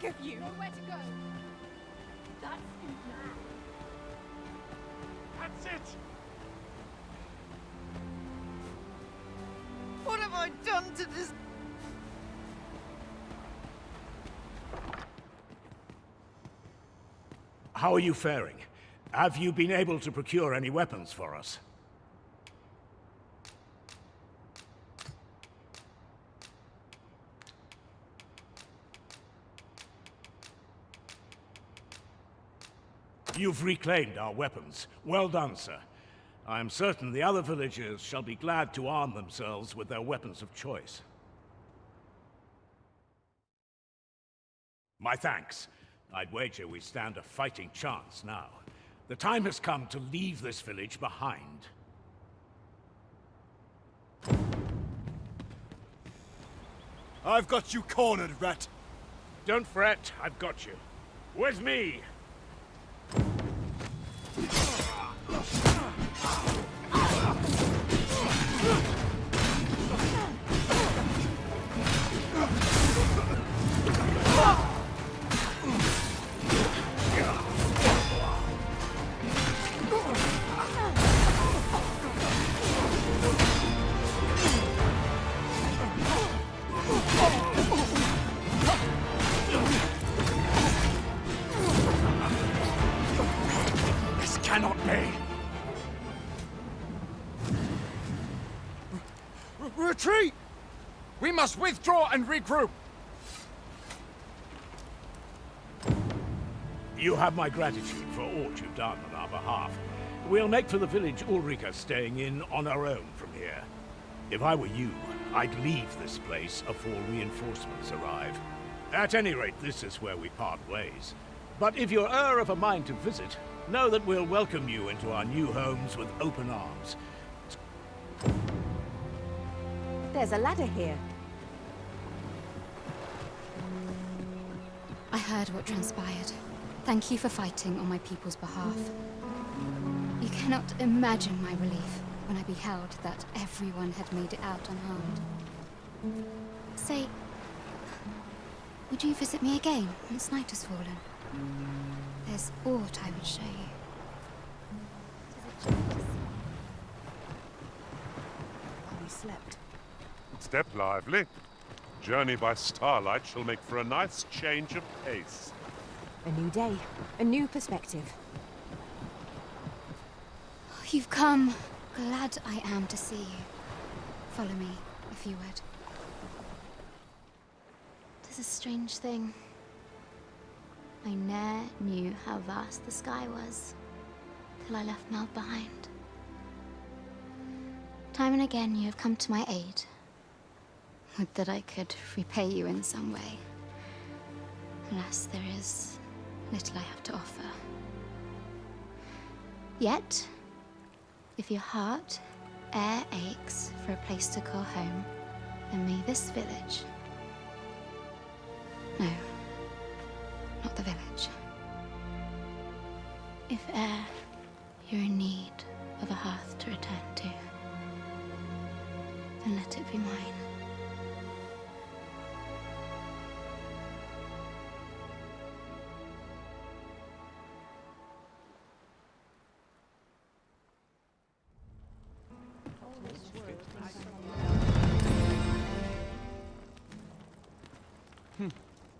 P: beg of you.
F: Nowhere to go. That's
S: That's it!
P: What have I done to this?
H: How are you faring? Have you been able to procure any weapons for us? You've reclaimed our weapons. Well done, sir. I am certain the other villagers shall be glad to arm themselves with their weapons of choice. My thanks. I'd wager we stand a fighting chance now. The time has come to leave this village behind.
G: I've got you cornered, rat.
H: Don't fret, I've got you. With me! This cannot be!
A: Retreat! We must withdraw and regroup!
H: You have my gratitude for all you've done on our behalf. We'll make for the village Ulrika staying in on our own from here. If I were you, I'd leave this place afore reinforcements arrive. At any rate, this is where we part ways. But if you're of a mind to visit, know that we'll welcome you into our new homes with open arms.
K: There's a ladder here.
F: I heard what transpired. Thank you for fighting on my people's behalf. You cannot imagine my relief when I beheld that everyone had made it out unharmed. Say, would you visit me again once night has fallen? There's aught I would show you.
V: While we slept.
S: Step lively. Journey by starlight shall make for a nice change of pace.
K: A new day, a new perspective.
F: You've come. Glad I am to see you. Follow me, if you would. 'Tis a strange thing. I ne'er knew how vast the sky was, till I left Mel behind. Time and again you have come to my aid. Would that I could repay you in some way. Alas, there is little I have to offer. Yet, if your heart e'er aches for a place to call home, then may this village... No, not the village. If e'er you're in need of a hearth to return to, then let it be mine.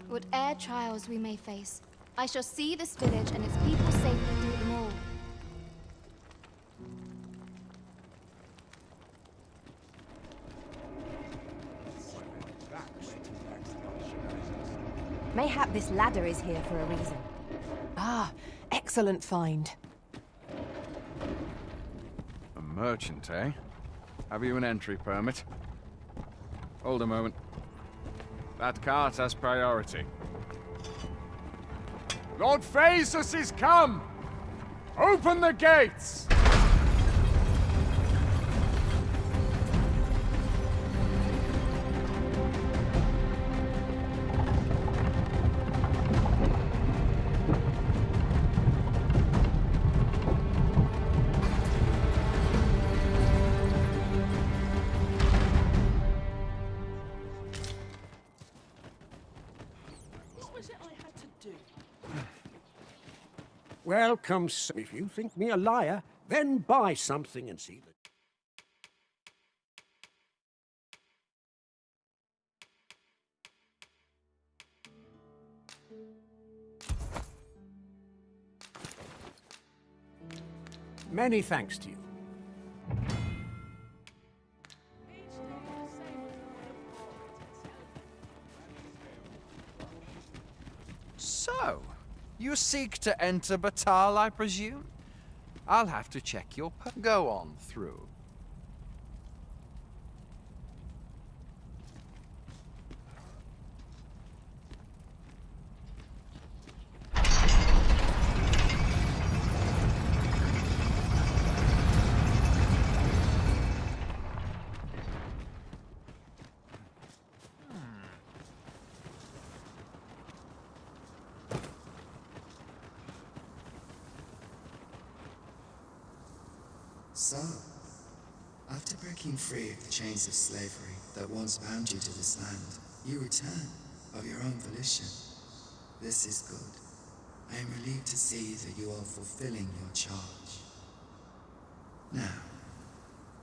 F: Whate'er trials we may face, I shall see this village and its people safely through them all.
K: Mayhap this ladder is here for a reason.
V: Ah, excellent find.
A: A merchant, eh? Have you an entry permit? Hold a moment. That cart has priority. Lord Phaesus is come! Open the gates!
B: What was it I
U: Well, come, if you think me a liar, then buy something and see that. Many thanks to you.
A: So, you seek to enter Batal, I presume? I'll have to check your Go on through.
B: So, after breaking free of the chains of slavery that once bound you to this land, you return of your own volition. This is good. I am relieved to see that you are fulfilling your charge. Now,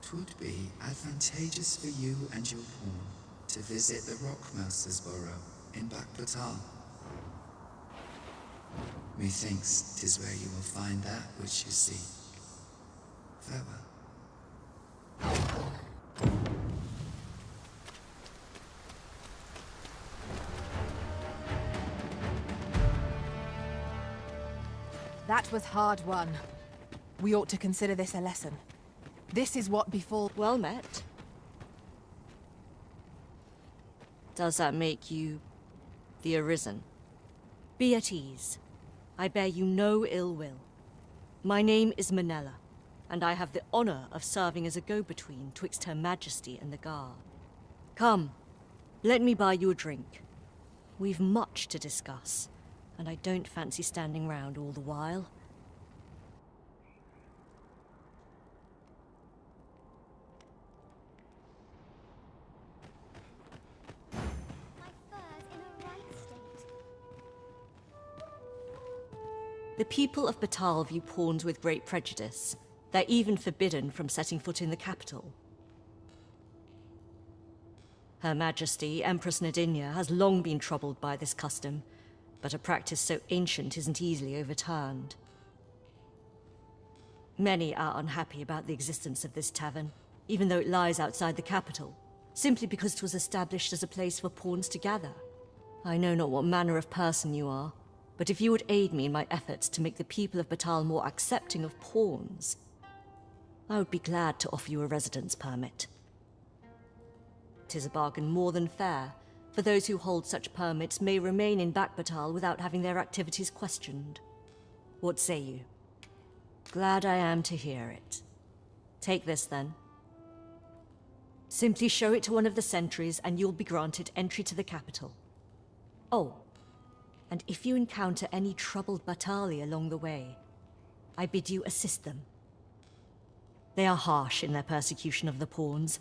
B: 'twould be advantageous for you and your pawn to visit the Rockmouser's burrow in Backbatal. Methinks 'tis where you will find that which you seek. Farewell.
K: That was hard won. We ought to consider this a lesson. This is what befall—
E: Well met. Does that make you the Arisen? Be at ease. I bear you no ill will. My name is Manella, and I have the honor of serving as a go-between twixt Her Majesty and the Guard. Come, let me buy you a drink. We've much to discuss, and I don't fancy standing round all the while. The people of Batal view pawns with great prejudice. They're even forbidden from setting foot in the capital. Her Majesty, Empress Nadinia, has long been troubled by this custom, but a practice so ancient isn't easily overturned. Many are unhappy about the existence of this tavern, even though it lies outside the capital, simply because it was established as a place for pawns to gather. I know not what manner of person you are, but if you would aid me in my efforts to make the people of Batal more accepting of pawns, I would be glad to offer you a residence permit. 'Tis a bargain more than fair, for those who hold such permits may remain in Backbatal without having their activities questioned. What say you? Glad I am to hear it. Take this, then. Simply show it to one of the sentries, and you'll be granted entry to the capital. Oh, and if you encounter any troubled Batali along the way, I bid you assist them. They are harsh in their persecution of the pawns,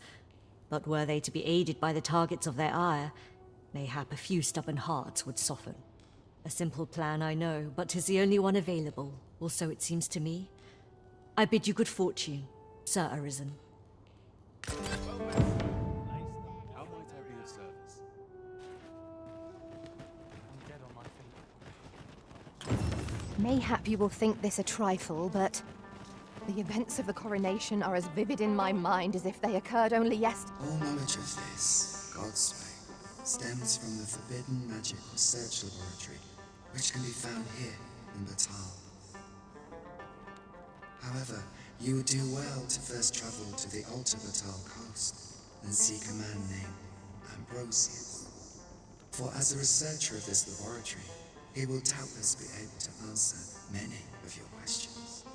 E: but were they to be aided by the targets of their ire, mayhap a few stubborn hearts would soften. A simple plan, I know, but 'tis the only one available, or so it seems to me. I bid you good fortune, Sir Arisen.
A: How might I be of service? I'm dead on my feet.
K: Mayhap you will think this a trifle, but the events of the coronation are as vivid in my mind as if they occurred only yesterday.
B: All knowledge of this, God's way, stems from the forbidden magic research laboratory, which can be found here in Batal. However, you would do well to first travel to the Alta Batal coast and seek a man named Ambrosius. For as a researcher of this laboratory, he will doubtless be able to answer many of your questions.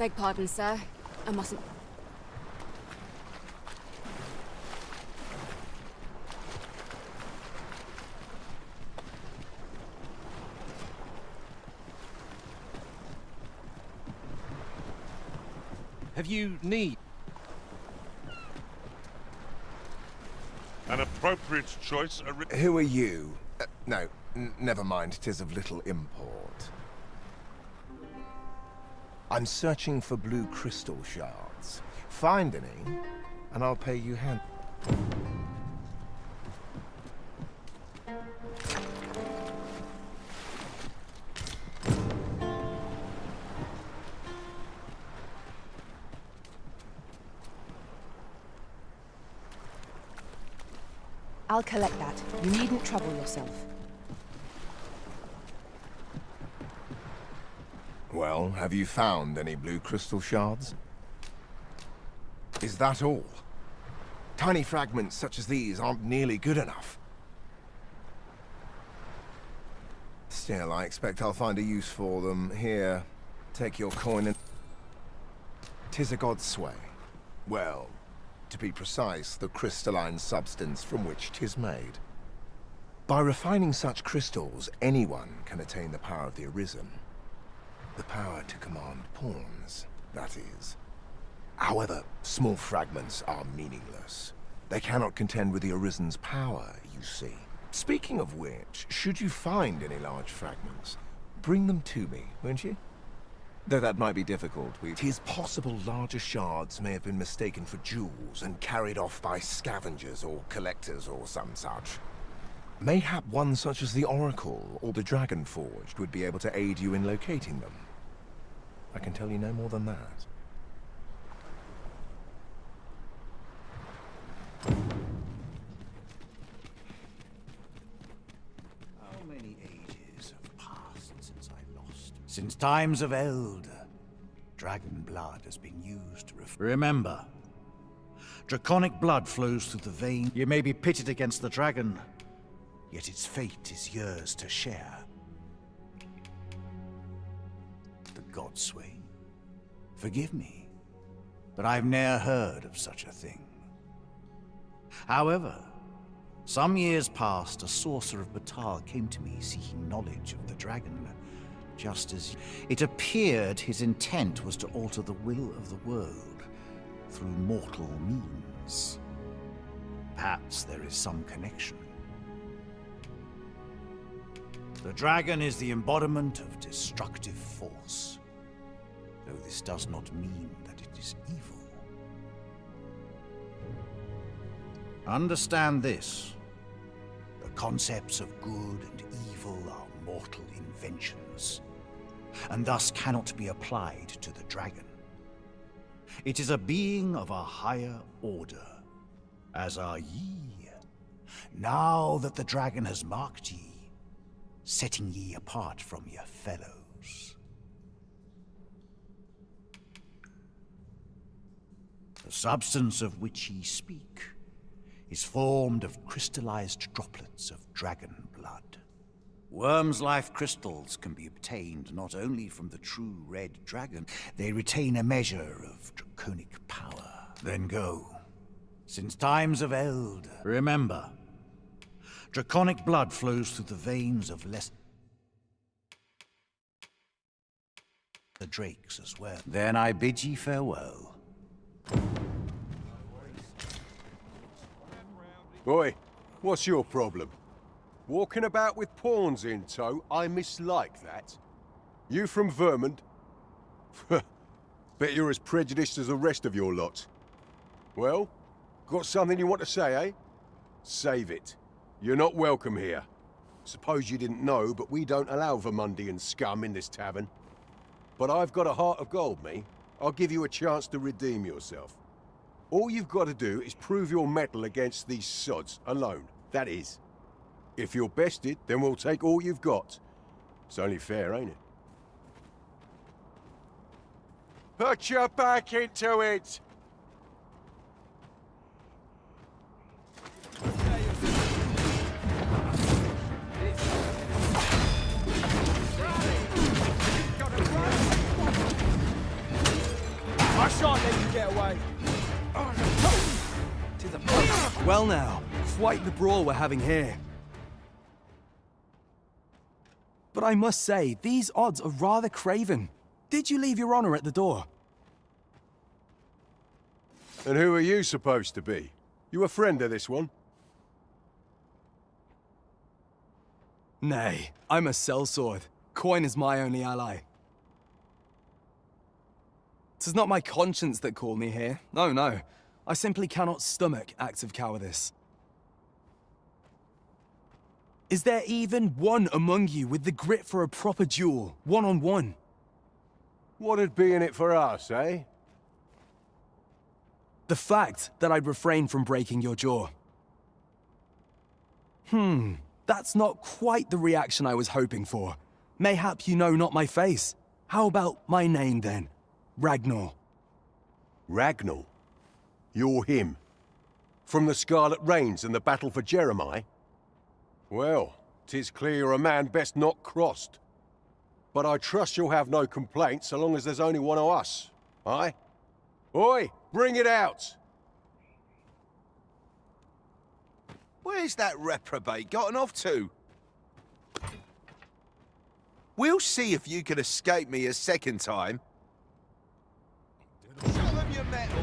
F: Beg pardon, sir. I mustn't...
C: Have you need?
S: An appropriate choice.
M: Who are you? No, never mind. 'Tis of little import. I'm searching for blue crystal shards. Find any, and I'll pay you hand.
V: I'll collect that. You needn't trouble yourself.
M: Well, have you found any blue crystal shards? Is that all? Tiny fragments such as these aren't nearly good enough. Still, I expect I'll find a use for them. Here, take your coin and... 'Tis a god's sway. Well, to be precise, the crystalline substance from which 'tis made. By refining such crystals, anyone can attain the power of the Arisen. The power to command pawns, that is. However, small fragments are meaningless. They cannot contend with the Arisen's power, you see. Speaking of which, should you find any large fragments, bring them to me, won't you? Though that might be difficult, it is possible larger shards may have been mistaken for jewels and carried off by scavengers or collectors or some such. Mayhap one such as the Oracle or the Dragon Forged would be able to aid you in locating them. I can tell you no more than that.
I: How many ages have passed since I lost? Since times of eld, dragon blood has been used to remember, draconic blood flows through the vein. You may be pitted against the dragon, yet its fate is yours to share. The Godsway. Forgive me, but I've ne'er heard of such a thing. However, some years past, a sorcerer of Batal came to me seeking knowledge of the dragon. Just as it appeared his intent was to alter the will of the world through mortal means. Perhaps there is some connection. The dragon is the embodiment of destructive force, though this does not mean that it is evil. Understand this. The concepts of good and evil are mortal inventions, and thus cannot be applied to the dragon. It is a being of a higher order, as are ye. Now that the dragon has marked ye, setting ye apart from your fellows. The substance of which ye speak is formed of crystallized droplets of dragon blood. Worm's life crystals can be obtained not only from the true red dragon, they retain a measure of draconic power. Then go. Since times of eld, remember, draconic blood flows through the veins of the drakes as well. Then I bid ye farewell.
L: Oi, what's your problem? Walking about with pawns in tow, I mislike that. You from Vermont? Bet you're as prejudiced as the rest of your lot. Well, got something you want to say, eh? Save it. You're not welcome here. Suppose you didn't know, but we don't allow Vermundian scum in this tavern. But I've got a heart of gold, me. I'll give you a chance to redeem yourself. All you've got to do is prove your mettle against these sods, alone, that is. If you're bested, then we'll take all you've got. It's only fair, ain't it? Put your back into it!
X: I shan't let you get away.
A: To the point. Well now, quite the brawl we're having here. But I must say, these odds are rather craven. Did you leave your honor at the door?
L: And who are you supposed to be? You a friend of this one?
A: Nay, I'm a sellsword. Coin is my only ally. 'Tis not my conscience that called me here. No. I simply cannot stomach acts of cowardice. Is there even one among you with the grit for a proper duel, one-on-one?
L: What'd be in it for us, eh?
A: The fact that I'd refrain from breaking your jaw. That's not quite the reaction I was hoping for. Mayhap you know not my face. How about my name then? Ragnar.
L: Ragnar? You're him? From the Scarlet Rains and the battle for Jeremiah? Well, 'tis clear you're a man best not crossed. But I trust you'll have no complaints so long as there's only one of us, aye? Oi, bring it out!
C: Where's that reprobate gotten off to? We'll see if you can escape me a second time. Show them your mettle!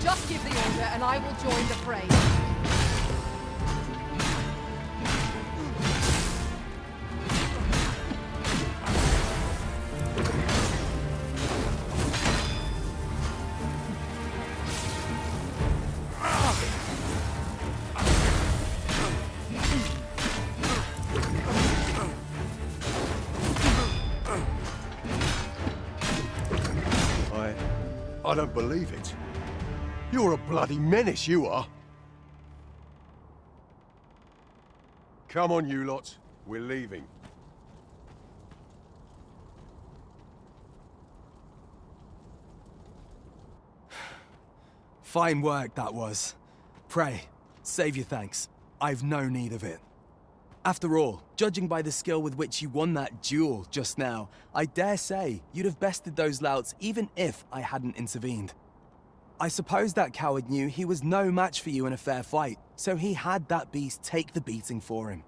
N: Just give the order and I will join the fray.
L: I don't believe it. You're a bloody menace, you are. Come on, you lot. We're leaving.
A: Fine work, that was. Pray, save your thanks. I've no need of it. After all, judging by the skill with which you won that duel just now, I dare say you'd have bested those louts even if I hadn't intervened. I suppose that coward knew he was no match for you in a fair fight, so he had that beast take the beating for him.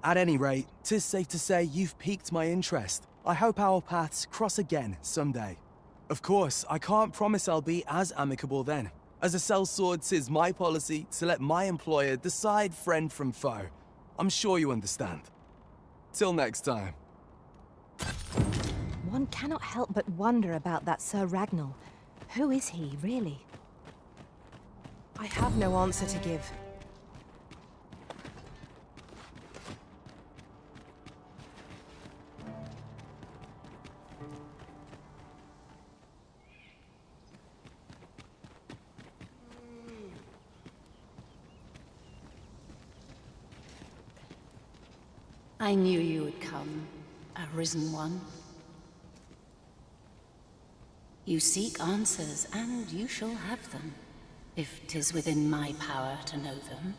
A: At any rate, 'tis safe to say you've piqued my interest. I hope our paths cross again someday. Of course, I can't promise I'll be as amicable then. As a sellsword, 'tis my policy to let my employer decide friend from foe. I'm sure you understand. Till next time.
K: One cannot help but wonder about that Sir Ragnar. Who is he, really?
V: I have no answer to give.
R: I knew you would come, Arisen One. You seek answers, and you shall have them, if 'tis within my power to know them.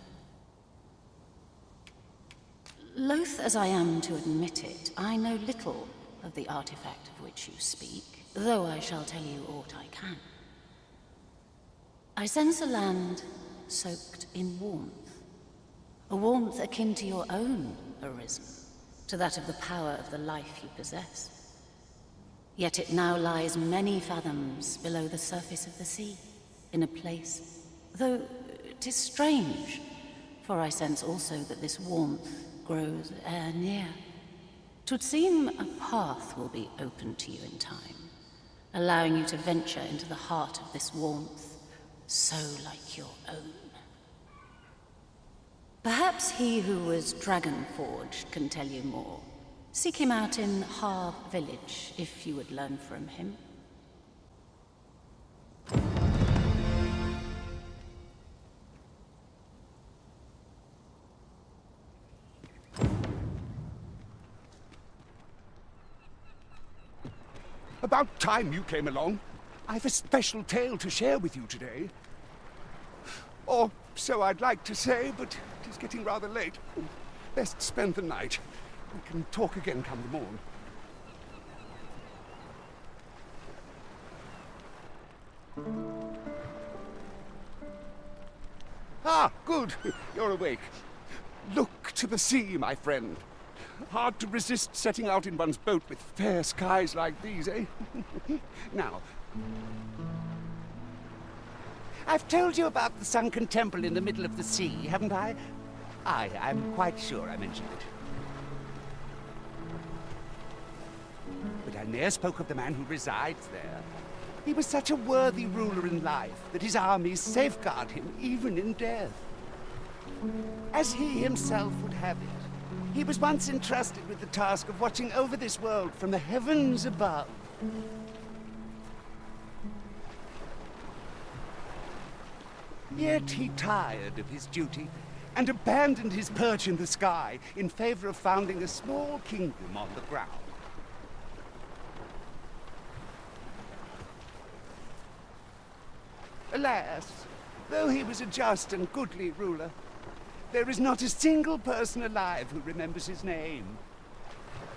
R: Loath as I am to admit it, I know little of the artifact of which you speak, though I shall tell you aught I can. I sense a land soaked in warmth, a warmth akin to your own, Arisen, to that of the power of the life you possess. Yet it now lies many fathoms below the surface of the sea, in a place, though 'tis strange, for I sense also that this warmth grows ere near. 'Twould seem a path will be open to you in time, allowing you to venture into the heart of this warmth, so like your own. Perhaps he who was dragon-forged can tell you more. Seek him out in Harv village, if you would learn from him.
J: About time you came along. I've a special tale to share with you today. Or so I'd like to say, but it is getting rather late. Best spend the night. We can talk again come the morn. Ah, good. You're awake. Look to the sea, my friend. Hard to resist setting out in one's boat with fair skies like these, eh? Now, I've told you about the sunken temple in the middle of the sea, haven't I? I'm quite sure I mentioned it. But I ne'er spoke of the man who resides there. He was such a worthy ruler in life that his armies safeguard him even in death. As he himself would have it, he was once entrusted with the task of watching over this world from the heavens above. Yet he tired of his duty and abandoned his perch in the sky in favor of founding a small kingdom on the ground. Alas, though he was a just and goodly ruler, there is not a single person alive who remembers his name.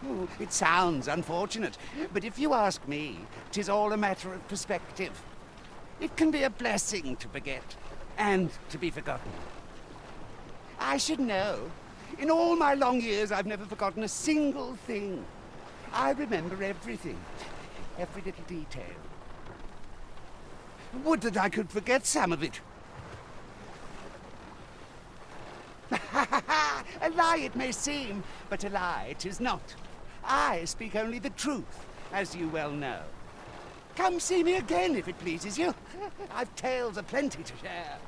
J: Oh, it sounds unfortunate, but if you ask me, 'tis all a matter of perspective. It can be a blessing to forget, and to be forgotten. I should know. In all my long years, I've never forgotten a single thing. I remember everything, every little detail. Would that I could forget some of it. A lie it may seem, but a lie it is not. I speak only the truth, as you well know. Come see me again if it pleases you. I've tales aplenty to share.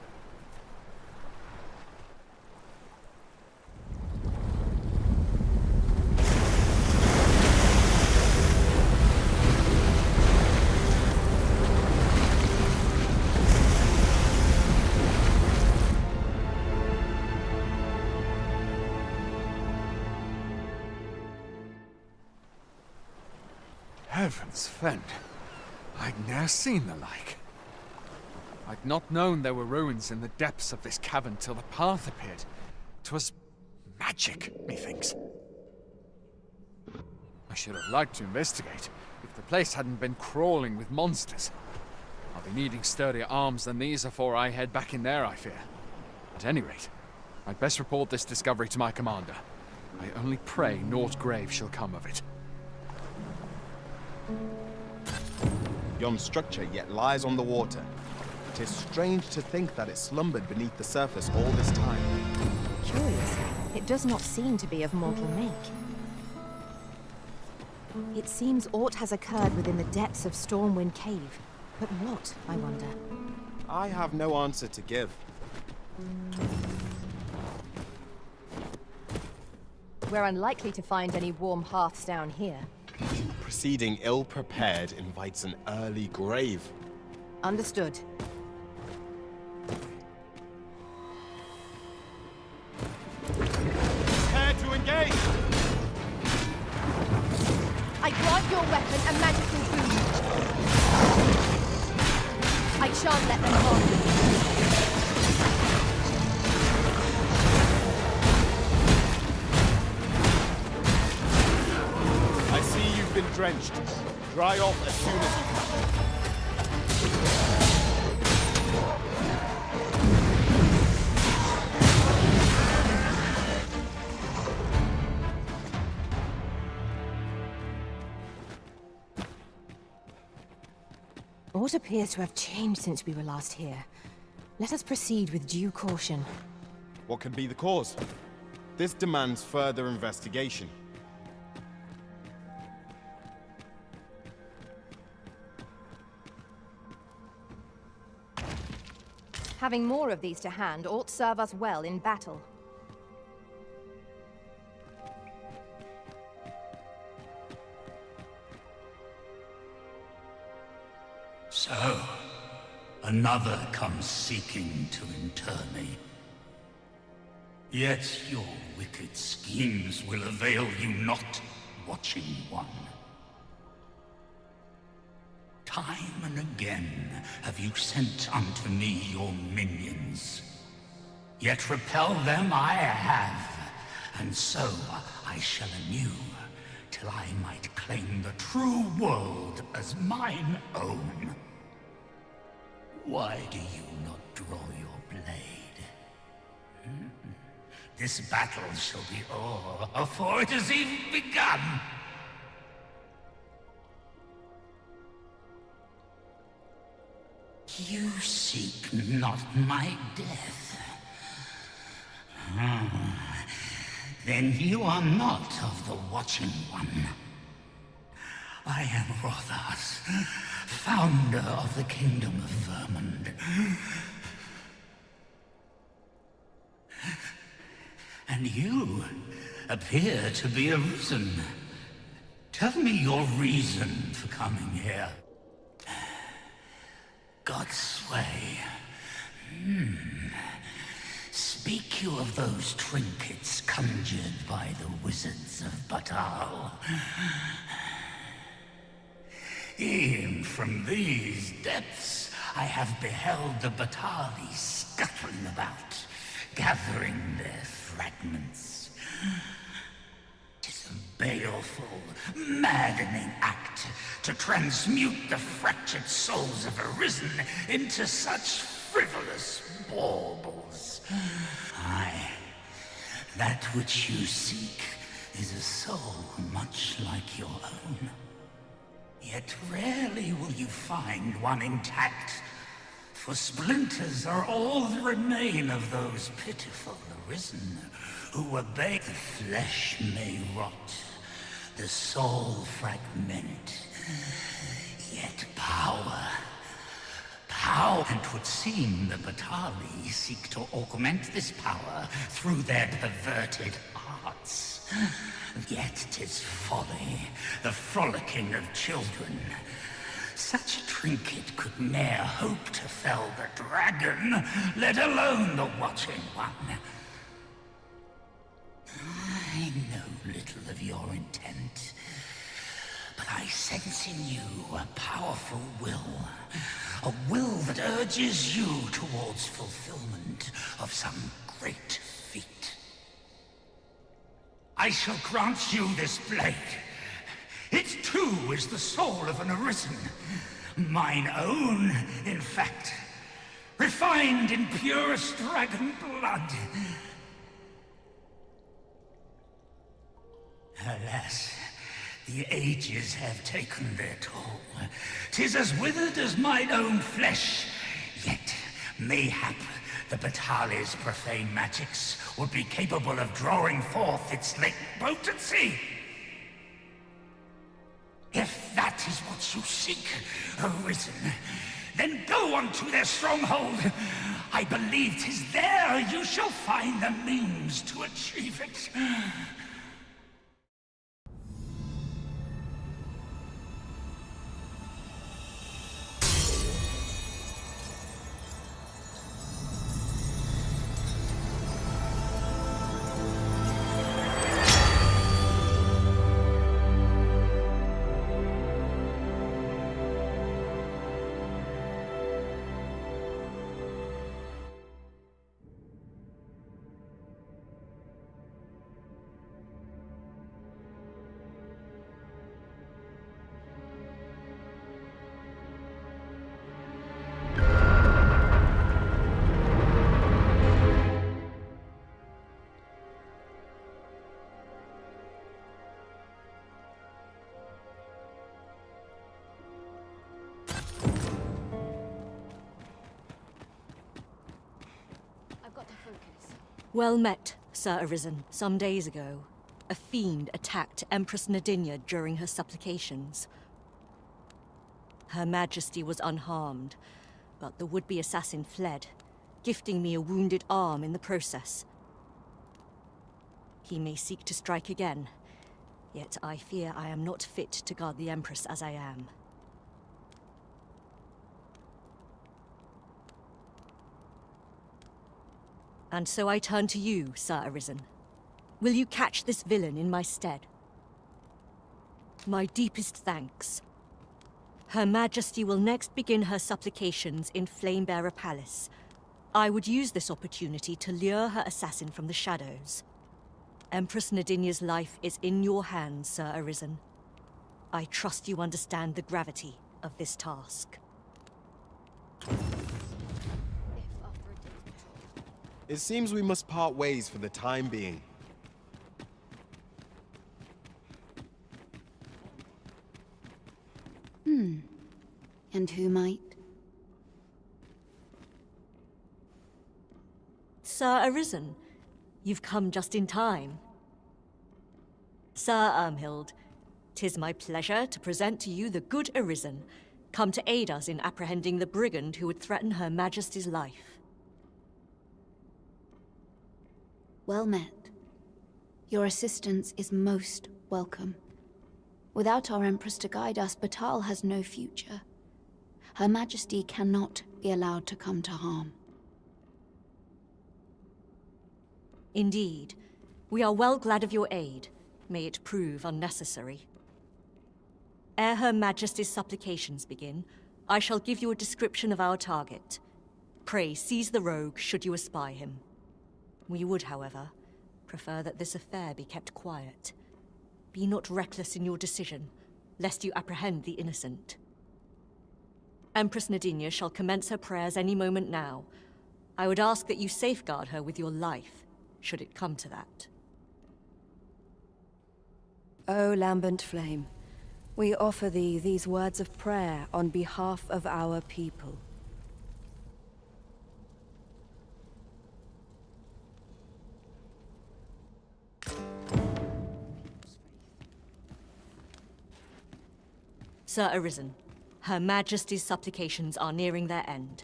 O: Heavens fend, I'd ne'er seen the like. I'd not known there were ruins in the depths of this cavern till the path appeared. 'Twas magic, methinks. I should have liked to investigate, if the place hadn't been crawling with monsters. I'll be needing sturdier arms than these afore I head back in there, I fear. At any rate, I'd best report this discovery to my commander. I only pray naught grave shall come of it.
Q: Yon structure yet lies on the water. 'Tis strange to think that it slumbered beneath the surface all this time.
K: Curious. It does not seem to be of mortal make. It seems aught has occurred within the depths of Stormwind Cave. But what, I wonder?
Q: I have no answer to give.
K: We're unlikely to find any warm hearths down here.
Q: Proceeding ill-prepared invites an early grave.
K: Understood.
Q: Prepare to engage!
K: I grant your weapon a magical boon. I shan't let them harm you.
Q: I see you've been drenched. Dry off as soon as you can.
K: Aught appears to have changed since we were last here. Let us proceed with due caution.
Q: What could be the cause? This demands further investigation.
K: Having more of these to hand ought serve us well in battle.
T: So, another comes seeking to inter me. Yet your wicked schemes will avail you not, Watching One. Time and again have you sent unto me your minions. Yet repel them I have, and so I shall anew, till I might claim the true world as mine own. Why do you not draw your blade? This battle shall be o'er afore it has even begun. You seek not my death. Then you are not of the Watching One. I am Rothas, founder of the Kingdom of Vermund. And you appear to be arisen. Tell me your reason for coming here. God's sway. Speak you of those trinkets conjured by the wizards of Batal? E'en from these depths I have beheld the Batali scuttling about, gathering their fragments. 'Tis a baleful, maddening act to transmute the fractured souls of Arisen into such frivolous baubles. Aye, that which you seek is a soul much like your own. Yet rarely will you find one intact, for splinters are all that remain of those pitiful Arisen who obey. The flesh may rot, the soul fragment, yet power. And 'twould seem the Batali seek to augment this power through their perverted arts. Yet 'tis folly, the frolicking of children. Such a trinket could ne'er hope to fell the dragon, let alone the Watching One. I know little of your intent, but I sense in you a powerful will. A will that urges you towards fulfillment of some great feat. I shall grant you this blade. It too is the soul of an Arisen. Mine own, in fact. Refined in purest dragon blood. Alas, the ages have taken their toll. 'Tis as withered as mine own flesh. Yet, mayhap, the Batali's profane magics would be capable of drawing forth its latent potency. If that is what you seek, Arisen, then go on to their stronghold. I believe 'tis there you shall find the means to achieve it.
E: Well met, Sir Arisen. Some days ago, a fiend attacked Empress Nadinia during her supplications. Her Majesty was unharmed, but the would-be assassin fled, gifting me a wounded arm in the process. He may seek to strike again, yet I fear I am not fit to guard the Empress as I am. And so I turn to you, Sir Arisen. Will you catch this villain in my stead? My deepest thanks. Her Majesty will next begin her supplications in Flamebearer Palace. I would use this opportunity to lure her assassin from the shadows. Empress Nadinia's life is in your hands, Sir Arisen. I trust you understand the gravity of this task.
Q: It seems we must part ways for the time being.
F: And who might?
E: Sir Arisen, you've come just in time. Sir Ermhild, 'tis my pleasure to present to you the good Arisen, come to aid us in apprehending the brigand who would threaten Her Majesty's life.
F: Well met. Your assistance is most welcome. Without our Empress to guide us, Batal has no future. Her Majesty cannot be allowed to come to harm.
E: Indeed. We are well glad of your aid. May it prove unnecessary. Ere Her Majesty's supplications begin, I shall give you a description of our target. Pray seize the rogue should you espy him. We would, however, prefer that this affair be kept quiet. Be not reckless in your decision, lest you apprehend the innocent. Empress Nadinia shall commence her prayers any moment now. I would ask that you safeguard her with your life, should it come to that.
D: O lambent flame, we offer thee these words of prayer on behalf of our people.
E: Sir Arisen, Her Majesty's supplications are nearing their end.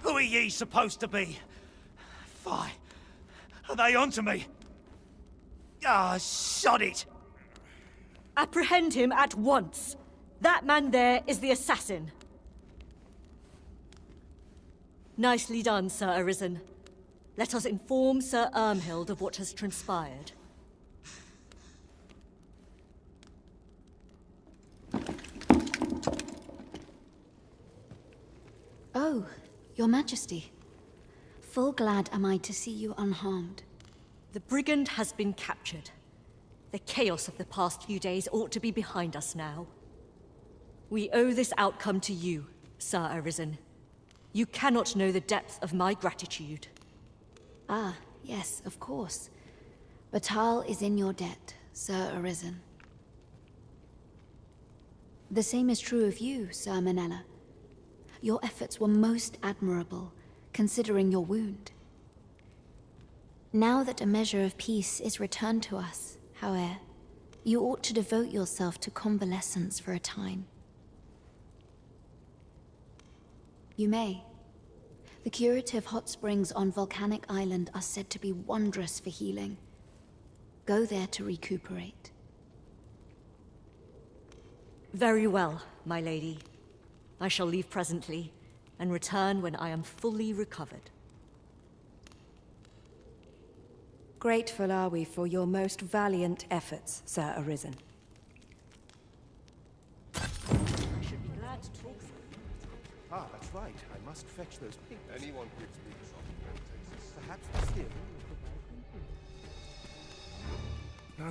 G: Who are ye supposed to be? Fie. Are they onto me? Ah, sod it!
E: Apprehend him at once! That man there is the assassin. Nicely done, Sir Arisen. Let us inform Sir Ermhild of what has transpired.
F: Oh, Your Majesty. Full glad am I to see you unharmed.
E: The brigand has been captured. The chaos of the past few days ought to be behind us now. We owe this outcome to you, Sir Arisen. You cannot know the depth of my gratitude.
F: Ah, yes, of course. Batal is in your debt, Sir Arisen. The same is true of you, Sir Manella. Your efforts were most admirable, considering your wound. Now that a measure of peace is returned to us, however, you ought to devote yourself to convalescence for a time. You may. The curative hot springs on Volcanic Island are said to be wondrous for healing. Go there to recuperate.
E: Very well, my lady. I shall leave presently, and return when I am fully recovered.
D: Grateful are we for your most valiant efforts, Sir Arisen.
E: I should be glad to talk.
Q: Ah, that's right. I must fetch those papers.
L: Anyone gives me something.
Q: Perhaps the still.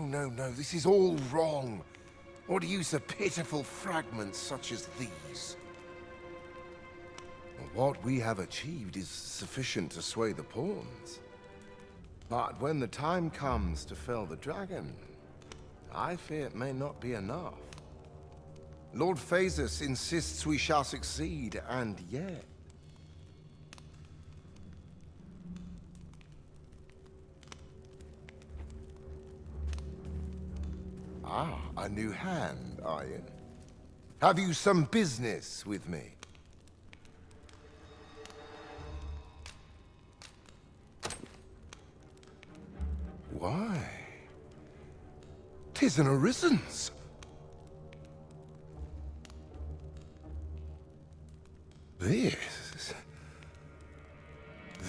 M: No, this is all wrong. What use of pitiful fragments such as these? What we have achieved is sufficient to sway the pawns. But when the time comes to fell the dragon, I fear it may not be enough. Lord Phasus insists we shall succeed, and yet... Ah, a new hand, are you? Have you some business with me? Why? 'Tis an Arisen's.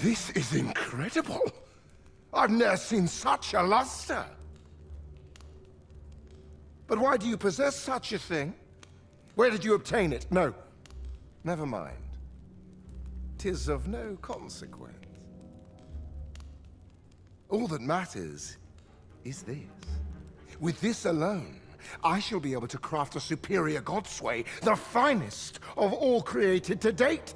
M: This is incredible. I've never seen such a luster. But why do you possess such a thing? Where did you obtain it? No. Never mind. 'Tis of no consequence. All that matters is this. With this alone, I shall be able to craft a superior godsway, the finest of all created to date.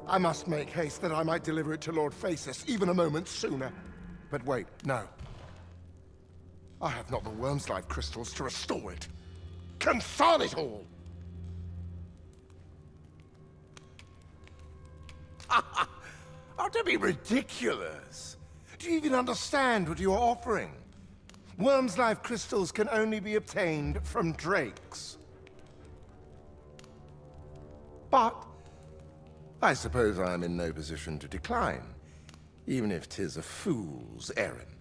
M: I must make haste that I might deliver it to Lord Phasis even a moment sooner. But wait, no. I have not the Worm's Life crystals to restore it. Confound it all! Oh, don't be ridiculous. Do you even understand what you are offering? Worm's Life crystals can only be obtained from drakes. But I suppose I am in no position to decline, even if 'tis a fool's errand.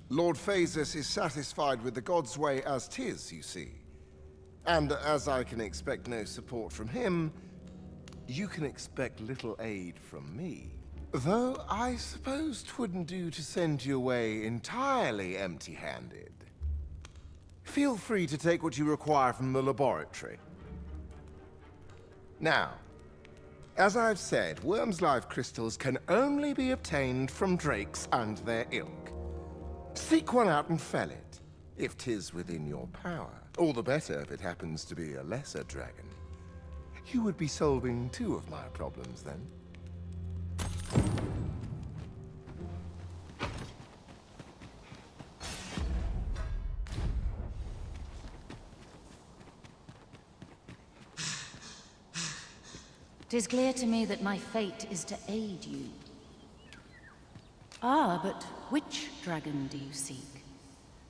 M: Lord Phasis is satisfied with the God's way as 'tis, you see. And as I can expect no support from him, you can expect little aid from me. Though I suppose 'twouldn't do to send you away entirely empty-handed. Feel free to take what you require from the laboratory. Now, as I've said, Worm's Life crystals can only be obtained from drakes and their ilk. Seek one out and fell it, if 'tis within your power. All the better if it happens to be a lesser dragon. You would be solving 2 of my problems then.
R: Tis clear to me that my fate is to aid you. Ah, but which dragon do you seek?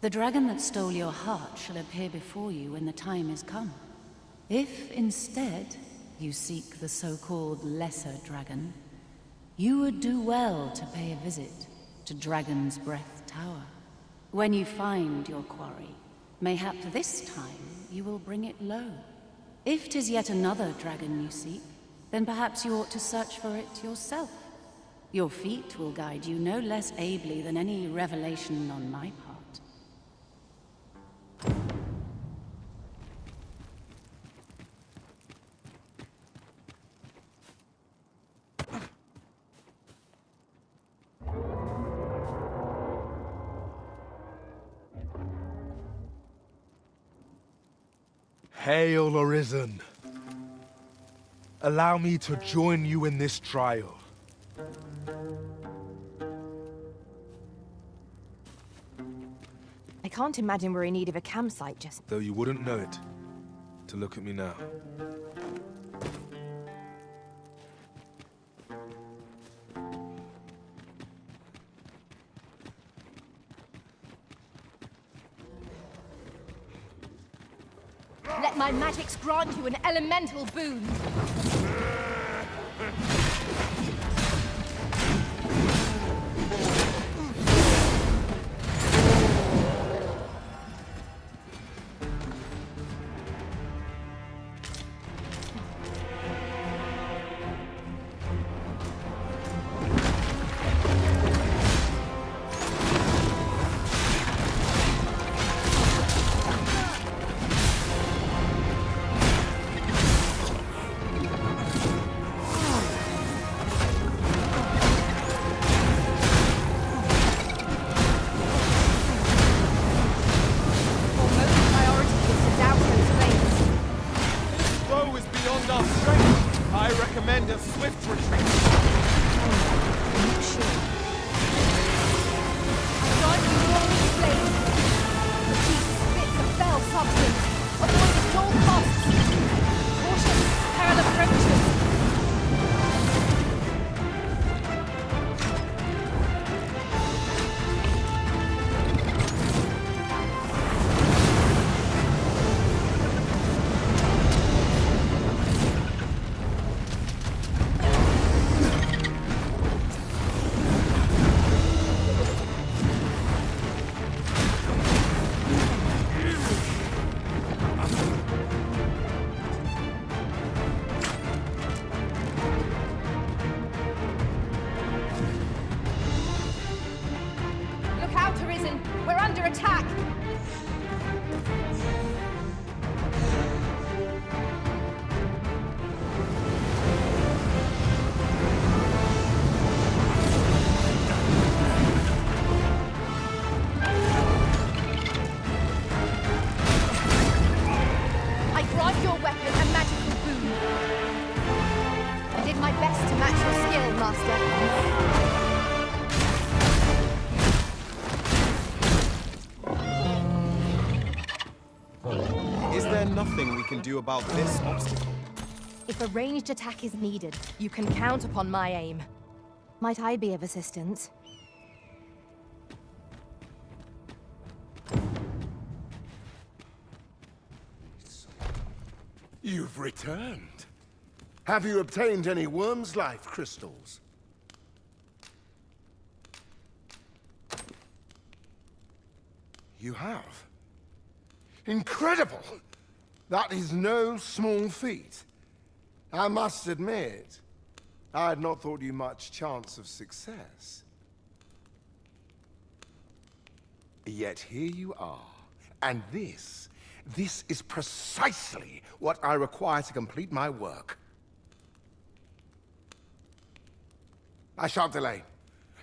R: The dragon that stole your heart shall appear before you when the time is come. If instead you seek the so-called lesser dragon, you would do well to pay a visit to Dragon's Breath Tower. When you find your quarry, mayhap this time you will bring it low. If 'tis yet another dragon you seek, then perhaps you ought to search for it yourself. Your feet will guide you no less ably than any revelation on my part.
H: Hail, Arisen. Allow me to join you in this trial.
K: I can't imagine we're in need of a campsite just...
H: Though you wouldn't know it, to look at me now.
N: Let my magics grant you an elemental boon.
K: did my best to match your skill, Master.
Q: Is there nothing we can do about this obstacle?
K: If a ranged attack is needed, you can count upon my aim. Might I be of assistance?
M: You've returned. Have you obtained any worm's life crystals? You have. Incredible! That is no small feat. I must admit, I had not thought you much chance of success. Yet here you are, and this is precisely what I require to complete my work. I shan't delay.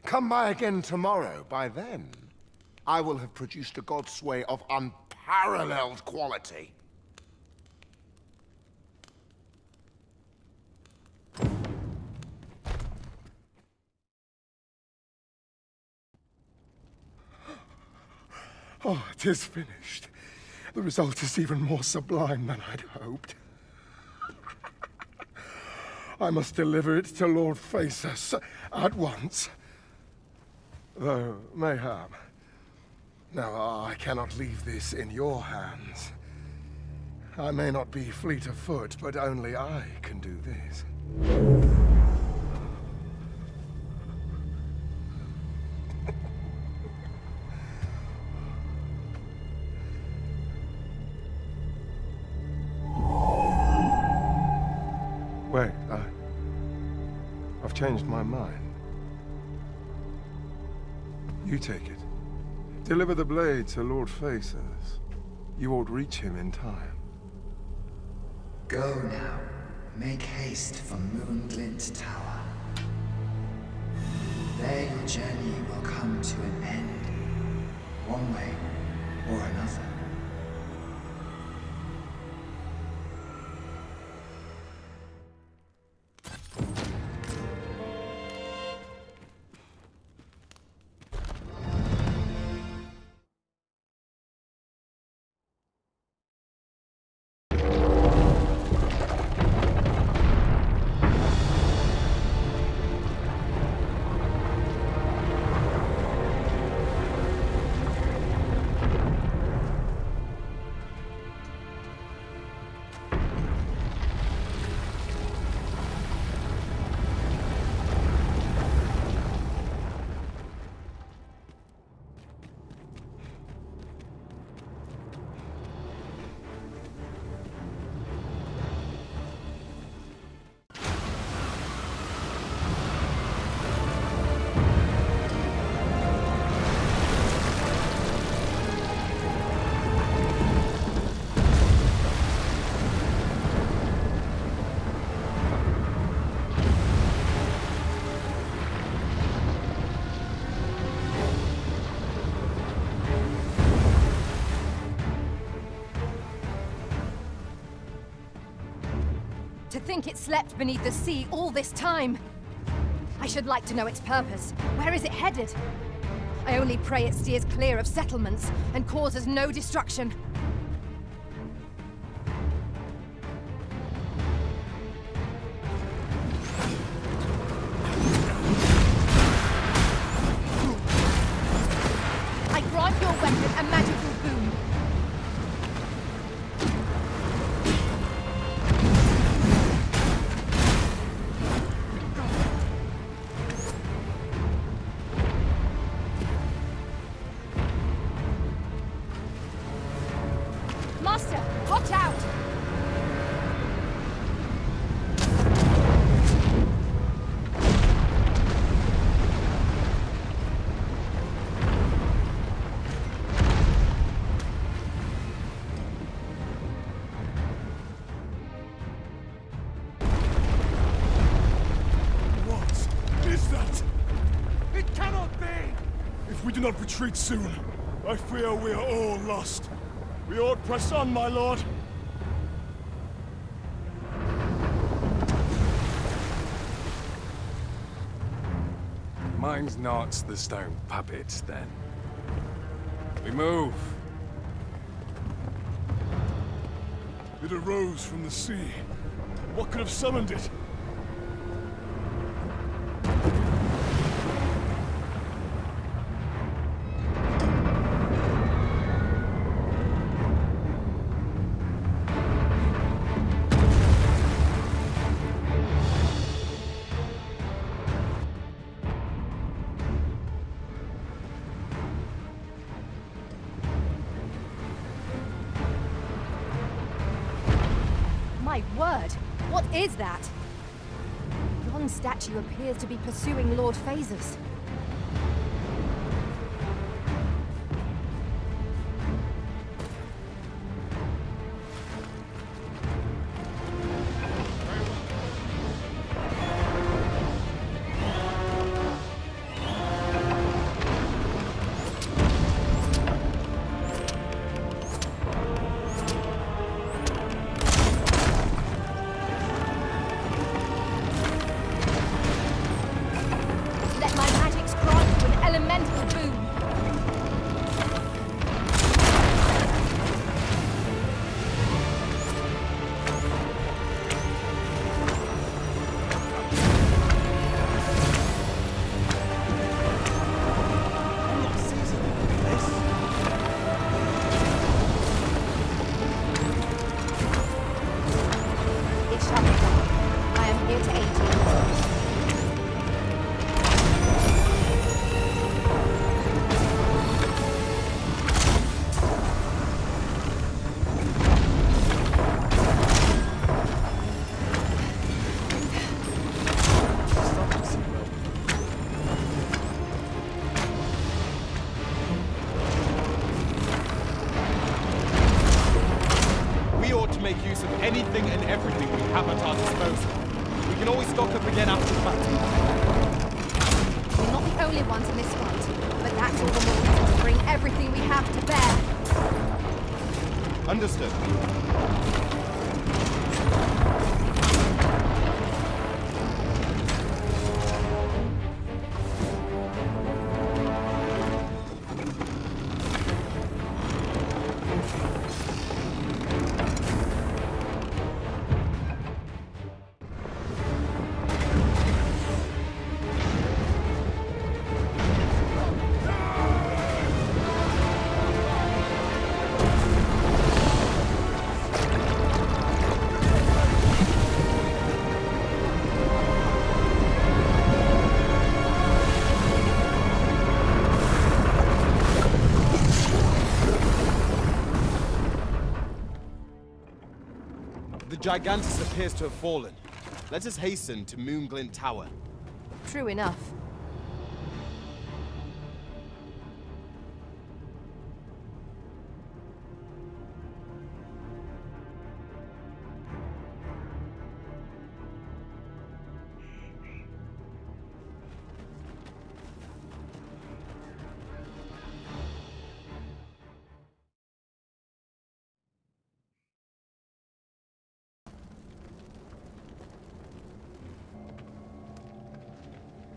M: Come by again tomorrow. By then, I will have produced a Godsway of unparalleled quality. Oh, it is finished. The result is even more sublime than I'd hoped. I must deliver it to Lord Faesus at once. Though, mayhap. Now, I cannot leave this in your hands. I may not be fleet of foot, but only I can do this. Wait, I've changed my mind. You take it. Deliver the blade to Lord Faesus. You ought reach him in time.
B: Go now. Make haste for Moonglint Tower. There your journey will come to an end, one way or another.
K: To think it slept beneath the sea all this time! I should like to know its purpose. Where is it headed? I only pray it steers clear of settlements and causes no destruction. I grant your weapon a magical boon. Master, watch out!
H: What is that? It cannot be! If we do not retreat soon, I fear we are all lost. We ought press on, my lord. Mine's not the stone puppet, then. We move.
P: It arose from the sea. What could have summoned it?
K: My word! What is that? Yon statue appears to be pursuing Lord Phaesus. Let my magics grant you an elemental boon. It shall be done. I am here to aid you.
Q: We ought to make use of anything and everything we have at our disposal. We can always stock up again after the battle.
K: We're not the only ones in this fight, but that's all the more reason to bring everything we have to bear.
Q: Understood. The Gigantus appears to have fallen. Let us hasten to Moonglint Tower.
K: True enough.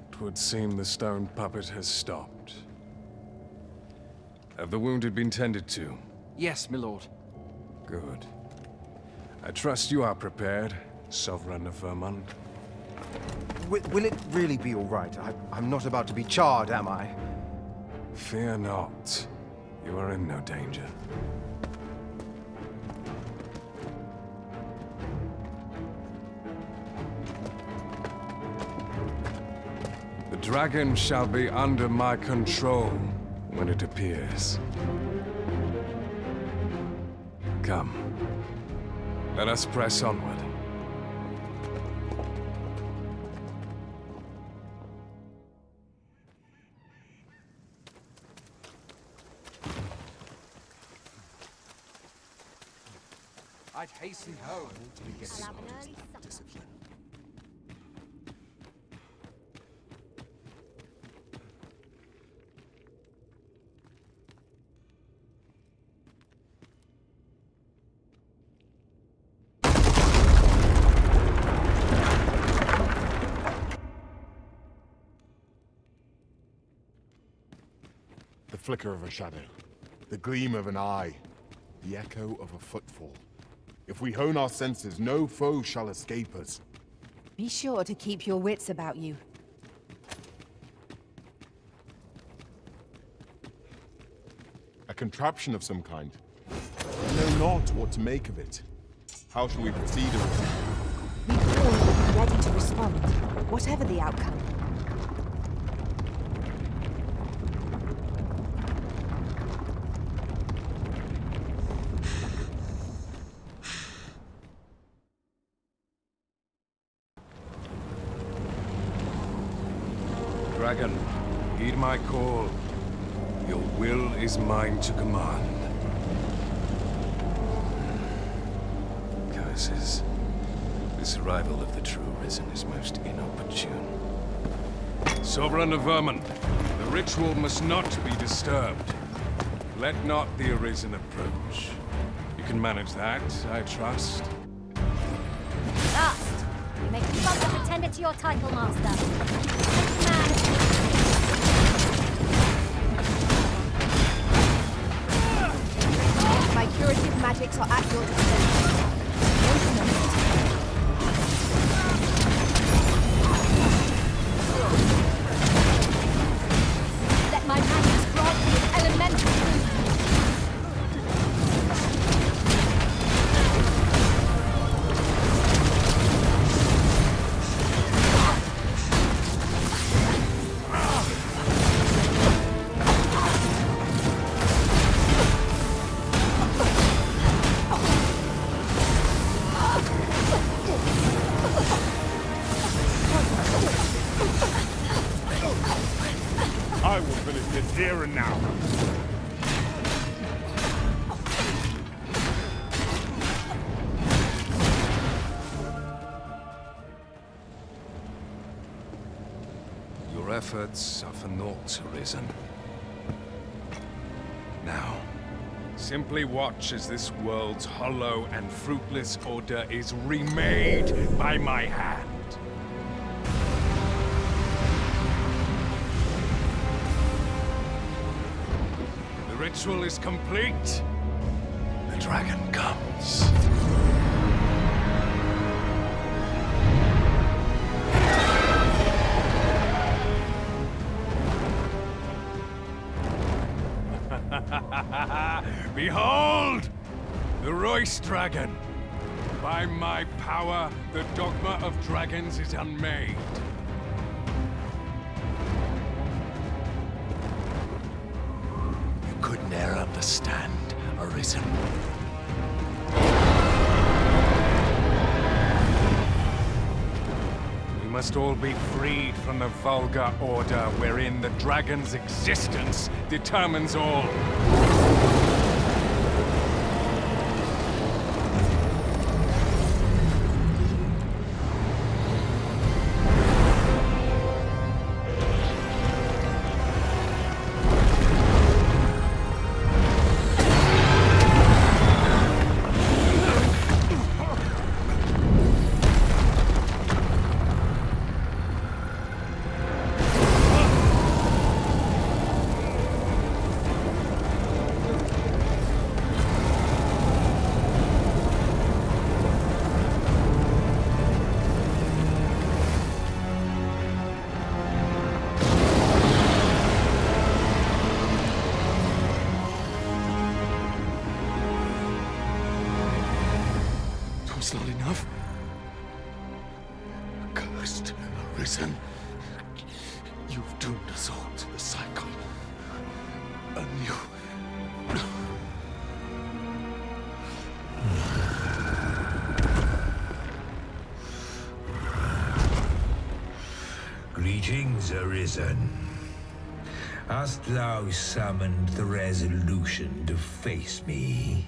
H: It would seem the stone puppet has stopped. Have the wounded been tended to?
O: Yes, my lord.
H: Good. I trust you are prepared, Sovereign of Vermund.
S: Will it really be all right? I'm not about to be charred, am I?
H: Fear not. You are in no danger. The dragon shall be under my control when it appears. Come. Let us press onward.
O: I'd hasten home to get
H: discipline. flicker of a shadow, the gleam of an eye, the echo of a footfall. If we hone our senses, no foe shall escape us.
V: Be sure to keep your wits about you.
H: A contraption of some kind. I know not what to make of it. How shall we proceed with it?
V: We all will be ready to respond, whatever the outcome.
I: Dragon, heed my call. Your will is mine to command. Curses. This arrival of the true Risen is most inopportune. Sovereign of Vermin, the ritual must not be disturbed. Let not the Arisen approach. You can manage that, I trust.
U: Last! You may keep on the pretender to your title, Master.
V: My curative magics are at your disposal. Wait a moment.
U: Let my magics grant you an elemental boon.
H: I will finish this here and now.
I: Your efforts are for naught, Arisen. Now, simply watch as this world's hollow and fruitless order is remade by my hand. The ritual is complete. The dragon comes. Behold! The Royce Dragon! By my power, the Dogma of Dragons is unmade. You could ne'er understand, Arisen. We must all be freed from the vulgar order wherein the dragon's existence determines all. It's not enough. Cursed Arisen. You've doomed us all to the cycle. Anew.
W: Greetings, Arisen. Hast thou summoned the resolution to face me?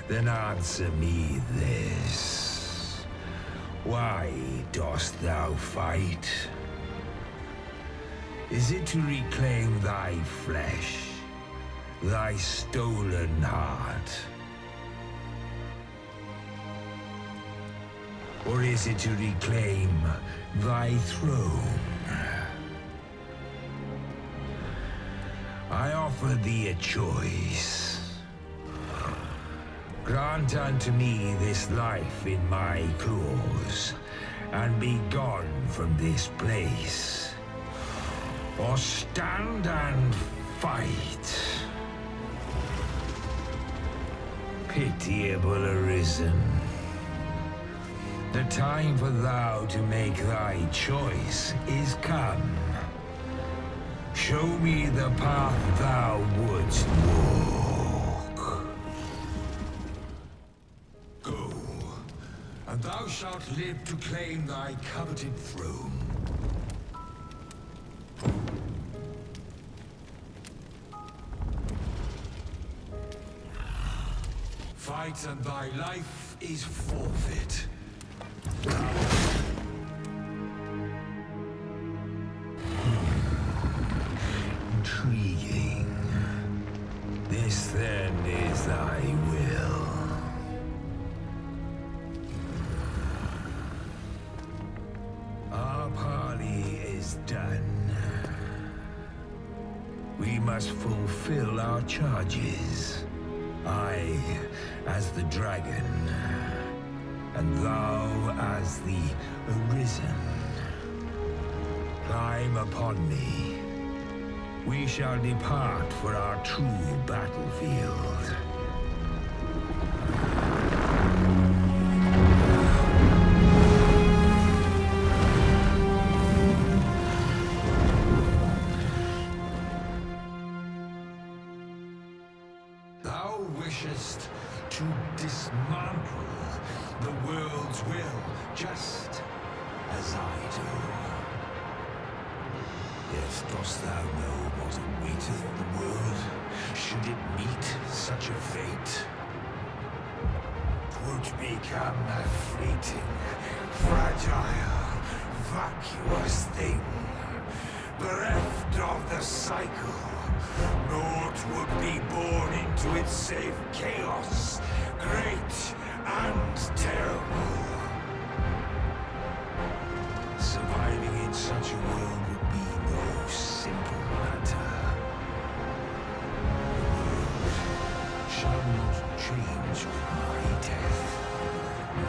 W: Then answer me this. Why dost thou fight? Is it to reclaim thy flesh, thy stolen heart? Or is it to reclaim thy throne? offer thee a choice. Grant unto me this life in my claws, and be gone from this place. Or stand and fight. Pitiable Arisen. The time for thou to make thy choice is come. Show me the path thou wouldst walk. Go, and thou shalt live to claim thy coveted throne. Fight and thy life is forfeit. Intriguing. This then is thy will. Our parley is done. We must fulfill our charges. I, as the dragon, and thou as the Arisen. Climb upon me. We shall depart for our true battlefield. Thou wishest to dismantle the world's will, just as I do. Yet dost thou know what awaiteth the world, should it meet such a fate? 'Twould become a fleeting, fragile, vacuous thing, bereft of the cycle. Naught would be born into its safe chaos, great and terrible. Surviving in such a world would be no simple matter. The world shall not change with my death,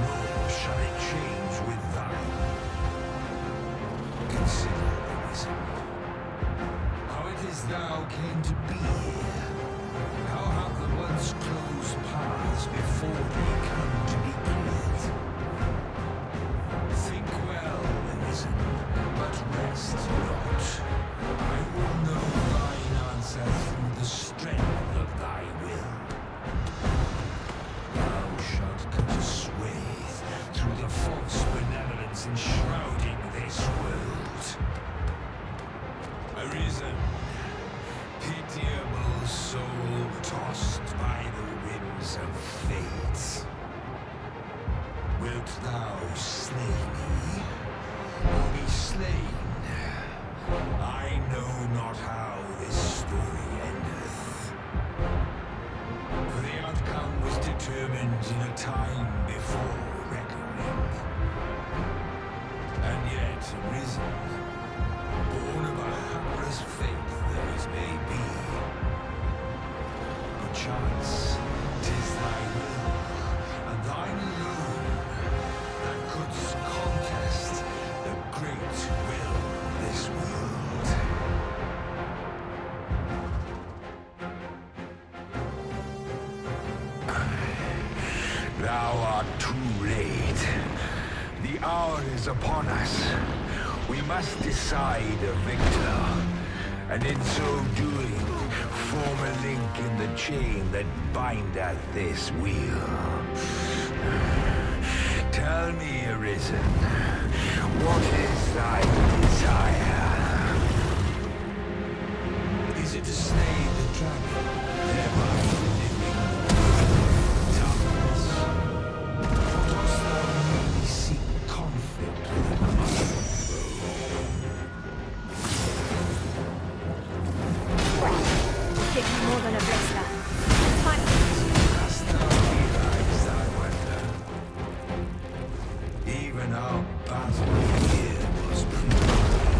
W: nor shall it change with thine. Consider, Arisen, how it is thou came to be here. How have the once closed paths before thee come to be cleared? Think well, Arisen, but rest not. I will know thine answer through the strength of thy will. Thou shalt cut a swathe through the false benevolence enshrouding this world. Arisen, pitiable soul tossed by the winds of fate. Wilt thou slay me, or be slain? I know not how this story endeth. For the outcome was determined in a time before reckoning. And yet, Arisen, born of a hapless fate though it may be, perchance 'tis thy will, and thine alone, that couldst contest the great will of this world. Thou art too late. The hour is upon us. We must decide a victor, and in so doing, form a link in the chain that bindeth this wheel. Tell me, Arisen, what is thy desire? Is it to slay the dragon, thereby living darkness? Or dost thou merely seek conflict with a common foe?
U: Give you more than a blister. Fight.
W: Dost thou realize thy wonder? Even our battle here was preordained.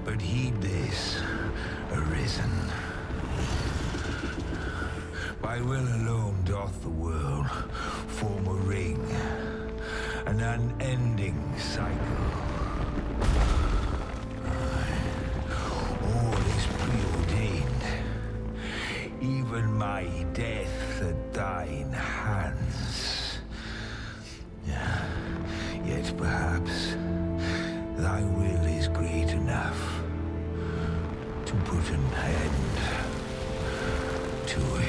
W: But heed this, Arisen. By will alone doth the world form a ring, an unending cycle. All is preordained, even my death at thine hands. Yet perhaps thy will is great enough to put an end to it.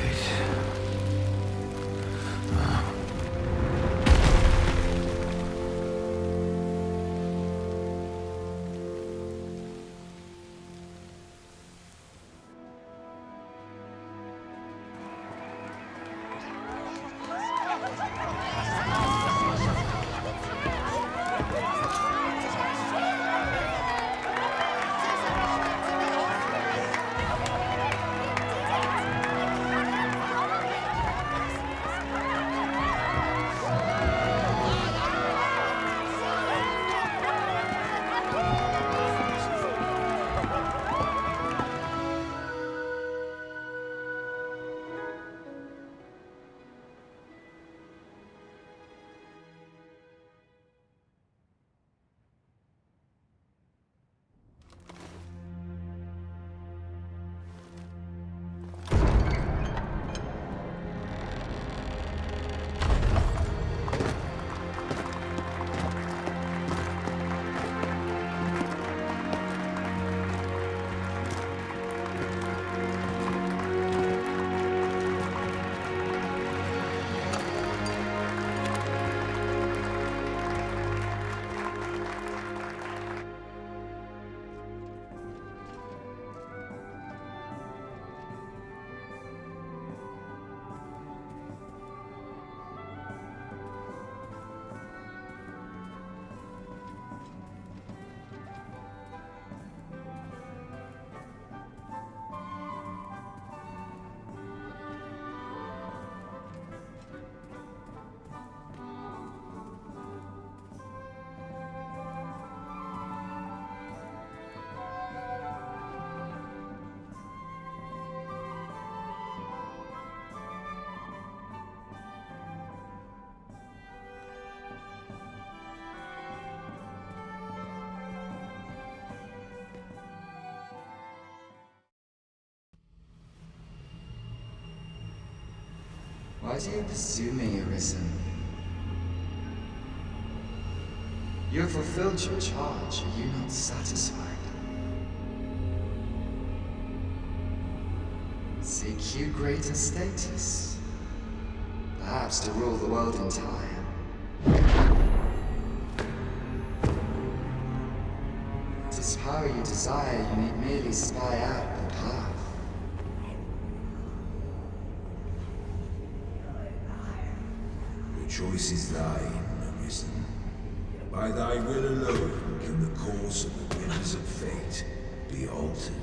B: Why do you pursue me, Arisen? You have fulfilled your charge. Are you not satisfied? Seek you greater status? Perhaps to rule the world entire? This power you desire, you need merely spy out the path.
W: The choice is thine, Arisen. By thy will alone can the course of the winds of fate be altered.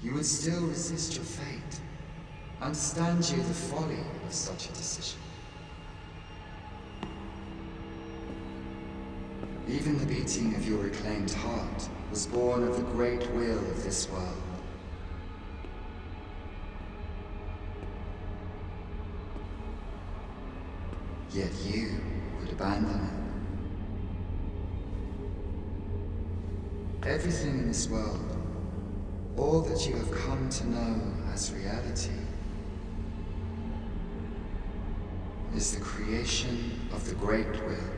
B: You would still resist your fate. Understand you the folly of such a decision. Even the beating of your reclaimed heart was born of the great will of this world. Yet you would abandon it. Everything in this world, all that you have come to know as reality, is the creation of the Great Will.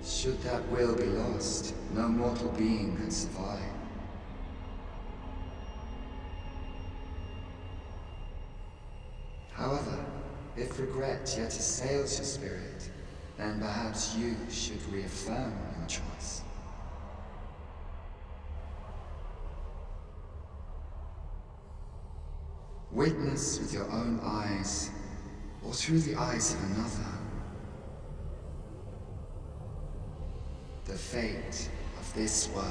B: Should that will be lost, no mortal being could survive. However, If regret yet assails your spirit, then perhaps you should reaffirm your choice. Witness with your own eyes, or through the eyes of another, the fate of this world.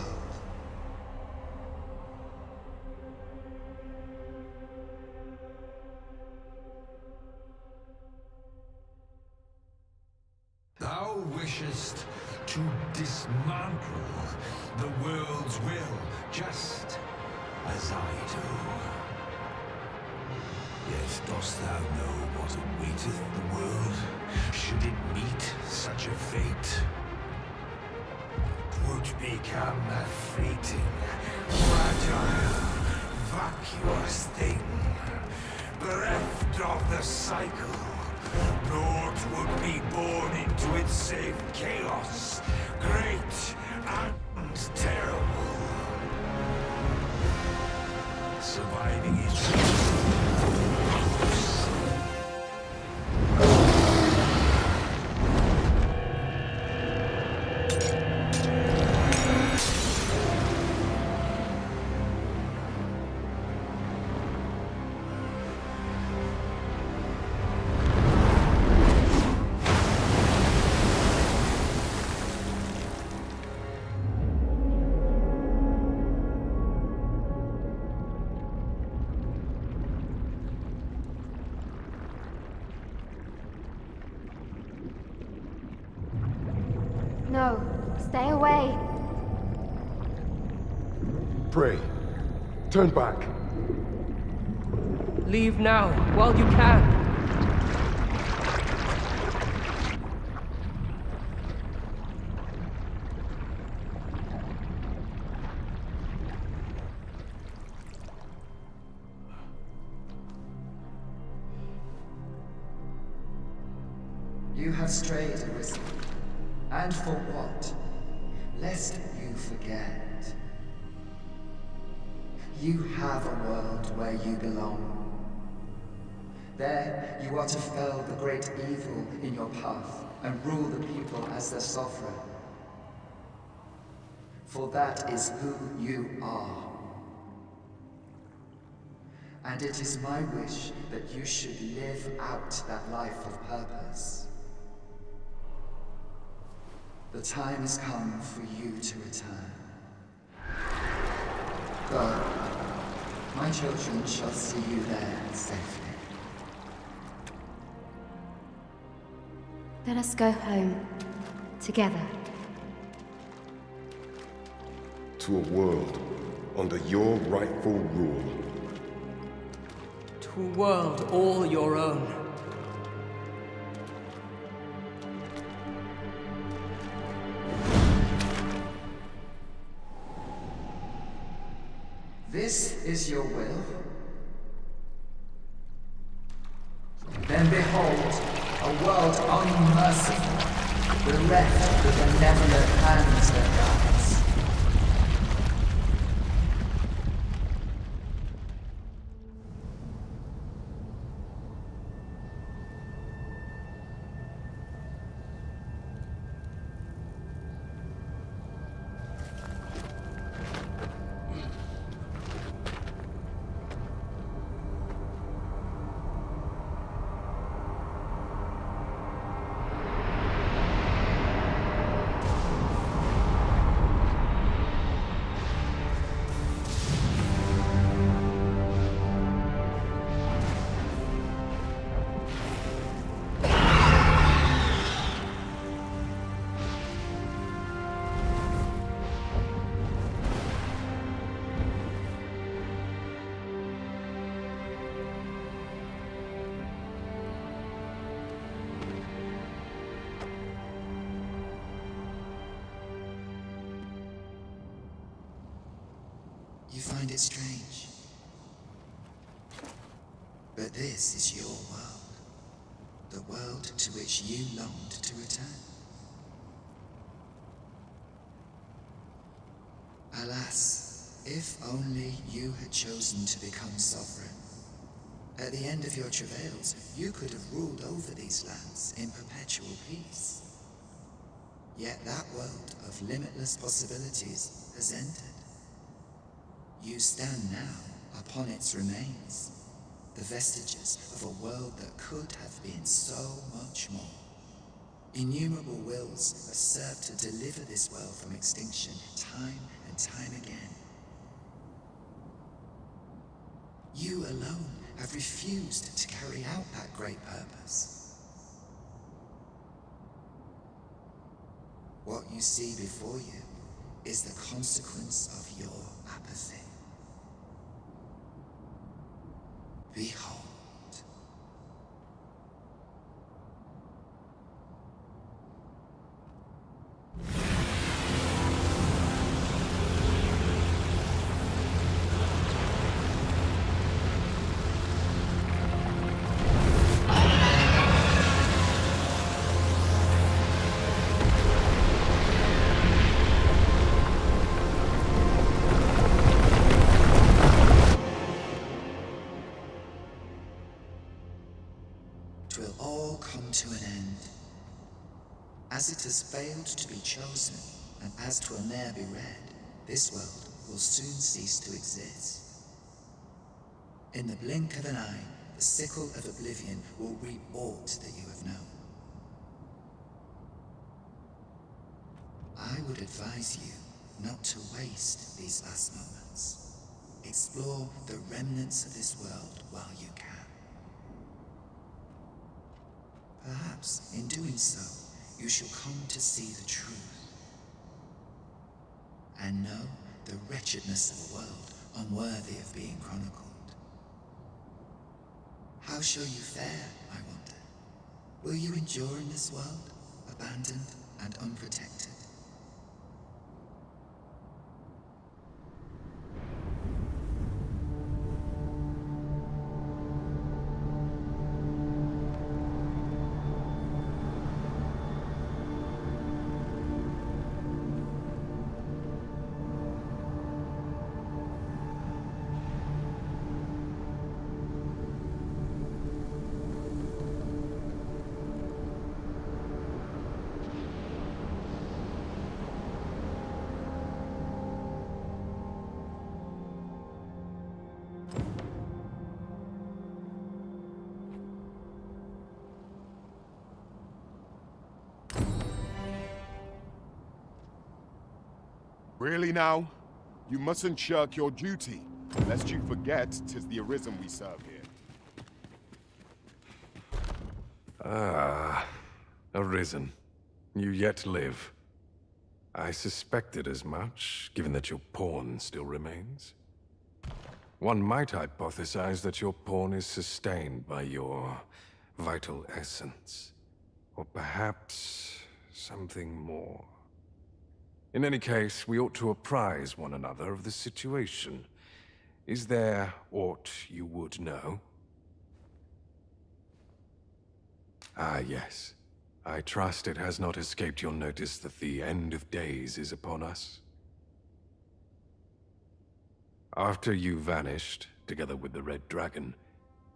W: Thou wishest to dismantle the world's will, just as I do. Yet dost thou know what awaiteth the world, should it meet such a fate? 'Twould become a fleeting, fragile, vacuous thing, bereft of the cycle. Naught would be born into its save chaos, great and terrible. Surviving is
F: No, stay away.
L: Pray. Turn back.
A: Leave now, while you can.
B: You have strayed, Arisen. And for what? Lest you forget. You have a world where you belong. There, you are to fell the great evil in your path and rule the people as their sovereign. For that is who you are. And it is my wish that you should live out that life of purpose. The time has come for you to return. Go. My children shall see you there safely.
F: Let us go home. Together.
L: To a world under your rightful rule.
A: To a world all your own.
B: This is your will? Then behold, a world unmerciful, bereft the benevolent hands that guides. You find it strange. But this is your world. The world to which you longed to return. Alas, if only you had chosen to become sovereign, At the end of your travails, you could have ruled over these lands in perpetual peace. Yet that world of limitless possibilities has ended. You stand now upon its remains, the vestiges of a world that could have been so much more. Innumerable wills have served to deliver this world from extinction time and time again. You alone have refused to carry out that great purpose. What you see before you is the consequence of your apathy. Behold. Will all come to an end. As it has failed to be chosen, and as 'twill ne'er be read, this world will soon cease to exist. In the blink of an eye, the sickle of oblivion will reap aught that you have known. I would advise you not to waste these last moments. Explore the remnants of this world while you can. Perhaps, in doing so, you shall come to see the truth, and know the wretchedness of a world unworthy of being chronicled. How shall you fare, I wonder? Will you endure in this world, abandoned and unprotected?
H: Really now? You mustn't shirk your duty, lest you forget 'tis the Arisen we serve here.
I: Ah, Arisen. You yet live. I suspected as much, given that your pawn still remains. One might hypothesize that your pawn is sustained by your vital essence. Or perhaps something more. In any case, we ought to apprise one another of the situation. Is there aught you would know? Ah, yes. I trust it has not escaped your notice that the end of days is upon us. After you vanished, together with the Red Dragon,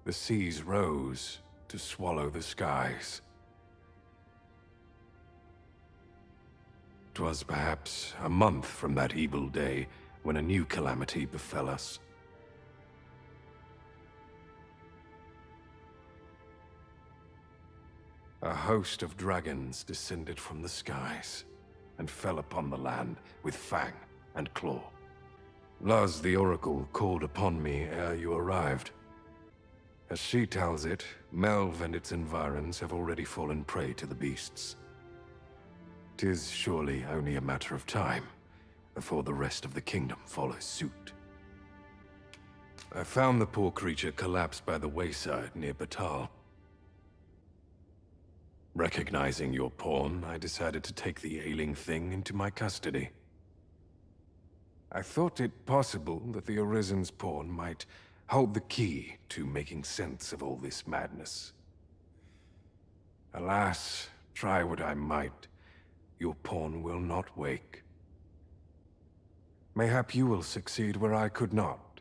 I: the seas rose to swallow the skies. 'Twas perhaps a month from that evil day when a new calamity befell us. A host of dragons descended from the skies and fell upon the land with fang and claw. Luz the Oracle called upon me ere you arrived. As she tells it, Melve and its environs have already fallen prey to the beasts. 'Tis surely only a matter of time before the rest of the kingdom follows suit. I found the poor creature collapsed by the wayside near Batal. Recognizing your pawn, I decided to take the ailing thing into my custody. I thought it possible that the Arisen's pawn might hold the key to making sense of all this madness. Alas, try what I might, your pawn will not wake. Mayhap you will succeed where I could not.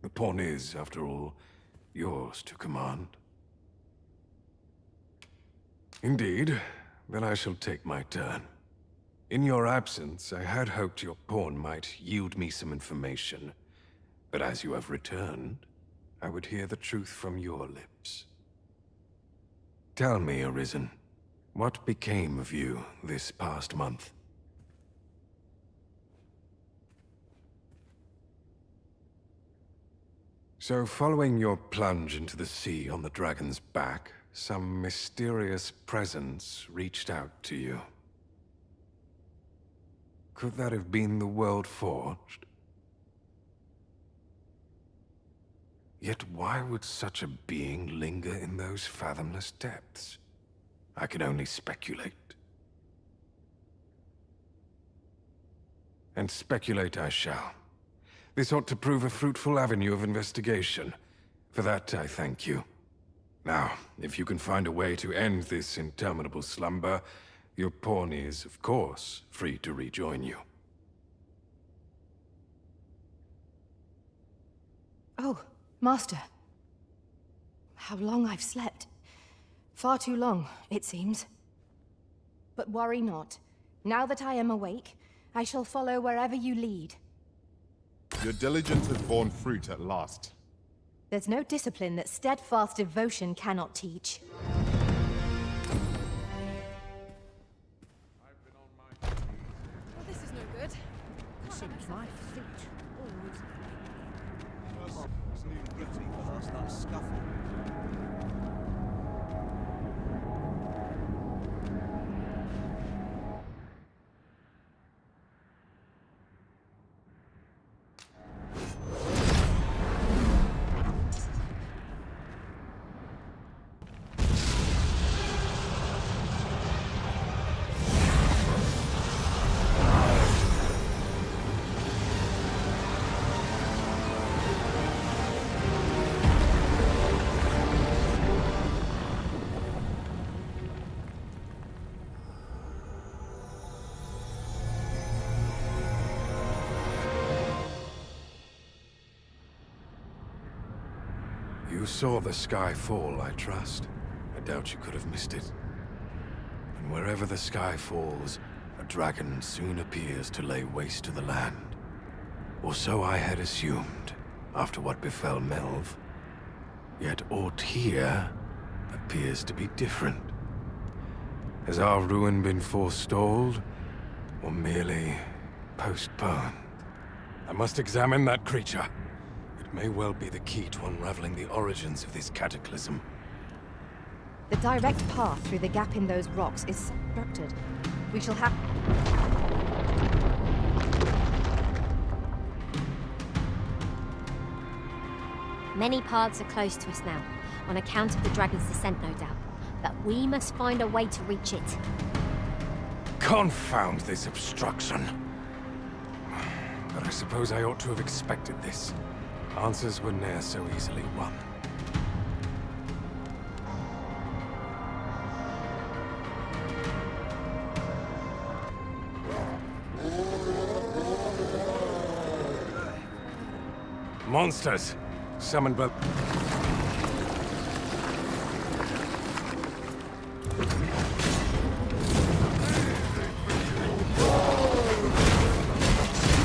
I: The pawn is, after all, yours to command. Indeed. Then I shall take my turn. In your absence, I had hoped your pawn might yield me some information. But as you have returned, I would hear the truth from your lips. Tell me, Arisen, what became of you this past month? So, following your plunge into the sea on the dragon's back, some mysterious presence reached out to you. Could that have been the World Forged? Yet why would such a being linger in those fathomless depths? I can only speculate. And speculate I shall. This ought to prove a fruitful avenue of investigation. For that, I thank you. Now, if you can find a way to end this interminable slumber, your pawn is, of course, free to rejoin you.
K: Oh, Master. How long I've slept. Far too long, it seems. But worry not. Now that I am awake, I shall follow wherever you lead.
Q: Your diligence has borne fruit at last.
K: There's no discipline that steadfast devotion cannot teach.
N: Well, this is no good. Seems my feet always...
G: Wasn't even guilty for last night's scuffle.
I: You saw the sky fall, I trust. I doubt you could have missed it. And wherever the sky falls, a dragon soon appears to lay waste to the land. Or so I had assumed, after what befell Melv. Yet aught here appears to be different. Has our ruin been forestalled, or merely postponed? I must examine that creature. It may well be the key to unraveling the origins of this cataclysm.
K: The direct path through the gap in those rocks is obstructed. We shall have...
U: Many paths are closed to us now, on account of the dragon's descent, no doubt. But we must find a way to reach it.
I: Confound this obstruction! But I suppose I ought to have expected this. Answers were ne'er so easily won. Monsters! Summoned by...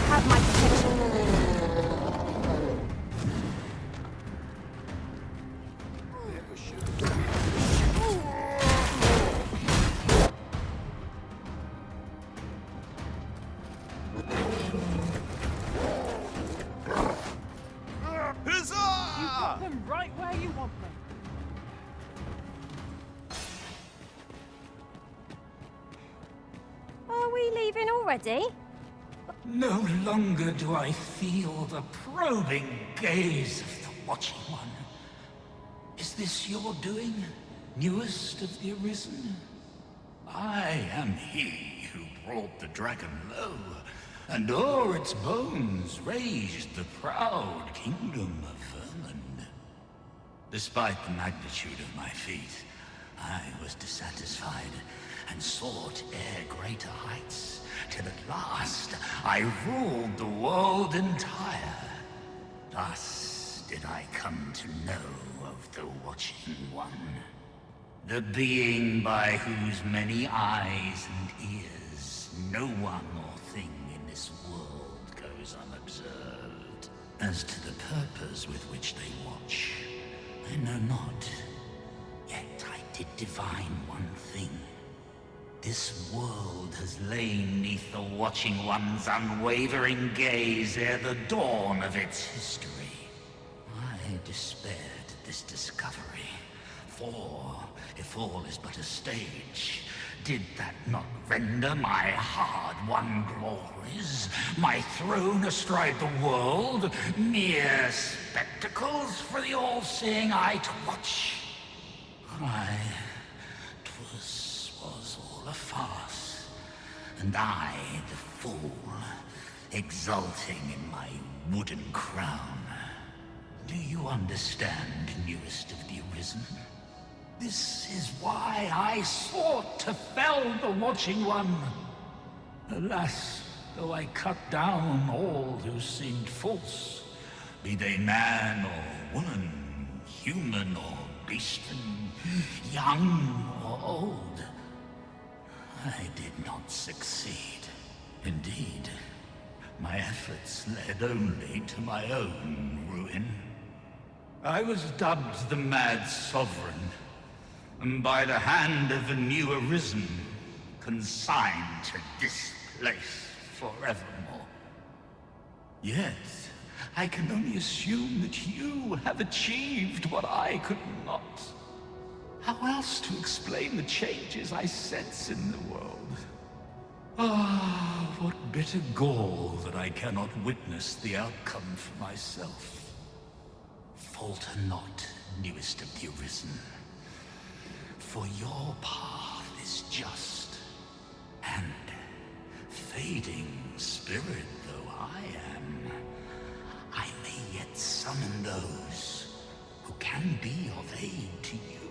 U: Have my protection.
G: Huzzah!
N: Them right where you want them.
U: Are we leaving already?
C: No longer do I feel the probing gaze of the Watching One. Is this your doing, newest of the Arisen? I am he who brought the dragon low, and o'er its bones raised the proud kingdom of vermin. Despite the magnitude of my feat, I was dissatisfied and sought e'er greater heights, till at last I ruled the world entire. Thus did I come to know of the Watching One. The being by whose many eyes and ears no one or thing in this world goes unobserved. As to the purpose with which they watch, I know not. Yet I did divine one thing. This world has lain neath the Watching One's unwavering gaze ere the dawn of its history. I despaired at this discovery, for if all is but a stage, did that not render my hard-won glories, my throne astride the world, mere spectacles for the all-seeing eye to watch? Aye, 'twas all a farce, and I, the fool, exulting in my wooden crown. Do you understand, newest of the Arisen? This is why I sought to fell the Watching One. Alas, though I cut down all who seemed false, be they man or woman, human or beastman, young or old, I did not succeed. Indeed, my efforts led only to my own ruin. I was dubbed the Mad Sovereign, and by the hand of a new Arisen, consigned to this place forevermore. Yet, I can only assume that you have achieved what I could not. How else to explain the changes I sense in the world? Ah, what bitter gall that I cannot witness the outcome for myself. Falter not, newest of the Arisen. For your path is just, and fading spirit though I am, I may yet summon those who can be of aid to you.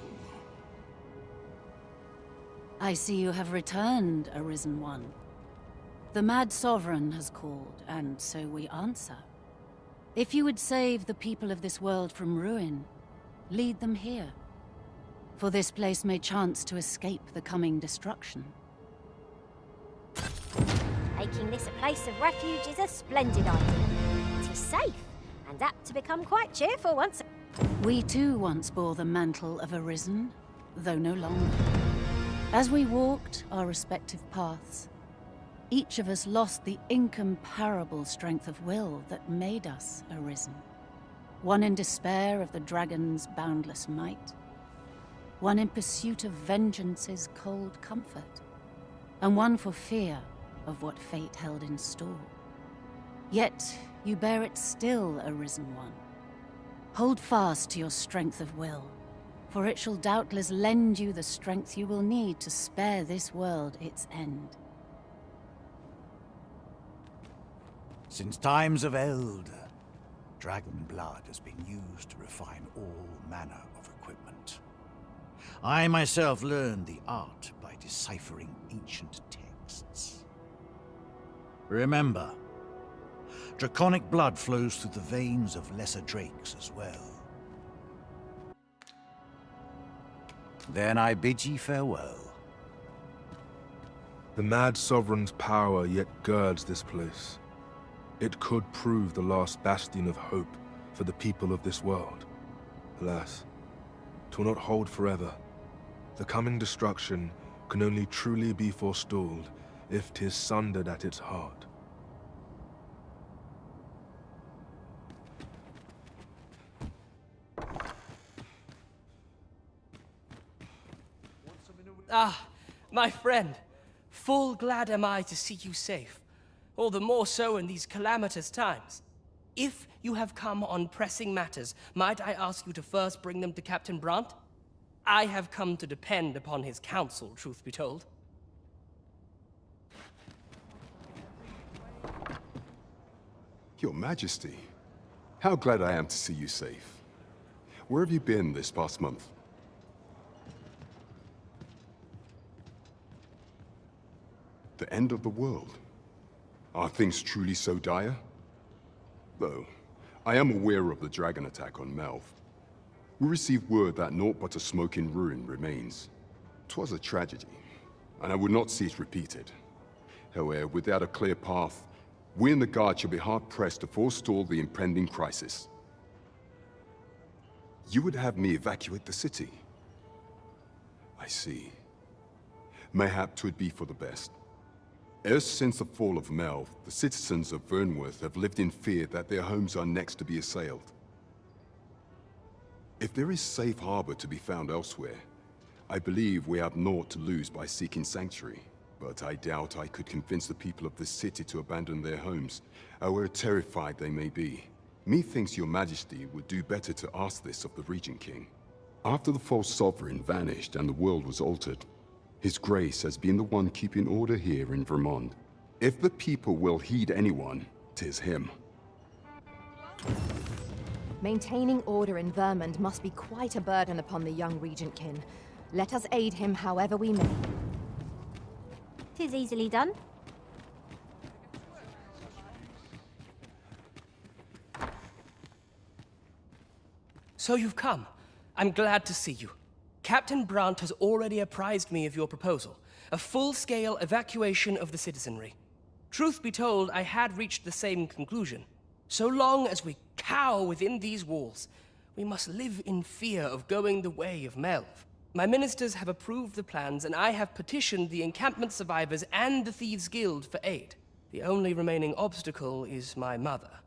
R: I see you have returned, Arisen One. The Mad Sovereign has called, and so we answer. If you would save the people of this world from ruin, lead them here. For this place may chance to escape the coming destruction.
U: Making this a place of refuge is a splendid idea. It is safe, and apt to become quite cheerful once...
R: We too once bore the mantle of Arisen, though no longer. As we walked our respective paths, each of us lost the incomparable strength of will that made us Arisen. One in despair of the dragon's boundless might, one in pursuit of vengeance's cold comfort, and one for fear of what fate held in store. Yet you bear it still, Arisen One. Hold fast to your strength of will, for it shall doubtless lend you the strength you will need to spare this world its end.
D: Since times of eld, dragon blood has been used to refine all manner of equipment. I myself learned the art by deciphering ancient texts. Remember, draconic blood flows through the veins of lesser drakes as well. Then I bid ye farewell.
H: The Mad Sovereign's power yet girds this place. It could prove the last bastion of hope for the people of this world. Alas, 'twill not hold forever. The coming destruction can only truly be forestalled if 'tis sundered at its heart.
A: Ah, my friend. Full glad am I to see you safe. All the more so in these calamitous times. If you have come on pressing matters, might I ask you to first bring them to Captain Brant? I have come to depend upon his counsel, truth be told.
J: Your Majesty, how glad I am to see you safe. Where have you been this past month? The end of the world? Are things truly so dire? Though, I am aware of the dragon attack on Melv. We received word that naught but a smoking ruin remains. 'Twas a tragedy, and I would not see it repeated. However, without a clear path, we in the Guard shall be hard-pressed to forestall the impending crisis. You would have me evacuate the city? I see. Mayhap 'twould be for the best. Ever since the fall of Melv, the citizens of Vernworth have lived in fear that their homes are next to be assailed. If there is safe harbor to be found elsewhere, I believe we have naught to lose by seeking sanctuary. But I doubt I could convince the people of this city to abandon their homes, however terrified they may be. Methinks your majesty would do better to ask this of the Regent King. After the false sovereign vanished and the world was altered, His Grace has been the one keeping order here in Vermont. If the people will heed anyone, 'tis him.
K: Maintaining order in Vermont must be quite a burden upon the young Regent Kin. Let us aid him however we may.
U: 'Tis easily done.
A: So you've come. I'm glad to see you. Captain Brandt has already apprised me of your proposal, a full-scale evacuation of the citizenry. Truth be told, I had reached the same conclusion. So long as we cower within these walls, we must live in fear of going the way of Melv. My ministers have approved the plans, and I have petitioned the encampment survivors and the Thieves' Guild for aid. The only remaining obstacle is my mother.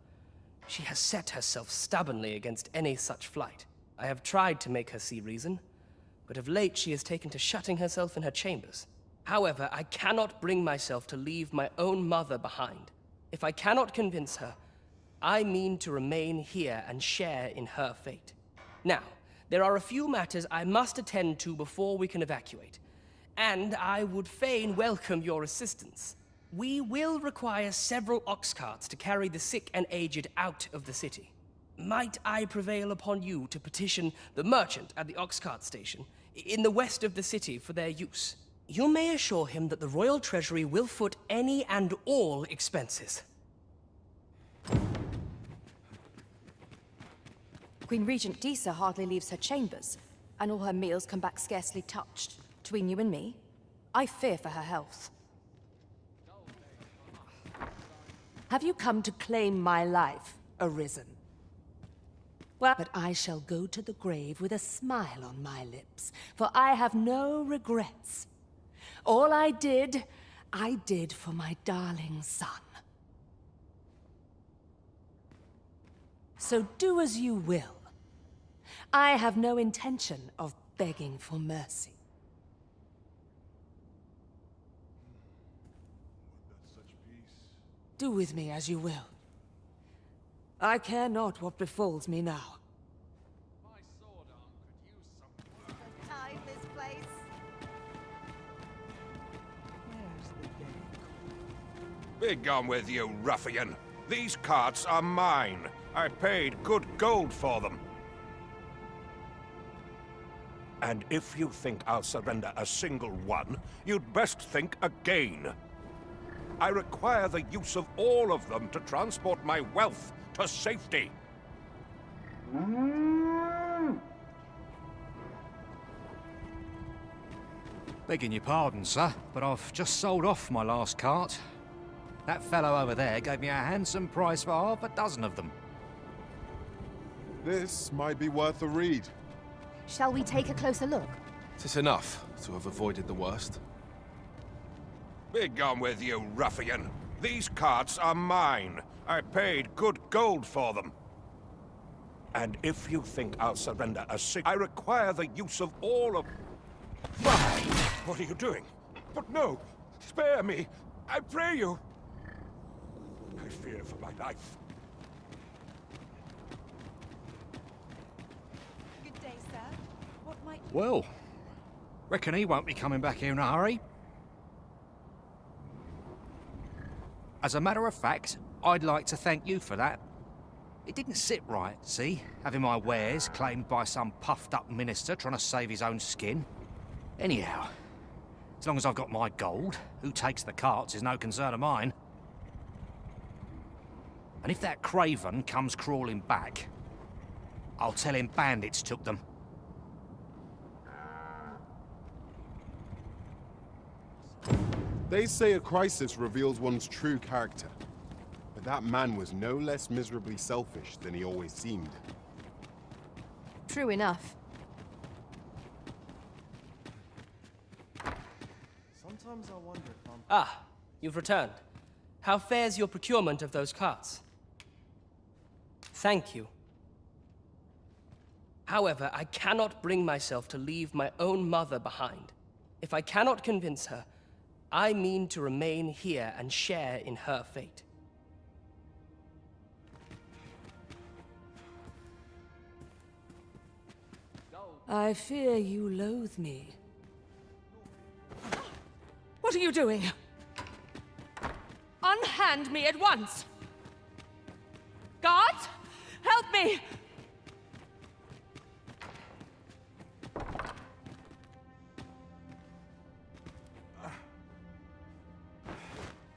A: She has set herself stubbornly against any such flight. I have tried to make her see reason, but of late she has taken to shutting herself in her chambers. However, I cannot bring myself to leave my own mother behind. If I cannot convince her, I mean to remain here and share in her fate. Now, there are a few matters I must attend to before we can evacuate, and I would fain welcome your assistance. We will require several ox carts to carry the sick and aged out of the city. Might I prevail upon you to petition the merchant at the ox cart station in the west of the city for their use? You may assure him that the Royal Treasury will foot any and all expenses.
V: Queen Regent Disa hardly leaves her chambers, and all her meals come back scarcely touched. Between you and me, I fear for her health.
E: Have you come to claim my life, Arisen? Well, but I shall go to the grave with a smile on my lips, for I have no regrets. All I did for my darling son. So do as you will. I have no intention of begging for mercy. Do with me as you will. I care not what befalls me now.
V: Time this place.
W: Begone with you, ruffian. These carts are mine. I paid good gold for them. And if you think I'll surrender a single one, you'd best think again. I require the use of all of them to transport my wealth to safety.
M: Begging your pardon, sir, but I've just sold off my last cart. That fellow over there gave me a handsome price for half a dozen of them.
L: This might be worth a read.
K: Shall we take a closer look?
I: Is this enough to have avoided the worst?
W: Begone with you, ruffian. These carts are mine. I paid good gold for them. And if you think I'll surrender a I require the use of all of... What are you doing? But no! Spare me! I pray you! I fear for my life.
V: Good day, sir. What might...
M: Well, reckon he won't be coming back here in a hurry. As a matter of fact, I'd like to thank you for that. It didn't sit right, see? Having my wares claimed by some puffed-up minister trying to save his own skin. Anyhow, as long as I've got my gold, who takes the carts is no concern of mine. And if that craven comes crawling back, I'll tell him bandits took them.
L: They say a crisis reveals one's true character. But that man was no less miserably selfish than he always seemed.
K: True enough.
P: Sometimes I wonder if I'm...
A: Ah, you've returned. How fares your procurement of those carts? Thank you. However, I cannot bring myself to leave my own mother behind. If I cannot convince her, I mean to remain here and share in her fate.
E: I fear you loathe me. What are you doing? Unhand me at once! Guards! Help me!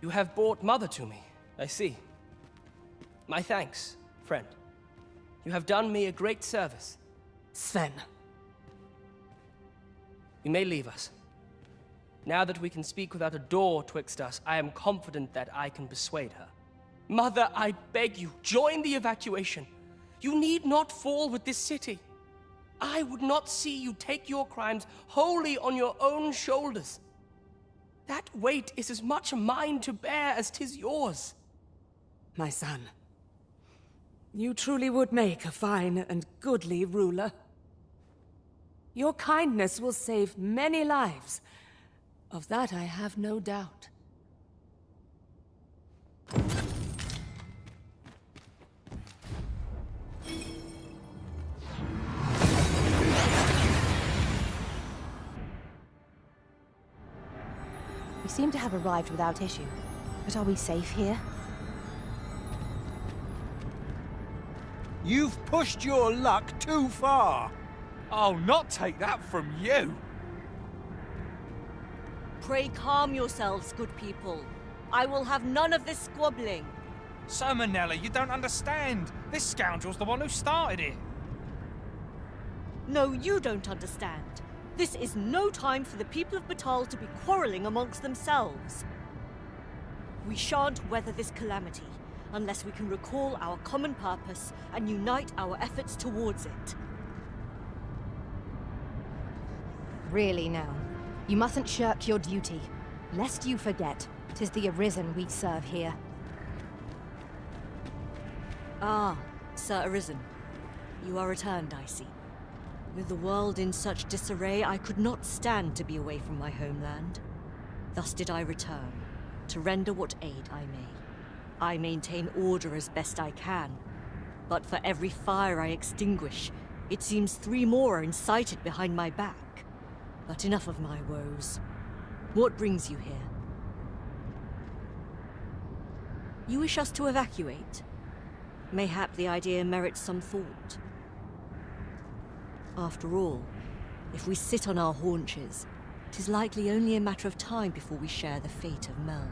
A: You have brought Mother to me, I see. My thanks, friend. You have done me a great service.
E: Sven.
A: You may leave us. Now that we can speak without a door twixt us, I am confident that I can persuade her. Mother, I beg you, join the evacuation. You need not fall with this city. I would not see you take your crimes wholly on your own shoulders. That weight is as much mine to bear as 'tis yours.
E: My son, you truly would make a fine and goodly ruler. Your kindness will save many lives. Of that I have no doubt.
K: We seem to have arrived without issue. But are we safe here?
G: You've pushed your luck too far. I'll not take that from you.
S: Pray calm yourselves, good people. I will have none of this squabbling.
M: So, Manella, you don't understand. This scoundrel's the one who started it.
S: No, you don't understand. This is no time for the people of Batal to be quarreling amongst themselves. We shan't weather this calamity unless we can recall our common purpose and unite our efforts towards it.
K: Really now. You mustn't shirk your duty. Lest you forget, 'tis the Arisen we serve here.
S: Ah, Sir Arisen. You are returned, I see. With the world in such disarray, I could not stand to be away from my homeland. Thus did I return, to render what aid I may. I maintain order as best I can, but for every fire I extinguish, it seems 3 more are incited behind my back. But enough of my woes. What brings you here? You wish us to evacuate? Mayhap the idea merits some thought. After all, if we sit on our haunches, 'tis likely only a matter of time before we share the fate of Mel.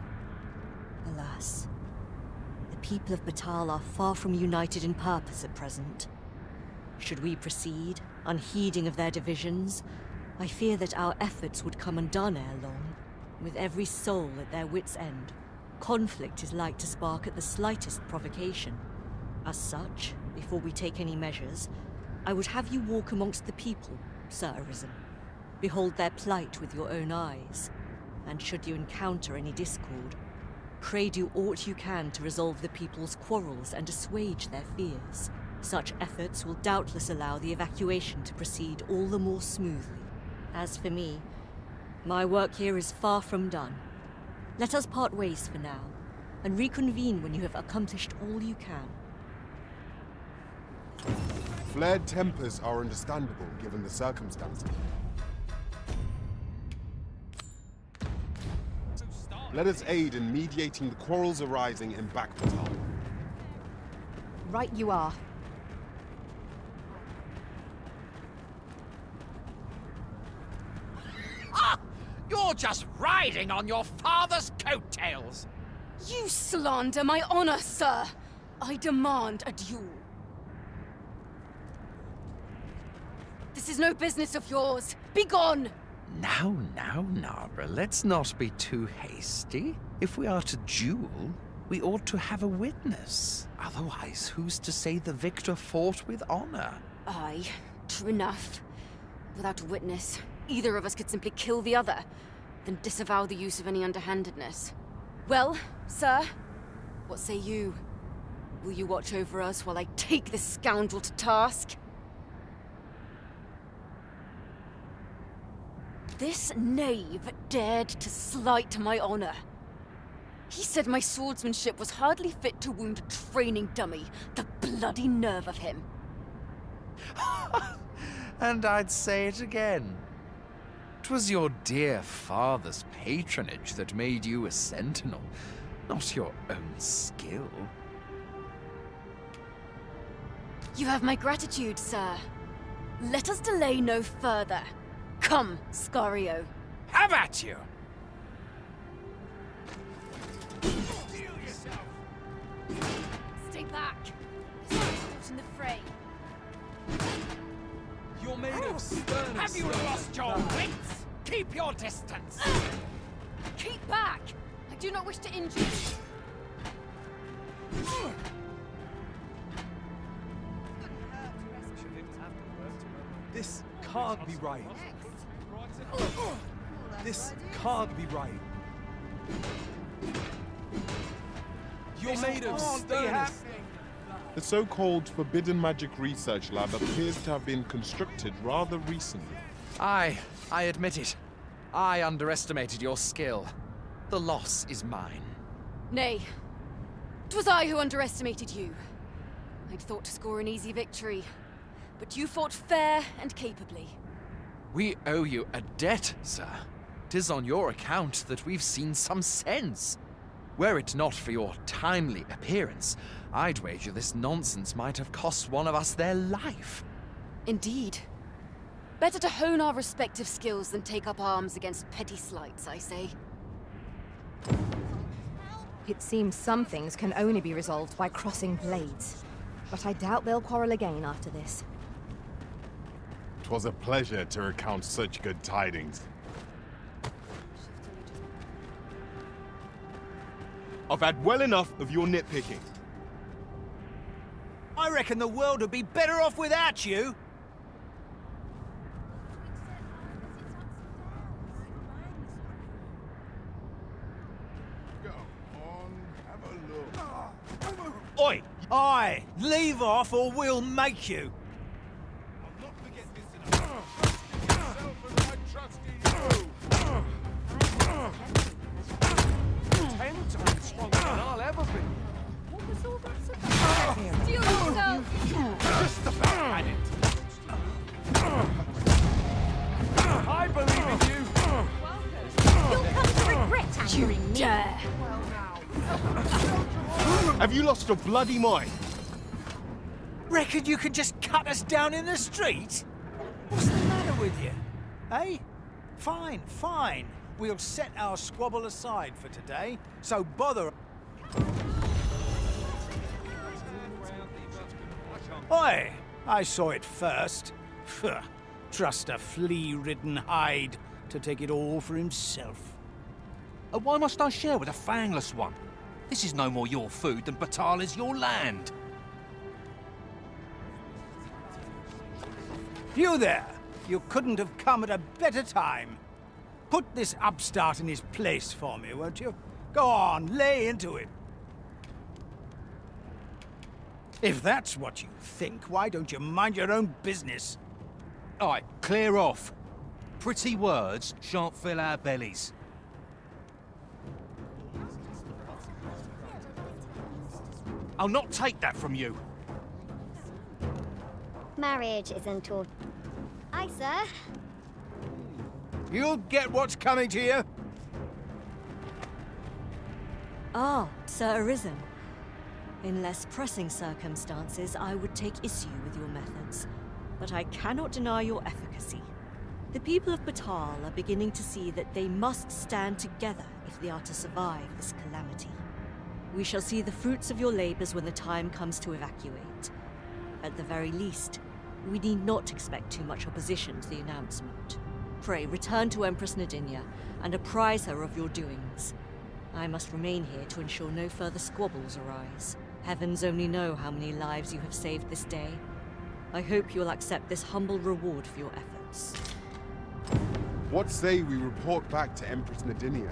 S: Alas, the people of Batal are far from united in purpose at present. Should we proceed, unheeding of their divisions, I fear that our efforts would come undone ere long. With every soul at their wits' end, conflict is like to spark at the slightest provocation. As such, before we take any measures, I would have you walk amongst the people, Sir Arisen. Behold their plight with your own eyes. And should you encounter any discord, pray do aught you can to resolve the people's quarrels and assuage their fears. Such efforts will doubtless allow the evacuation to proceed all the more smoothly. As for me, my work here is far from done. Let us part ways for now, and reconvene when you have accomplished all you can.
L: Flared tempers are understandable given the circumstances. Let us aid in mediating the quarrels arising in Backbatal.
K: Right you are.
M: You're just riding on your father's coattails.
N: You slander my honor, sir. I demand a duel.
V: This is no business of yours. Be gone!
F: Now, Nara, let's not be too hasty. If we are to duel, we ought to have a witness. Otherwise, who's to say the victor fought with honor?
V: Aye, true enough. Without a witness, either of us could simply kill the other, then disavow the use of any underhandedness. Well, sir, what say you? Will you watch over us while I take this scoundrel to task? This knave dared to slight my honor. He said my swordsmanship was hardly fit to wound a training dummy. The bloody nerve of him.
F: And I'd say it again. 'Twas your dear father's patronage that made you a sentinel, not your own skill.
V: You have my gratitude, sir. Let us delay no further. Come, Scario.
F: Have at you!
V: Stay back. There's no caught in the fray.
F: You're made of stern. Have you lost your wits? Keep your distance!
V: Keep back! I do not wish to injure you.
O: This can't be right. This can't be right. You're made of sternness.
T: The so-called Forbidden Magic Research Lab appears to have been constructed rather recently.
F: I admit it. I underestimated your skill. The loss is mine.
V: Nay. 'Twas I who underestimated you. I'd thought to score an easy victory, but you fought fair and capably.
F: We owe you a debt, sir. 'Tis on your account that we've seen some sense. Were it not for your timely appearance, I'd wager this nonsense might have cost one of us their life.
V: Indeed. Better to hone our respective skills than take up arms against petty slights, I say.
K: It seems some things can only be resolved by crossing blades. But I doubt they'll quarrel again after this.
T: 'Twas a pleasure to recount such good tidings.
X: I've had well enough of your nitpicking.
G: I reckon the world would be better off without you.
T: Go on, have a look.
G: Oi! Aye, leave off or we'll make you.
T: I'll not forget this in a yourself as I trust in you.
G: 10 times stronger than I'll ever be.
V: What was all that about? Steal yourself!
G: Just about had it. I believe in you.
U: You'll come to regret angering me.
V: Dare!
X: Have you lost your bloody mind?
G: Reckon you can just cut us down in the street? What's the matter with you? Eh? Fine, fine. We'll set our squabble aside for today, so bother... Oi! I saw it first. Phew. Trust a flea-ridden hide to take it all for himself.
M: Why must I share with a fangless one? This is no more your food than Batal is your land.
G: You there! You couldn't have come at a better time. Put this upstart in his place for me, won't you? Go on, lay into it. If that's what you think, why don't you mind your own business?
M: Alright, clear off. Pretty words shan't fill our bellies. I'll not take that from you.
U: Marriage isn't all... Aye, sir.
G: You'll get what's coming to you.
S: Ah, Sir Arisen. In less pressing circumstances, I would take issue with your methods, but I cannot deny your efficacy. The people of Batal are beginning to see that they must stand together if they are to survive this calamity. We shall see the fruits of your labors when the time comes to evacuate. At the very least, We need not expect too much opposition to the announcement. Pray, return to Empress Nadinia and apprise her of your doings. I must remain here to ensure no further squabbles arise. Heavens only know how many lives you have saved this day. I hope you'll accept this humble reward for your efforts.
T: What say we report back to Empress Nadinia?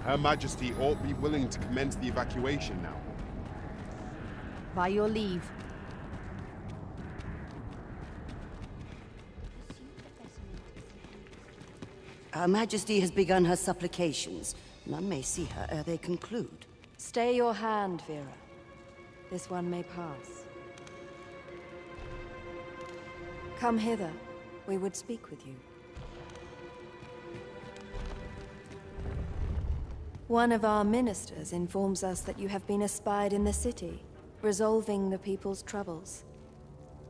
T: Her Majesty ought be willing to commence the evacuation now.
K: By your leave.
B: Her Majesty has begun her supplications. None may see her ere they conclude.
E: Stay your hand, Vera. This one may pass. Come hither. We would speak with you. One of our ministers informs us that you have been espied in the city, resolving the people's troubles.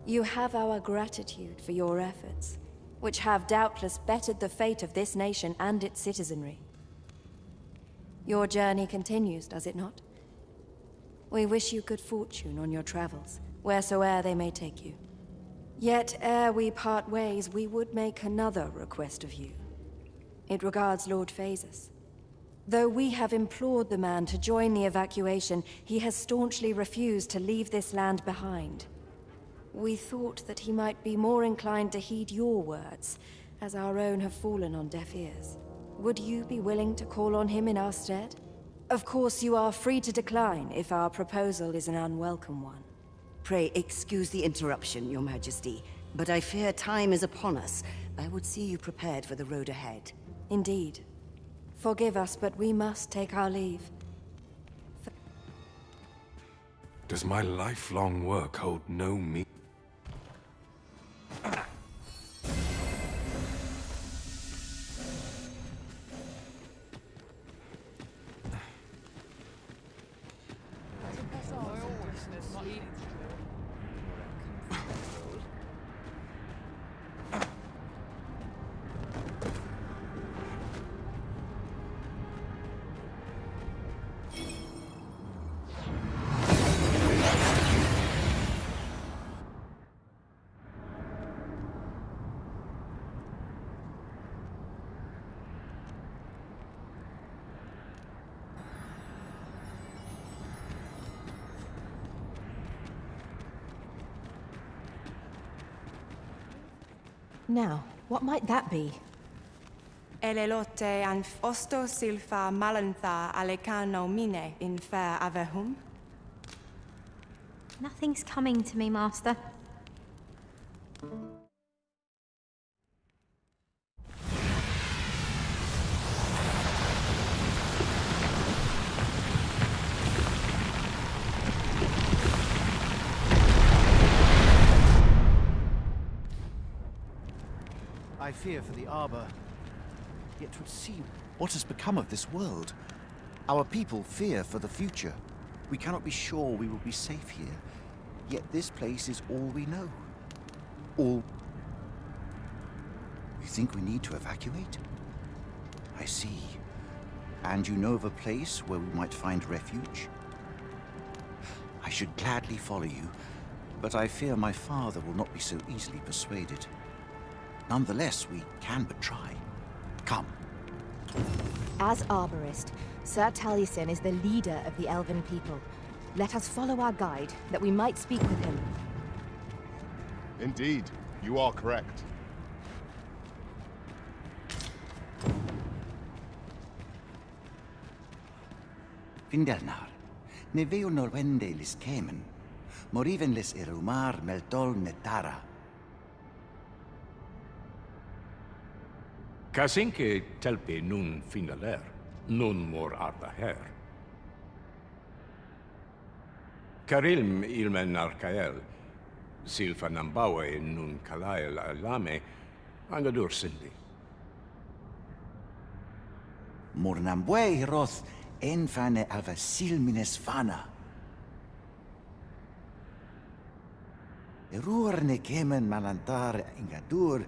E: You have our gratitude for your efforts, which have doubtless bettered the fate of this nation and its citizenry. Your journey continues, does it not? We wish you good fortune on your travels, wheresoe'er they may take you. Yet, ere we part ways, we would make another request of you. It regards Lord Phaesus. Though we have implored the man to join the evacuation, he has staunchly refused to leave this land behind. We thought that he might be more inclined to heed your words, as our own have fallen on deaf ears. Would you be willing to call on him in our stead? Of course, you are free to decline if our proposal is an unwelcome one.
B: Pray excuse the interruption, Your Majesty, but I fear time is upon us. I would see you prepared for the road ahead.
E: Indeed. Forgive us, but we must take our leave.
I: Does my lifelong work hold no meaning?
K: Now, what might that be?
C: Elelote an osto silfa malantha alecano mine in fair avehum?
U: Nothing's coming to me, Master.
D: I fear for the Arbor. Yet 'twould seem, what has become of this world? Our people fear for the future. We cannot be sure we will be safe here. Yet this place is all we know. All... You think we need to evacuate? I see. And you know of a place where we might find refuge? I should gladly follow you, but I fear my father will not be so easily persuaded. Nonetheless, we can but try. Come.
K: As Arborist, Sir Taliesin is the leader of the Elven people. Let us follow our guide, that we might speak with him.
T: Indeed, you are correct.
D: Findelnar, ne veo norwende lis kemen, moriven lis erumar meltol netara.
Q: Kasinke telpe nun finaler, nun mor arda her. Karilm ilmen arkael, silfa nambawe nun kalael alame, angadur sindi.
D: Mornambwe roth enfane ava silmines fana. Erurne kemen malantar ingadur,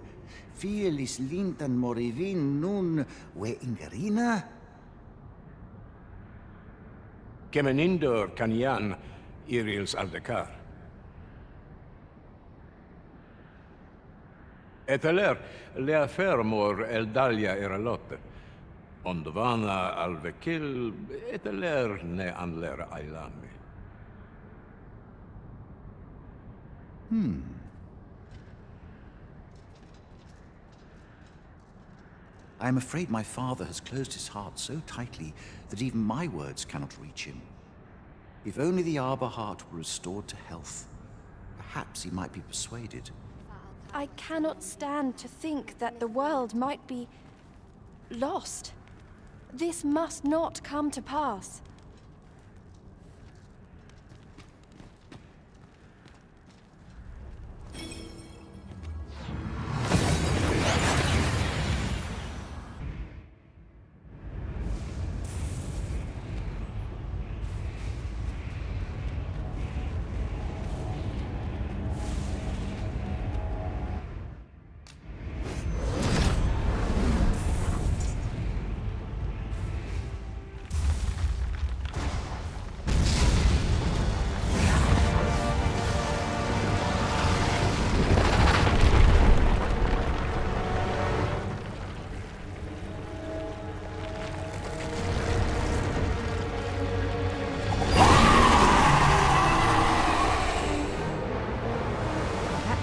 D: fielis lintan morivin nun we ingerina?
Q: Kemenindor kanyan irils aldekar. Eteler, lea fermor eldalia eralotte. Ondovana alvekil, eteler ne anler ailami.
D: I am afraid my father has closed his heart so tightly that even my words cannot reach him. If only the Arbor heart were restored to health, perhaps he might be persuaded.
H: I cannot stand to think that the world might be lost. This must not come to pass.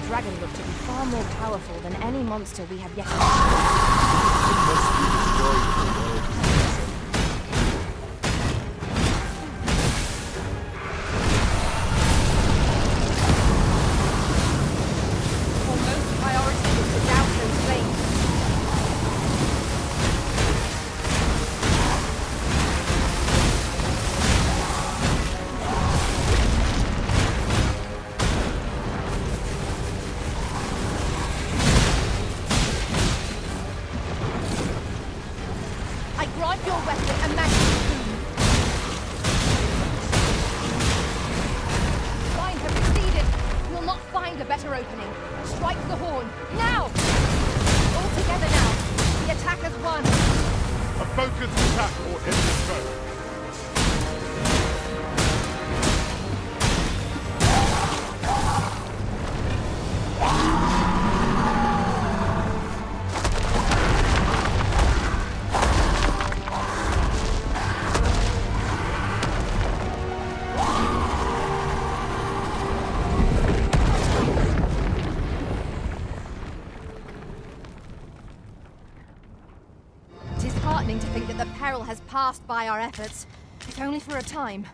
K: Dragon looked to be far more powerful than any monster we have yet.
T: It must be destroyed if the world is innocent.
K: Our most priority is to douse those flames. I grant your weapon a magic boon. Mine have succeeded. We'll not find a better opening. Strike the horn, now! All together now. The attack has won.
T: A focused attack or hit this foe.
K: It is heartening to think that the peril has passed by our efforts, if only for a time.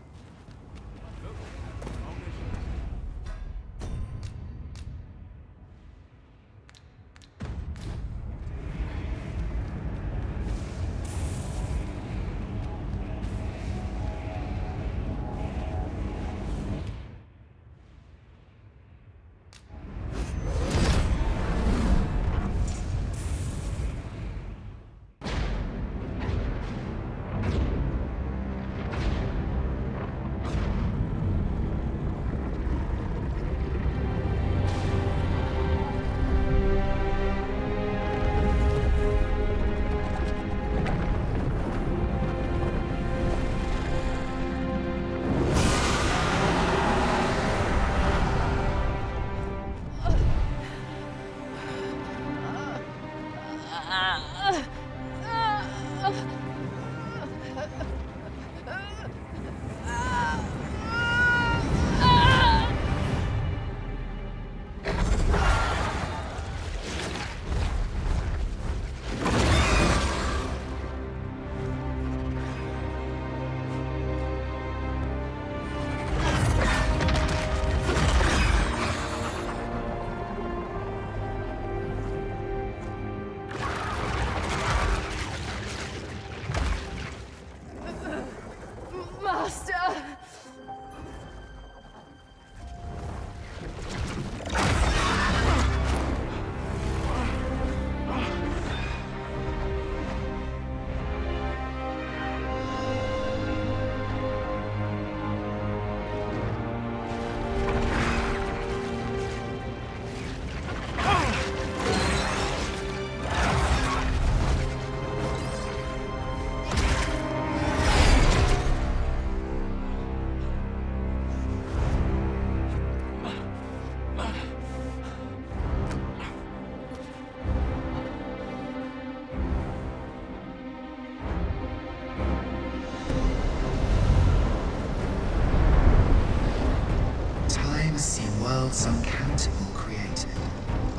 J: worlds uncountable created,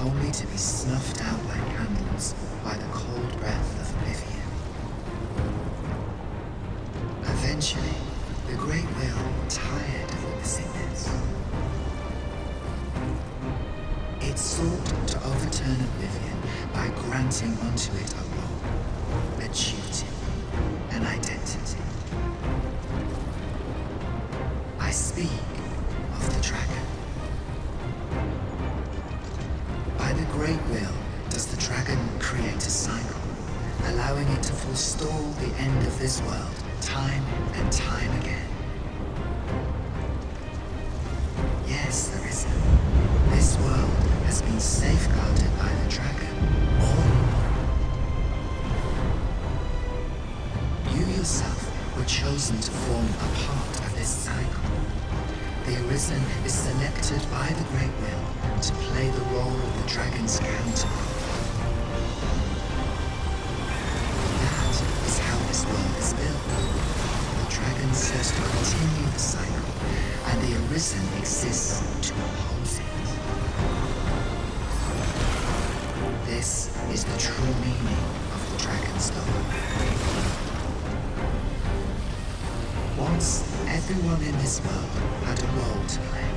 J: only to be snuffed out like candles by the cold breath of oblivion. Eventually, the Great Will tired of witnessing this. It sought to overturn oblivion by granting unto it a role, a duty, an identity. I speak of the dragon. By the Great Will does the dragon create a cycle, allowing it to forestall the end of this world time and time again. Yes, Arisen, this world has been safeguarded by the dragon all along. You yourself were chosen to form a part of this cycle. The Arisen is selected by the Great Will to play the role of the dragon's counterpart. That is how this world is built. The dragon serves to continue the cycle, and the Arisen exists to oppose it. This is the true meaning of the dragon's dogma. Once, everyone in this world had a role to play.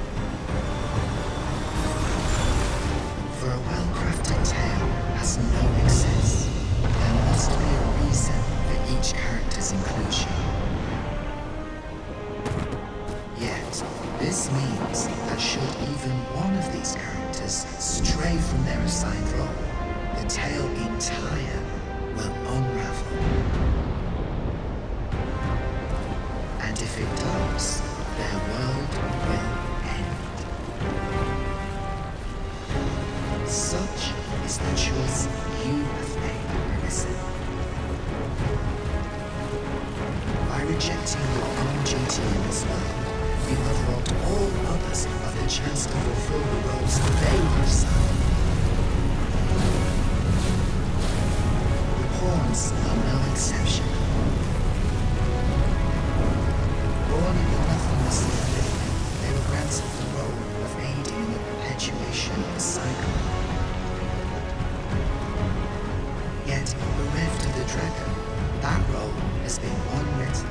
J: For a well-crafted tale has no excess. There must be a reason for each character's inclusion. Yet, this means that should even one of these characters stray from their assigned role, the tale entire will unravel. And if it does, their world will end. Such is the choice you have made, Arisen. By rejecting your own duty in this world, you have robbed all others of the chance to fulfill the roles they have assigned. The pawns are no exception. Born in the nothingness of oblivion, they were granted the role of aiding in the perpetuation of the cycle. Yet, bereft of the dragon, that role has been unwritten.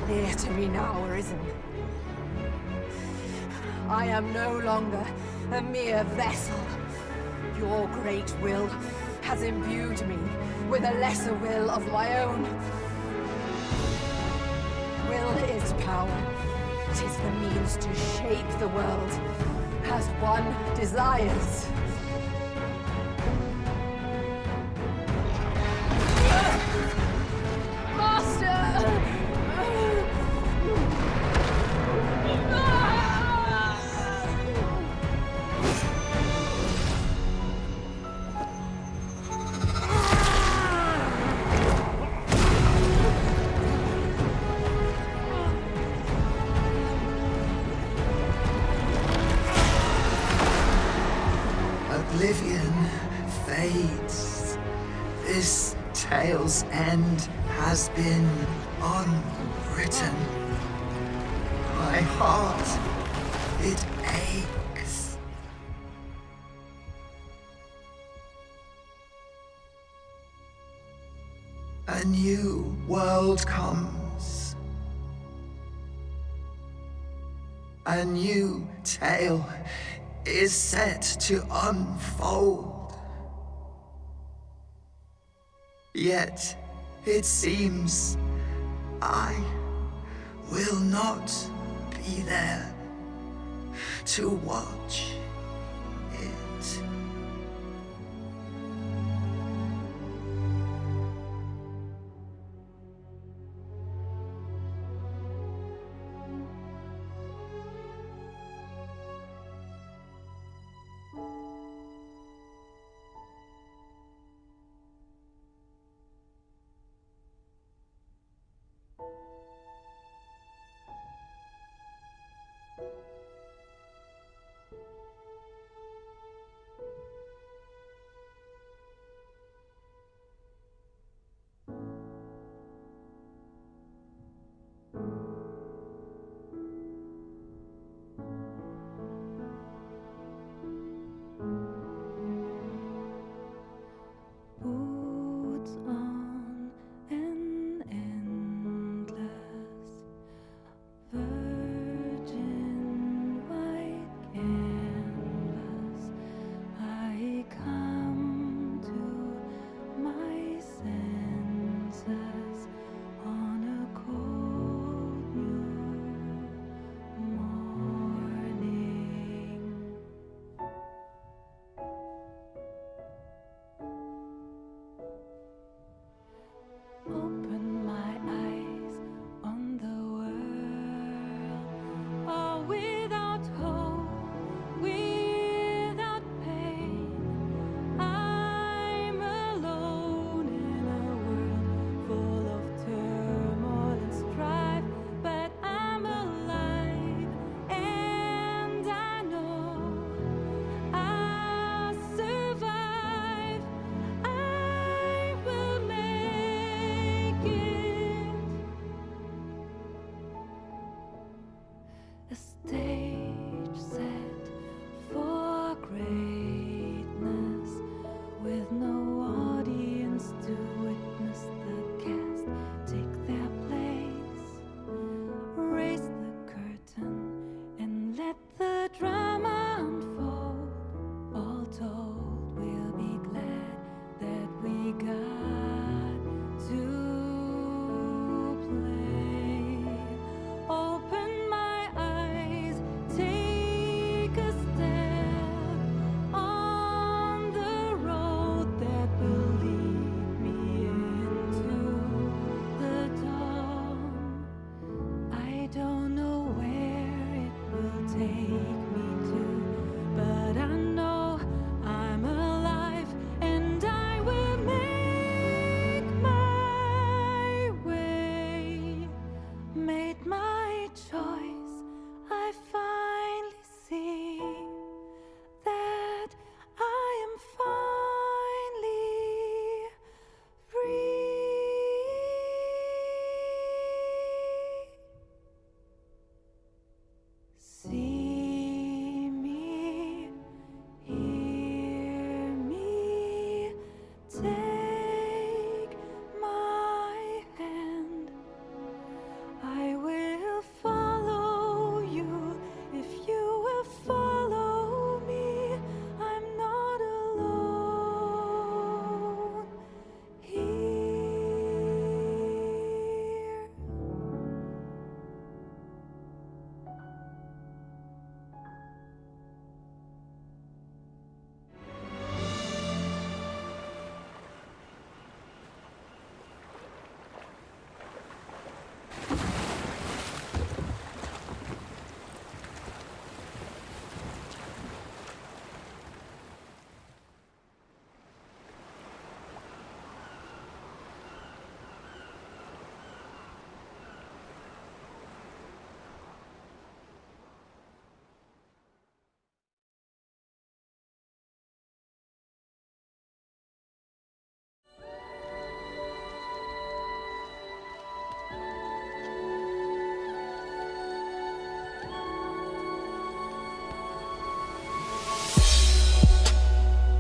E: Clear to me now, Arisen. I am no longer a mere vessel. Your great will has imbued me with a lesser will of my own. Will is power. It is the means to shape the world as one desires.
J: Oblivion fades. This tale's end has been unwritten. My heart, it aches. A new world comes. A new tale is set to unfold. Yet, it seems I will not be there. to watch it